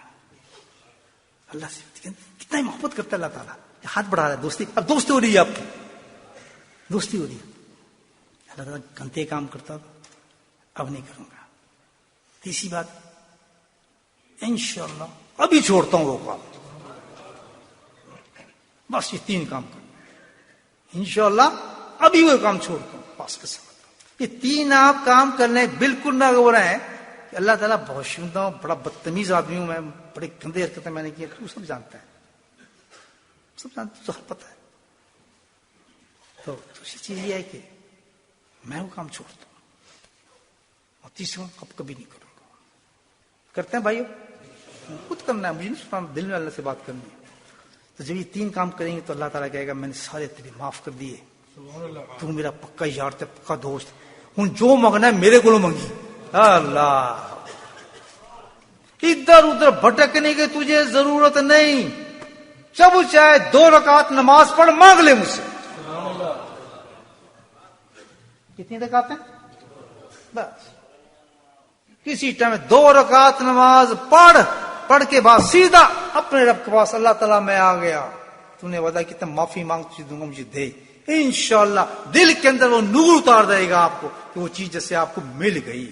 اللہ سے کتنا ہی محبت کرتا ہے اللہ تعالیٰ. ہاتھ بڑھا رہا ہے دوستی. اب دوستی ہو رہی ہے, آپ کی دوستی ہو رہی ہے. اللہ تعالیٰ گندے کام کرتا تھا, اب نہیں کروں گا. تیسری بات انشاءاللہ ابھی چھوڑتا ہوں وہ کام. بس یہ 3 کام کرنا. انشاءاللہ ابھی وہ کام چھوڑتا ہوں. بس کے ساتھ یہ 3 آپ کام کرنے بالکل نہ ہو رہے ہیں کہ اللہ تعالیٰ بہت شرمندہ ہوں, بڑا بدتمیز آدمی ہوں میں, بڑے گندے حرکتیں میں نے کی. وہ سب جانتا ہے, سب جانتے, تو پتہ ہے. تو دوسری چیز یہ ہے کہ میں وہ کام چھوڑتا ہوں. اور تیسرا اب کبھی نہیں کروں گا. کرتے ہیں بھائیو, خود کرنا ہے, مجھے نہیں دل میں اللہ سے بات کرنی ہے. تو جب یہ 3 کام کریں گے تو اللہ تعالیٰ کہے گا میں نے سارے تیرے معاف کر دیے, تو میرا پکا یار تھا, پکا دوست. ہوں جو مانگنا ہے میرے کو مانگی. اللہ ادھر ادھر بھٹکنے کی تجھے ضرورت نہیں. جب چاہے 2 رکعت نماز پڑھ, مانگ لے مجھ سے. کتنی رکعتیں؟ بس کسی ٹائم 2 رکعت نماز پڑھ کے بعد سیدھا اپنے رب کے پاس, اللہ تعالیٰ میں آ گیا, تو نے وعدہ کیا معافی مانگ تجھے دوں گا, مجھے دے. انشاءاللہ دل کے اندر وہ نور اتار دے گا آپ کو کہ وہ چیز جیسے آپ کو مل گئی.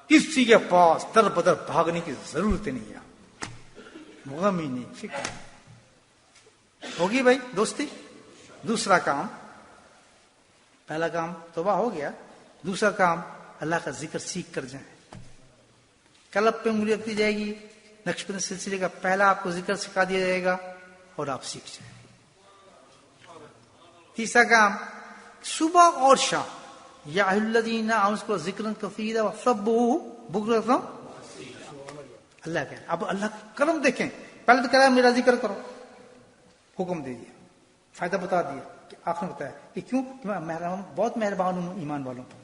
کسی کے پاس در بدر بھاگنے کی ضرورت نہیں ہے, غم ہی نہیں, فکر ہوگی بھائی دوستی. دوسرا کام, پہلا کام توبہ ہو گیا. دوسرا کام اللہ کا ذکر سیکھ کر جائیں. قلب پہ انگلی رکھ دی جائے گی. نقشبند سلسلے کا پہلا آپ کو ذکر سکھا دیا جائے گا اور آپ سیکھ جائیں. تیسرا کام صبح اور شام یا الذین آمنوا ذکرا کثیرا وسبحوا بکرۃ. اللہ کہہ اب اللہ کا کرم دیکھیں. پہلے تو کہہ رہا ہے میرا ذکر کرو, حکم دے دیا, فائدہ بتا دیا, کہ آخر میں بتایا کہ کیوں میں بہت مہربان ہوں ایمان والوں پر.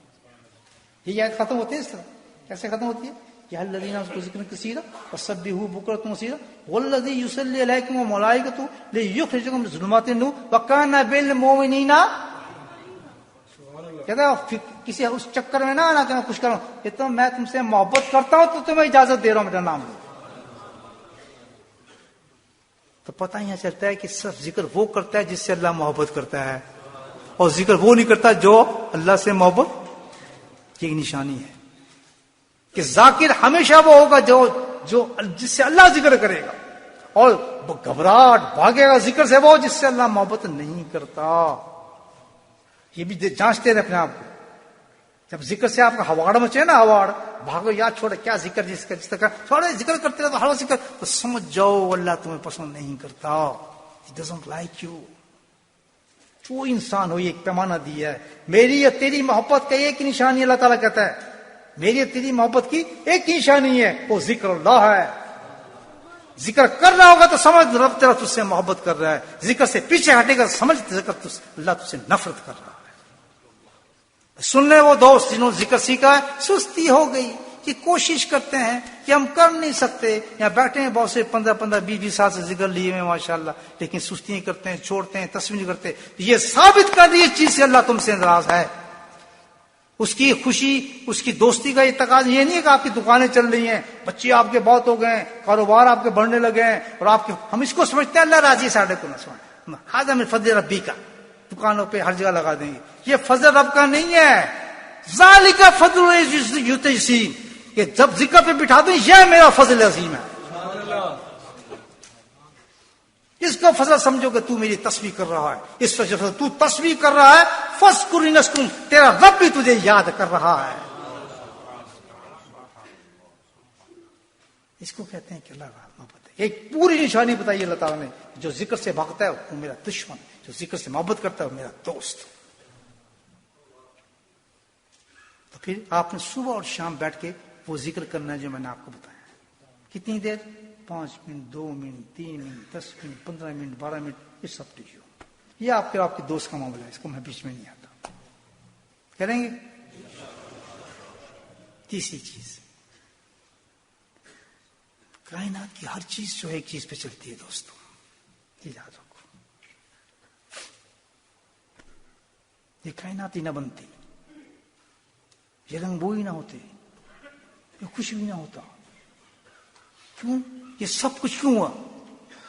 یہ آیت ختم ہوتی ہے اس طرح. کیسے ختم ہوتی ہے؟ یا الذین آمنوا ذکرا کثیرا وسبحوا بکرۃ وصیلا والذی یصلی علیکم وملائکۃ لیخرجکم من ظلمات النور وکان بالمؤمنین. کہتا ہے کسی اس چکر میں نہ آنا کہ میں کچھ کروں، کہتا ہوں میں تم سے محبت کرتا ہوں تو تمہیں اجازت دے رہا ہوں میرا نام لو. تو پتہ یہاں چلتا ہے کہ صرف ذکر وہ کرتا ہے جس سے اللہ محبت کرتا ہے، اور ذکر وہ نہیں کرتا جو اللہ سے محبت کی. ایک نشانی ہے کہ ذاکر ہمیشہ وہ ہوگا جو جس سے اللہ ذکر کرے گا، اور گھبراہٹ بھاگے گا ذکر سے وہ جس سے اللہ محبت نہیں کرتا. یہ بھی جانچتے رہے اپنے آپ کو. جب ذکر سے آپ کا ہواڑ مچے نا، ہواڑ بھاگو یاد چھوڑے کیا ذکر جس طرح چھوڑے ذکر کرتے رہے تو ہر ذکر، تو سمجھ جاؤ اللہ تمہیں پسند نہیں کرتا. He doesn't like you. جو انسان ہو یہ ایک پیمانہ دیا ہے. میری یا تیری محبت کا ایک نشانی اللہ تعالیٰ کہتا ہے، میری یا تیری محبت کی ایک نشانی ہے، وہ ذکر اللہ ہے. ذکر کر رہا ہوگا تو سمجھ رب تیرا تجھ سے محبت کر رہا ہے، ذکر سے پیچھے ہٹے گا سمجھ اللہ تجھ سے نفرت کر رہا ہے. سن لے وہ دوست جنہوں نے ذکر سیکھا ہے، سستی ہو گئی کہ کوشش کرتے ہیں کہ ہم کر نہیں سکتے. یہاں بیٹھے ہیں بہت سے 15 20 سال سے ذکر لیے ہوئے ماشاءاللہ، لیکن سستی کرتے ہیں، چھوڑتے ہیں، تصویر نہیں کرتے. یہ ثابت کر دی اس چیز سے اللہ تم سے ناراض ہے. اس کی خوشی، اس کی دوستی کا یہ تقاضا یہ نہیں ہے کہ آپ کی دکانیں چل رہی ہیں، بچے آپ کے بہت ہو گئے ہیں، کاروبار آپ کے بڑھنے لگے ہیں، اور آپ کے ہم اس کو سمجھتے ہیں اللہ راضی ساڑھے کو نہ سمجھ خاصا میں فضل ربی کا دکانوں پہ ہر جگہ لگا دیں گے. یہ فضل رب کا نہیں ہے. ذالک فضل یؤتیہ، کہ جب ذکر پہ بٹھا دیں یہ میرا فضل عظیم ہے. اس کو فضل سمجھو کہ تو میری تسبیح کر رہا ہے، اس وجہ سے تو تسبیح کر رہا ہے، فذکر نذکرک، تیرا رب بھی تجھے یاد کر رہا ہے. اس کو کہتے ہیں کہ اللہ کا محبت ہے. ایک پوری نشانی بتائی اللہ تعالیٰ نے، جو ذکر سے بھاگتا ہے وہ میرا دشمن، جو ذکر سے محبت کرتا ہے وہ میرا دوست. تو پھر آپ نے صبح اور شام بیٹھ کے وہ ذکر کرنا ہے جو میں نے آپ کو بتایا. کتنی دیر؟ 5 minute, 2 minute, 3 minute, 10 minute, 15 minute, 12 minute, یہ سب ٹھیک ہو. یہ آپ کے دوست کا معاملہ ہے، اس کو میں بیچ میں نہیں آتا. کریں گے. تیسری چیز، کائنات کی ہر چیز جو ہے ایک چیز پہ چلتی ہے دوستوں، یہ یاد رکھو. یہ کائنات ہی نہ بنتی، یہ رنگ بوئی نہ ہوتے، یہ کچھ بھی نہ ہوتا. کیوں؟ یہ سب کچھ کیوں ہوا؟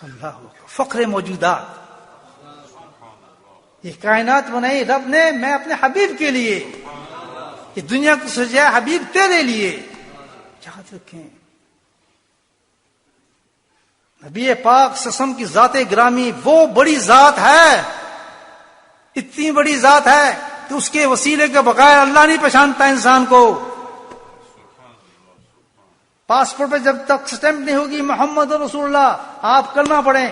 اللہ فخر موجودات. یہ کائنات بنائی رب نے میں اپنے حبیب کے لیے، یہ دنیا کو سجایا حبیب تیرے لیے. یاد رکھیں نبی پاک سسم کی ذات گرامی وہ بڑی ذات ہے، اتنی بڑی ذات ہے کہ اس کے وسیلے کے بغیر اللہ نہیں پہچانتا انسان کو. پاسپورٹ پہ جب تک سٹیمپ نہیں ہوگی محمد رسول اللہ، آپ کلمہ پڑھیں،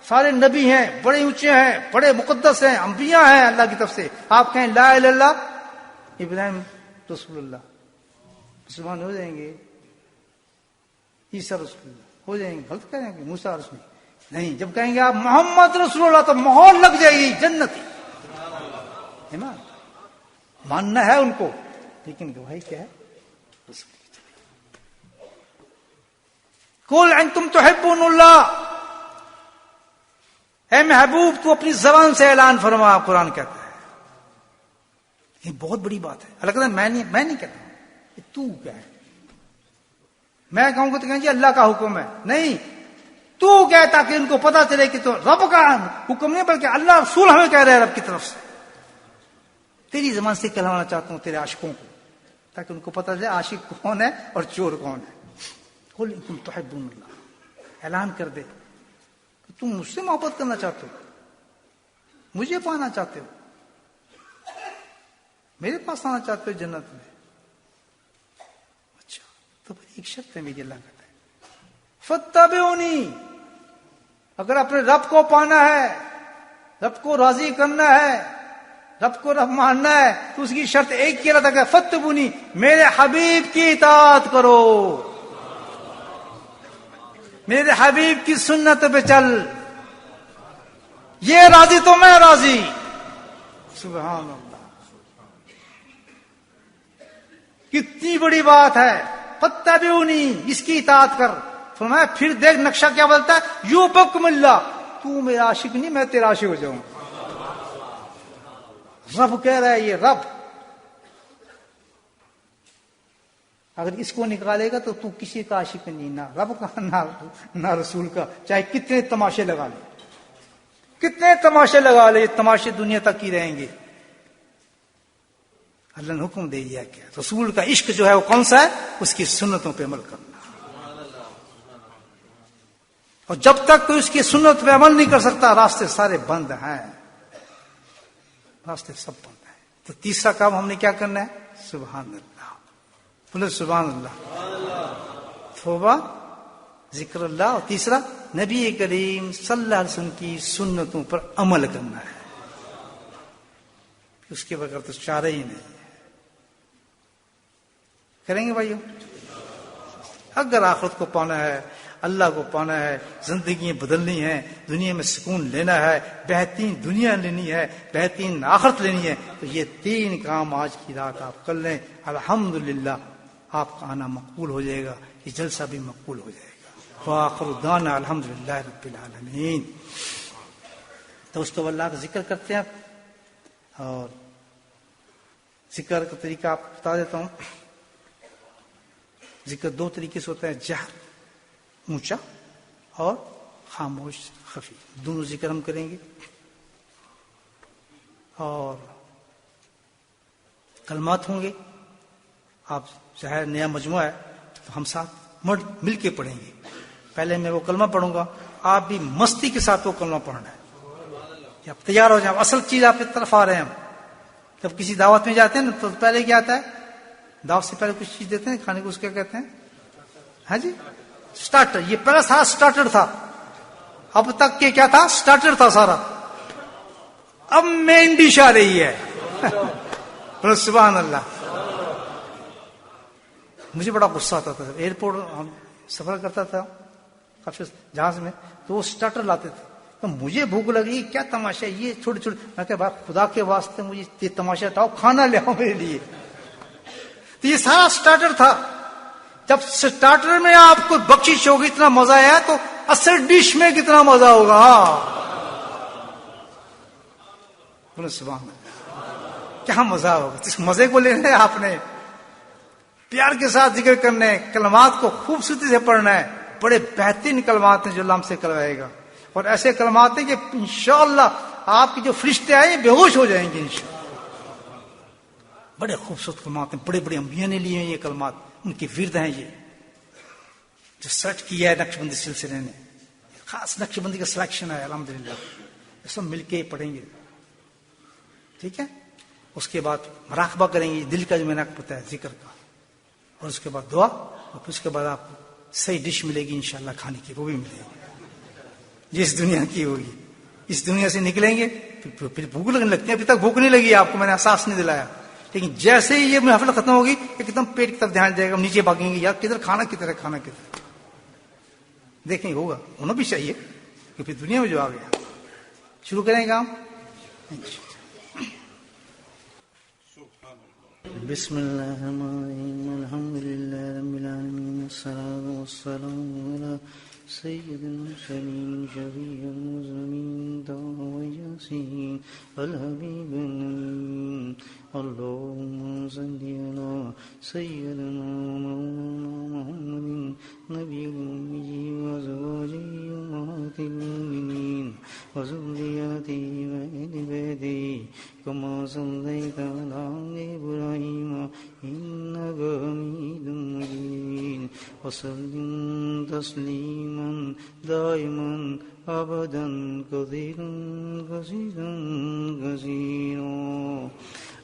سارے نبی ہیں، بڑے اونچے ہیں، بڑے مقدس ہیں، انبیاء ہیں اللہ کی طرف سے، آپ کہیں لا الہ الا اللہ ابراہیم رسول اللہ، مسلمان ہو جائیں گے. عیسیٰ رسول اللہ ہو جائیں گے. غلط کہیں گے موسیٰ رسول نہیں. جب کہیں گے آپ محمد رسول اللہ تو ماحول لگ جائے گی جنتی ہے نا. ماننا ہے ان کو، لیکن گواہی کیا ہے؟ رسول. قل انتم تحبون اللہ، اے محبوب تو اپنی زبان سے اعلان فرما. قرآن کہتا ہے یہ بہت بڑی بات ہے. اللہ کہتا ہے میں نہیں کہتا ہوں، یہ تو کیا ہے. میں کہوں گا تو کہیں جی اللہ کا حکم ہے، نہیں تو کہتا کہ ان کو پتا چلے کہ تو رب کا حکم نہیں بلکہ اللہ رسول ہمیں کہہ رہے ہیں رب کی طرف سے. تیری زبان سے کہلانا چاہتا ہوں تیرے عاشقوں کو، تاکہ ان کو پتا چلے عاشق کون ہے اور چور کون ہے. قل انتم تحبون اللہ، اعلان کر دے کہ تم مجھ سے محبت کرنا چاہتے ہو، مجھے پانا چاہتے ہو، میرے پاس آنا چاہتے ہو جنت میں. اچھا تو ایک شرط ہے میری، اللہ کہتا ہے فاتبعونی. اگر اپنے رب کو پانا ہے، رب کو راضی کرنا ہے، رب کو رب ماننا ہے، تو اس کی شرط ایک کیا تھا کہ فاتبعونی، میرے حبیب کی اطاعت کرو، میرے حبیب کی سنت پہ چل. یہ راضی تو میں راضی. سبحان اللہ، کتنی بڑی بات ہے. فاتبعونی، اس کی اطاعت کر. فرمایا پھر دیکھ نقشہ کیا بولتا ہے، یحببکم اللہ، تو میرا عاشق نہیں میں تیرا عاشق ہو جاؤں. رب کہہ رہا ہے، یہ رب اگر اس کو نکالے گا تو کسی کا عاشق نہیں، نہ رب کا نہ رسول کا، چاہے کتنے تماشے لگا لے، کتنے تماشے لگا لے، تماشے دنیا تک ہی رہیں گے۔ اللہ نے حکم دے دیا کیا؟ رسول کا عشق جو ہے وہ کون سا ہے؟ اس کی سنتوں پہ عمل کرنا، اور جب تک کوئی اس کی سنت پہ عمل نہیں کر سکتا، راستے سارے بند ہیں، راستے سب بند ہیں۔ تو تیسرا کام ہم نے کیا کرنا ہے؟ سبحان اللہ، بولے سبحان اللہ، توبہ، ذکر اللہ، اور تیسرا نبی کریم صلی اللہ علیہ وسلم کی سنتوں پر عمل کرنا ہے۔ اس کے بغیر تو چارہ ہی نہیں ہے۔ کریں گے بھائیو؟ اگر آخرت کو پانا ہے، اللہ کو پانا ہے، زندگیاں بدلنی ہے، دنیا میں سکون لینا ہے، بہترین دنیا لینی ہے، بہترین آخرت لینی ہے، تو یہ تین کام آج کی رات آپ کر لیں، الحمدللہ آپ کا آنا مقبول ہو جائے گا، یہ جلسہ بھی مقبول ہو جائے گا۔ وآخر دعوانا الحمدللہ رب العالمین۔ تو اس کو اللہ کا ذکر کرتے ہیں، اور ذکر کا طریقہ آپ کو بتا دیتا ہوں۔ ذکر دو طریقے سے ہوتا ہے، جہر اونچا اور خاموش خفی، دونوں ذکر ہم کریں گے۔ اور کلمات ہوں گے، آپ ظاہر نیا مجموعہ ہے تو ہم ساتھ مل کے پڑھیں گے۔ پہلے میں وہ کلمہ پڑھوں گا، آپ بھی مستی کے ساتھ وہ کلمہ پڑھنا ہے، کہ آپ تیار ہو جائیں۔ اصل چیز آپ کی طرف آ رہے ہیں ہم۔ جب کسی دعوت میں جاتے ہیں نا تو پہلے کیا آتا ہے؟ دعوت سے پہلے کچھ چیز دیتے ہیں کھانے کو، اس کیا کہتے ہیں؟ ہاں جی، سٹارٹر۔ یہ پہلا سارا سٹارٹر تھا، اب تک کے کیا تھا؟ سٹارٹر تھا سارا، اب مین ڈش آ رہی ہے۔ سبحان اللہ۔ مجھے بڑا غصہ آتا تھا، ایئرپورٹ ہم سفر کرتا تھا کافی جہاز میں، تو وہ سٹارٹر لاتے تھے، تو مجھے بھوک لگی، کیا تماشا ہے یہ چھوٹے چھوٹے، میں کہا بھائی خدا کے واسطے مجھے یہ تماشا ہٹاؤ، کھانا لے آؤ میرے لیے۔ تو یہ سارا سٹارٹر تھا۔ جب سٹارٹر میں آپ کو بخشش ہوگی، اتنا مزہ آیا، تو اصل ڈش میں کتنا مزہ ہوگا۔ بولے سبحان اللہ، کیا مزہ ہوگا۔ اس مزے کو لینا ہے آپ نے، پیار کے ساتھ ذکر کرنا ہے، کلمات کو خوبصورتی سے پڑھنا ہے۔ بڑے بہترین کلمات ہیں جو اللہ ہم سے کروائے گا، اور ایسے کلمات ہیں کہ انشاءاللہ آپ کی جو فرشتے آئے بے ہوش ہو جائیں گے انشاءاللہ۔ بڑے خوبصورت کلمات ہیں، بڑے بڑے انبیاء نے لیے ہیں یہ کلمات، ان کی ورد ہیں یہ، جو سیٹ کیا ہے نقش بندی سلسلے نے، خاص نقش بندی کا سلیکشن ہے الحمدللہ، سب مل کے پڑھیں گے، ٹھیک ہے۔ اس کے بعد مراقبہ کریں گے، دل کا جو میں نے پتہ ہے ذکر کا، اور اس کے بعد دعا، اور پھر اس کے بعد آپ کو صحیح ڈش ملے گی انشاءاللہ کھانے کی، وہ بھی ملے گی جس دنیا کی ہوگی۔ اس دنیا سے نکلیں گے پھر بھوک لگنے لگتی ہے، ابھی تک بھوک نہیں لگی آپ کو، میں نے احساس نہیں دلایا، لیکن جیسے ہی یہ محفل ختم ہوگی ایک دم پیٹ کی طرف دھیان جائے گا، نیچے بھاگیں گے، یار کدھر کھانا کدھر ہے، کھانا کدھر۔ دیکھیں ہوگا، ہونا بھی چاہیے کہ پھر دنیا میں جو آ گیا۔ شروع کریں گے ہم، بسم اللہ الرحمن الرحیم، الحمدللہ رب العالمین، والصلاة والسلام علی سید المرسلین، شفیع المذنبین، داعی یاسین، الحبیب الامین، اللہم صلی علی سیدنا مولانا محمد نبی الامی وازواجہ امہات المؤمنین وذریاتہ واہل بیتہ کما صلیت علی ابراہیم انک حمید مجید وسلم تسلیما دائما ابدا کثیرا کثیرا کثیرا۔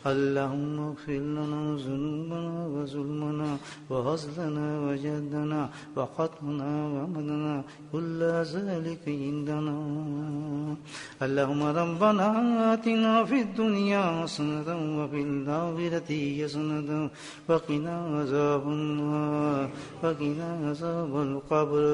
اللهم اغفر لنا ذنوبنا وظلمنا وهزلنا وجدنا وخطأنا وعمدنا كل ذلك عندنا. اللهم ربنا آتنا في الدنيا حسنة وفي الآخرة حسنة وقنا عذاب النار وقنا عذاب القبر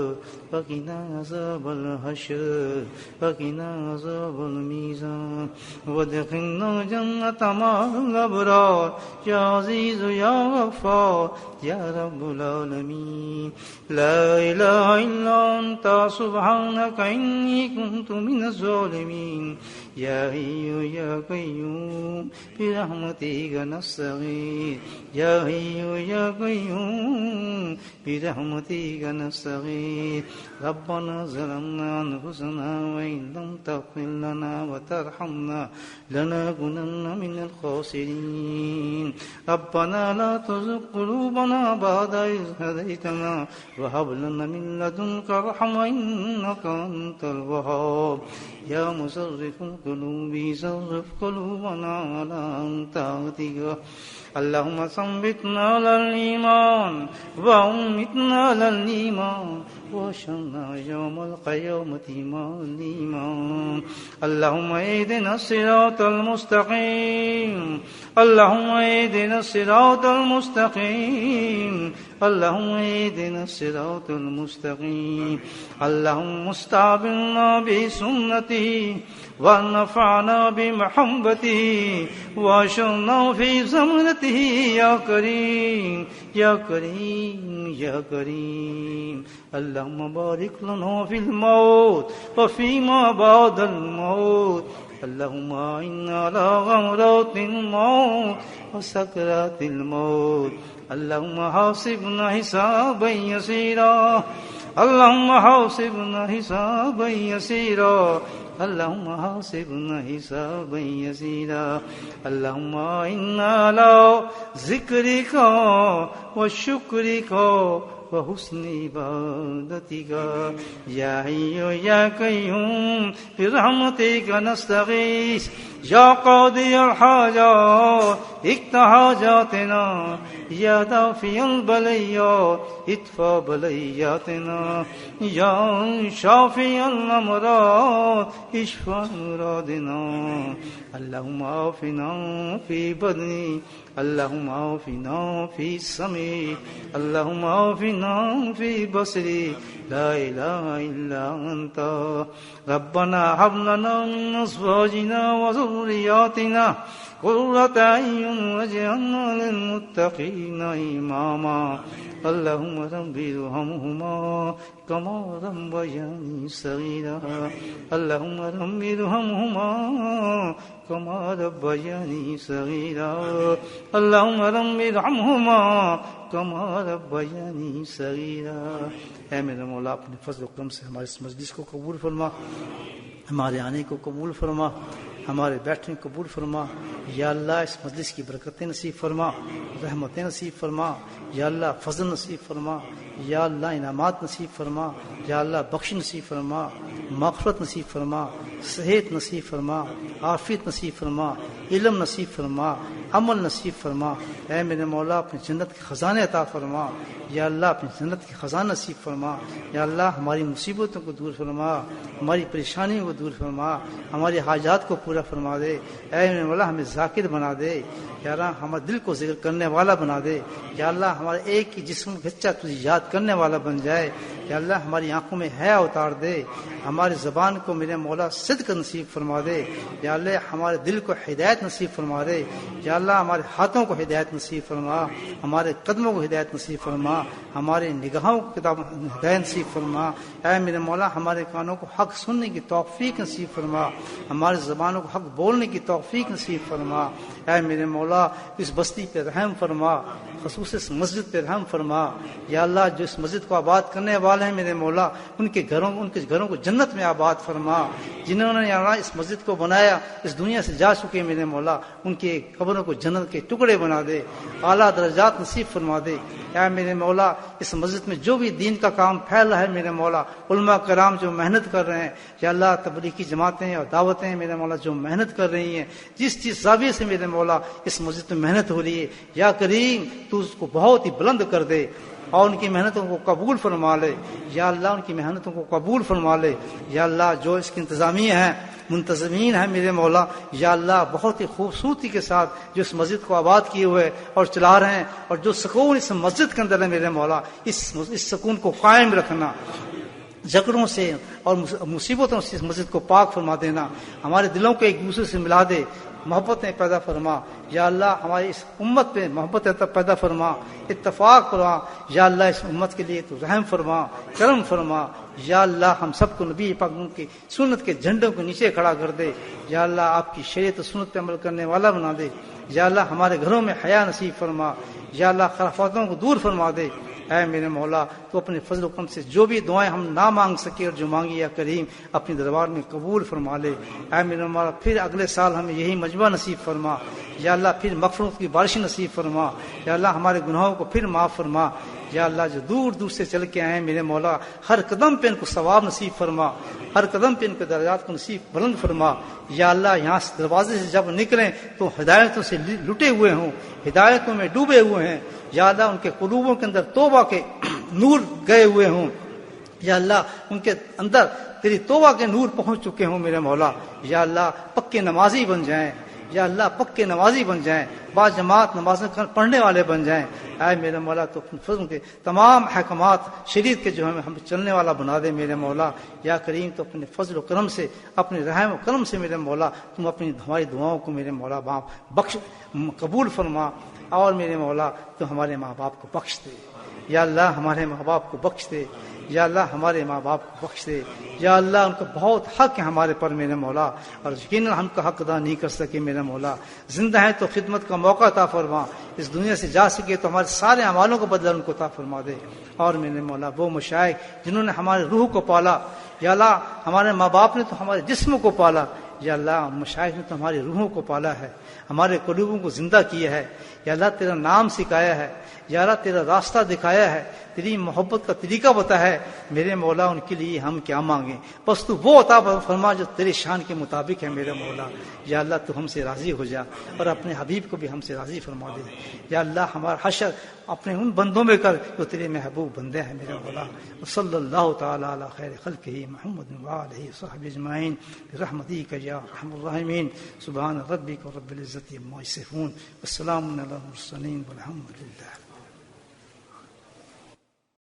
وقنا عذاب الحشر وقنا عذاب الميزان وادخلنا جنة مع الأبرار يا عزيز يا غفار يا رب العالمين. لا إله إلا أنت سبحانك إني كنت من الظالمين. یا حی یا قیوم برحمتک نستغیث یا حی یا قیوم برحمتک نستغیث ربنا ظلمنا انفسنا وان لم تغفر لنا وترحمنا لنكونن من الخاسرين ربنا لا تزغ قلوبنا بعد إذ هديتنا وهب لنا من لدنك رحمة إنك أنت الوهاب يا مصرف القلوب صرف قلوبنا على طاعتك اللهم ثبتنا على الإيمان وأمتنا على الإيمان واشهدنا يوم القيامة مع الإيمان اللهم اهدنا الصراط المستقيم اللهم اهدنا الصراط المستقيم اللهم اهدنا الصراط المستقيم اللهم استعملنا بسنته ونفعنا بمحبته واشرنا في زمرته يا كريم يا كريم يا كريم اللهم بارك لنا في الموت وفيما بعد الموت اللهم إنا على غمرات الموت وسكرات الموت اللهم حاسبنا حسابا يسيرا اللهم حاسبنا حسابا يسيرا اللهم حاسبنا حسابا يسيرا اللهم إنا على ذكرك وشكرك وحسن عبادتك يا حي يا قيوم برحمتك نستغيث يا قاضي الحاجات اقض حاجاتنا يا دافع البليات ادفع بلياتنا يا شافي الأمراض اشفع مرادنا اللهم عافنا في بدني اللهم عافنا في سمعي اللهم عافنا في بصري لا إله إلا أنت ربنا هب لنا من أزواجنا وذرياتنا قرة أعين واجعلنا للمتقين إماما اللهم رب ارحمهما كما ربياني صغيرا اللهم رب ارحمهما كما ربياني صغيرا اللهم رب ارحمهما كما ربياني صغيرا اے میرے مولا اپنے فضل و کرم سے ہمارے اس مجلس کو قبول فرما ہمارے آنے کو قبول فرما ہمارے بیٹھنے کو قبول فرما یا اللہ اس مجلس کی برکتیں نصیب فرما رحمتیں نصیب فرما یا اللہ فضل نصیب فرما یا اللہ انعامات نصیب فرما یا اللہ بخش نصیب فرما مغفرت نصیب فرما صحت نصیب فرما عافیت نصیب فرما علم نصیب فرما عمل نصیب فرما اے میرے مولا اپنی جنت کے خزانے عطا فرما یا اللہ اپنی جنت کے خزانے نصیب فرما یا اللہ ہماری مصیبتوں کو دور فرما ہماری پریشانیوں کو دور فرما ہماری حاجات کو پورا فرما دے اے میرے مولا ہمیں ذاکر بنا دے یا اللہ ہمارے دل کو ذکر کرنے والا بنا دے یا اللہ ہمارے ایک ہی جسم بچہ تجھے یاد کرنے والا بن جائے یا اللہ ہماری آنکھوں میں حیا اتار دے ہماری زبان کو میرے مولا صدق نصیب فرما دے یا اللہ ہمارے دل کو ہدایت نصیب فرما دے یا اللہ ہمارے ہاتھوں کو ہدایت نصیب فرما ہمارے قدموں کو ہدایت نصیب فرما ہمارے نگاہوں کو ہدایت نصیب فرما اے میرے مولا ہمارے کانوں کو حق سننے کی توفیق نصیب فرما ہمارے زبانوں کو حق بولنے کی توفیق نصیب فرما اے میرے مولا اس بستی پہ رحم فرما خصوصاً اس مسجد پہ رحم فرما یا اللہ جو اس مسجد کو آباد کرنے والے ہیں میرے مولا ان کے گھروں کو جنت میں آباد فرما جنہوں نے یا اللہ اس مسجد کو بنایا اس دنیا سے جا چکے میرے مولا ان کے قبروں کو جنت کے ٹکڑے بنا دے اعلیٰ درجات نصیب فرما دے اے میرے مولا اس مسجد میں جو بھی دین کا کام پھیل رہا ہے میرے مولا علماء کرام جو محنت کر رہے ہیں یا اللہ تبلیغی جماعتیں اور دعوتیں میرے مولا جو محنت کر رہی ہیں جس زاویے سے میرے مولا اس مسجد میں محنت ہو رہی ہے یا کریم تو اس کو بہت ہی بلند کر دے اور ان کی محنتوں کو قبول فرما لے یا اللہ ان کی محنتوں کو قبول فرما لے یا اللہ جو اس کی انتظامیہ ہیں منتظمین ہیں میرے مولا یا اللہ بہت ہی خوبصورتی کے ساتھ جو اس مسجد کو آباد کیے ہوئے اور چلا رہے ہیں اور جو سکون اس مسجد کے اندر ہے میرے مولا اس سکون کو قائم رکھنا جھگڑوں سے اور مصیبتوں سے اس مسجد کو پاک فرما دینا ہمارے دلوں کو ایک دوسرے سے ملا دے محبتیں پیدا فرما یا اللہ ہماری اس امت پہ محبت پیدا فرما اتفاق فرما یا اللہ اس امت کے لیے تو رحم فرما کرم فرما یا اللہ ہم سب کو نبی پاک کی سنت کے جھنڈوں کو نیچے کھڑا کر دے، یا اللہ آپ کی شریعت و سنت پہ عمل کرنے والا بنا دے، یا اللہ ہمارے گھروں میں حیا نصیب فرما، یا اللہ خرافاتوں کو دور فرما دے۔ اے میرے مولا تو اپنے فضل و کرم سے جو بھی دعائیں ہم نہ مانگ سکے اور جو مانگی یا کریم اپنے دربار میں قبول فرما لے۔ اے میرے مولا پھر اگلے سال ہمیں یہی مجمع نصیب فرما، یا اللہ پھر مغفرت کی بارش نصیب فرما، یا اللہ ہمارے گناہوں کو پھر معاف فرما، یا اللہ جو دور دور سے چل کے آئے میرے مولا ہر قدم پہ ان کو ثواب نصیب فرما، ہر قدم پہ ان کے درجات کو نصیب بلند فرما۔ یا اللہ یہاں سے دروازے سے جب نکلیں تو ہدایتوں سے لٹے ہوئے ہوں، ہدایتوں میں ڈوبے ہوئے ہیں، یا اللہ ان کے قلوبوں کے اندر توبہ کے نور گئے ہوئے ہوں، یا اللہ ان کے اندر تیری توبہ کے نور پہنچ چکے ہوں میرے مولا، یا اللہ پکے نمازی بن جائیں، یا اللہ پکے نمازی بن جائیں، با جماعت نمازیں پڑھنے والے بن جائیں۔ اے میرے مولا تو اپنے فضل کے تمام احکامات شریعت کے جو ہم چلنے والا بنا دے میرے مولا، یا کریم تو اپنے فضل و کرم سے اپنے رحم و کرم سے میرے مولا تم اپنی ہماری دعاؤں کو میرے مولا باپ بخش قبول فرما، اور میرے مولا تو ہمارے ماں باپ کو بخش دے، یا اللہ ہمارے ماں باپ کو بخش دے، یا اللہ ہمارے ماں باپ کو بخش دے، یا اللہ ان کا بہت حق ہے ہمارے پر میرے مولا، اور یقیناً ہم کا حق ادا نہیں کر سکے میرے مولا، زندہ ہیں تو خدمت کا موقع عطا فرما، اس دنیا سے جا سکے تو ہمارے سارے اعمالوں کو بدلہ ان کو عطا فرما دے۔ اور میرے مولا وہ مشائخ جنہوں نے ہمارے روح کو پالا، یا اللہ ہمارے ماں باپ نے تو ہمارے جسم کو پالا، یا اللہ مشائخ نے تو ہماری روحوں کو پالا ہے، ہمارے قلوبوں کو زندہ کیا ہے، یا اللہ تیرا نام سکھایا ہے، یا اللہ تیرا راستہ دکھایا ہے، تیری محبت کا طریقہ بتایا ہے میرے مولا، ان کے لیے ہم کیا مانگیں، بس تو وہ عطا فرما جو تیرے شان کے مطابق ہے میرے مولا۔ یا اللہ تو ہم سے راضی ہو جا اور اپنے حبیب کو بھی ہم سے راضی فرما دے، یا اللہ ہمارا حشر اپنے ان بندوں میں کر جو تیرے محبوب بندے ہیں میرے مولا۔ صلی اللہ تعالی علی خیر خلقہ محمد وآلہ وصحبہ اجمعین برحمتک یا ارحم الراحمین۔ سبحان ربک رب العزۃ عما یصفون والسلام علی المرسلین والحمد للہ۔